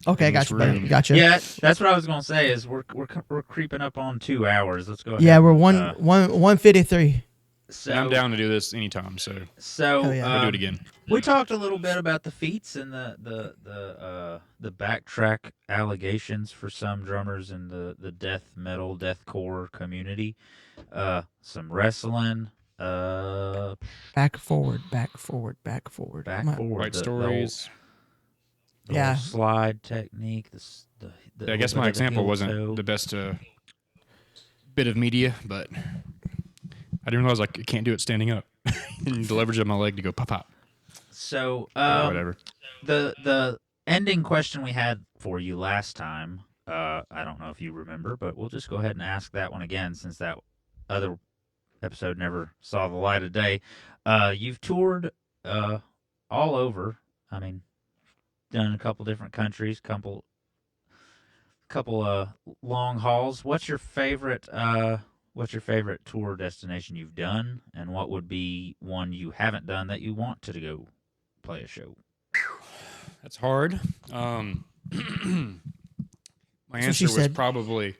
okay, gotcha. Yeah, that's what I was gonna say. Is we're creeping up on 2 hours. Let's go ahead. Yeah, we're 1:53. So I'm down to do this anytime. So Hell yeah. we'll do it again. We talked a little bit about the feats and the backtrack allegations for some drummers in the death metal, deathcore community. Some wrestling. Back forward. White stories. The whole slide technique. I guess my example wasn't the best bit of media, but I didn't realize I can't do it standing up. The leverage of my leg to go pop pop. So whatever. The ending question we had for you last time, I don't know if you remember, but we'll just go ahead and ask that one again since that other episode never saw the light of day. You've toured all over. I mean, done a couple different countries, couple long hauls. What's your favorite tour destination you've done, and what would be one you haven't done that you want to go play a show? That's hard. My answer was probably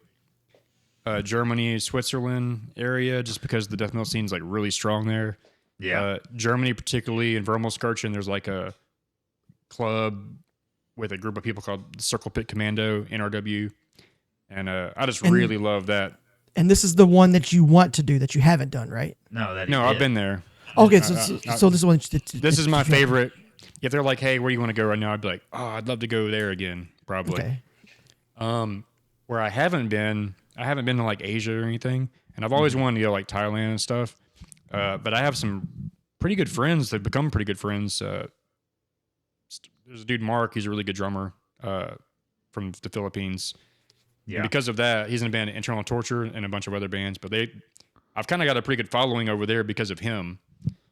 Germany, Switzerland area, just because the death metal scene's like really strong there. Yeah. Germany, particularly in Wermelskirchen, there's like a club with a group of people called the Circle Pit Commando, NRW, and I just really love that. And this is the one that you want to do that you haven't done, right? No, that No, I've been there. Okay, so this one. This is my favorite. If they're like, "Hey, where do you want to go right now?" I'd be like, "Oh, I'd love to go there again." Probably. Okay. Where I haven't been to like Asia or anything, and I've always wanted to go like Thailand and stuff. But I have some pretty good friends. They've become pretty good friends. There's a dude, Mark. He's a really good drummer from the Philippines. Yeah. And because of that, he's in a band, Internal Torture, and a bunch of other bands. But I've kind of got a pretty good following over there because of him.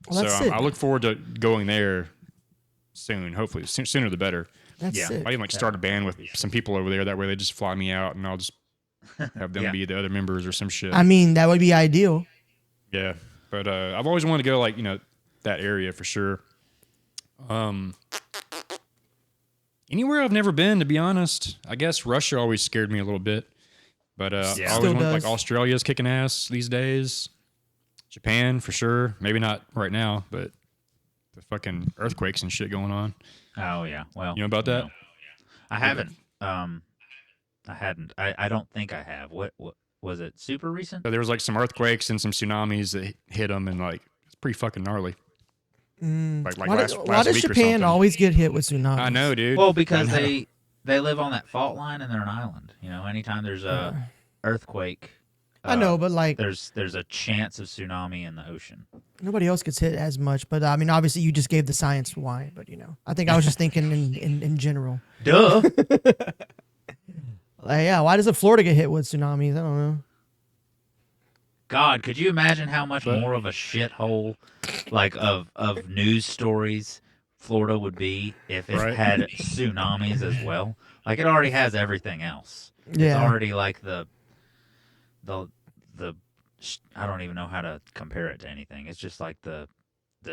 Well, that's sick. I look forward to going there soon. Hopefully, sooner the better. That's sick. I even like start a band with some people over there. That way, they just fly me out, and I'll just have them be the other members or some shit. I mean, that would be ideal. Yeah, but I've always wanted to go like that area for sure. Anywhere I've never been, to be honest. I guess Russia always scared me a little bit, but I always went like Australia's kicking ass these days. Japan for sure. Maybe not right now, but the fucking earthquakes and shit going on. Oh yeah. Well, you know about that? No. I haven't. I hadn't. I don't think I have. What was it? Super recent? So there was like some earthquakes and some tsunamis that hit them, and like it's pretty fucking gnarly. Like why last does week or Japan something. always get hit with tsunamis? I know, dude. Well, because they live on that fault line and they're an island. You know, anytime there's a earthquake, I know, but like there's a chance of tsunami in the ocean. Nobody else gets hit as much, but I mean, obviously, you just gave the science why. But I think I was just thinking in general. Duh. Yeah, why doesn't Florida get hit with tsunamis? I don't know. God, could you imagine how much more of a shithole, like of news stories, Florida would be if it had tsunamis as well? Like it already has everything else. Yeah. It's already like the I don't even know how to compare it to anything. It's just like the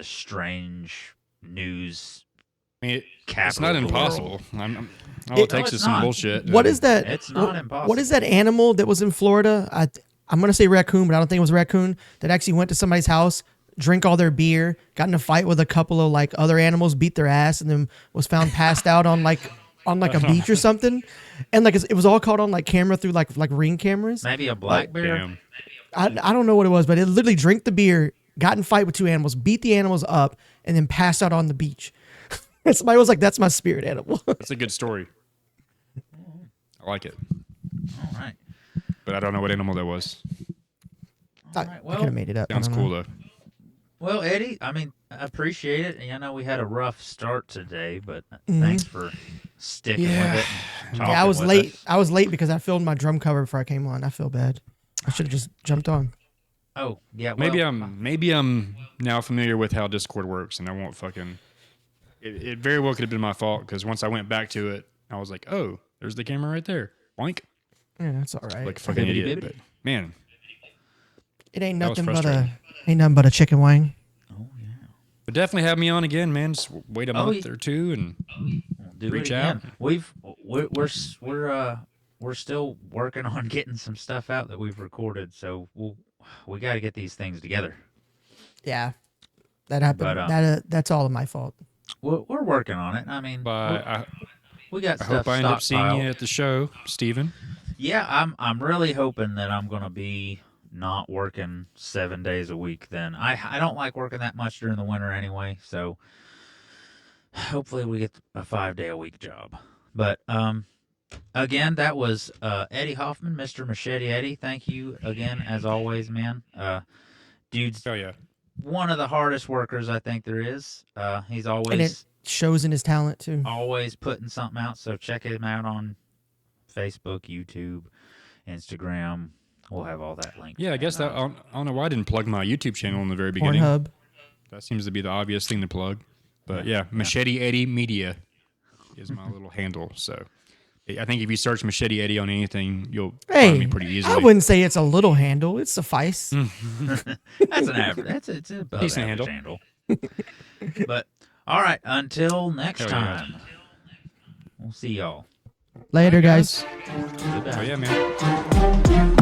strange news. I mean, it's not impossible. All it takes is some bullshit. What is that? It's not impossible. What is that animal that was in Florida? I'm going to say raccoon, but I don't think it was a raccoon that actually went to somebody's house, drank all their beer, got in a fight with a couple of like other animals, beat their ass, and then was found passed out on a beach or something. And like it was all caught on like camera through like Ring cameras. Maybe a black bear. I don't know what it was, but it literally drank the beer, got in a fight with two animals, beat the animals up, and then passed out on the beach. And somebody was like, "That's my spirit animal." That's a good story. I like it. All right. But I don't know what animal that was. All right. Well, I could have made it up. Sounds cool though. Well, Eddie, I mean, I appreciate it. I know we had a rough start today, but thanks for sticking with it. Yeah, I was late. I was late because I filled my drum cover before I came on. I feel bad. I should have just jumped on. Oh, yeah. Well, maybe I'm now familiar with how Discord works, and I won't fucking. It very well could have been my fault because once I went back to it, I was like, "Oh, there's the camera right there." Boink. Yeah, that's all right. Like a fucking idiot, but man, it ain't nothing but a chicken wing. Oh yeah. But definitely have me on again, man. Just wait a month or two and reach out. We're still working on getting some stuff out that we've recorded, so we got to get these things together. Yeah, that happened. But, that's all of my fault. We're working on it. I mean, we got stuff. I hope I end up seeing you at the show, Steven. Yeah, I'm really hoping that I'm gonna be not working 7 days a week. Then I don't like working that much during the winter anyway. So hopefully we get a 5-day-a-week job. But again, that was Eddie Hoffman, Mr. Macheteeddy. Thank you again, as always, man. Dude's one of the hardest workers I think there is. He's always and it shows in his talent too. Always putting something out. So check him out on Facebook, YouTube, Instagram. We'll have all that linked. Yeah, I guess that I don't know why I didn't plug my YouTube channel in the very beginning. Pornhub. That seems to be the obvious thing to plug. But yeah, Macheteeddy Media is my little handle. So I think if you search Macheteeddy on anything, you'll find me pretty easily. I wouldn't say it's a little handle. It suffice. That's an average. It's a decent handle. But all right, until next time, we'll see y'all. Later, guys. Goodbye. Oh yeah, man.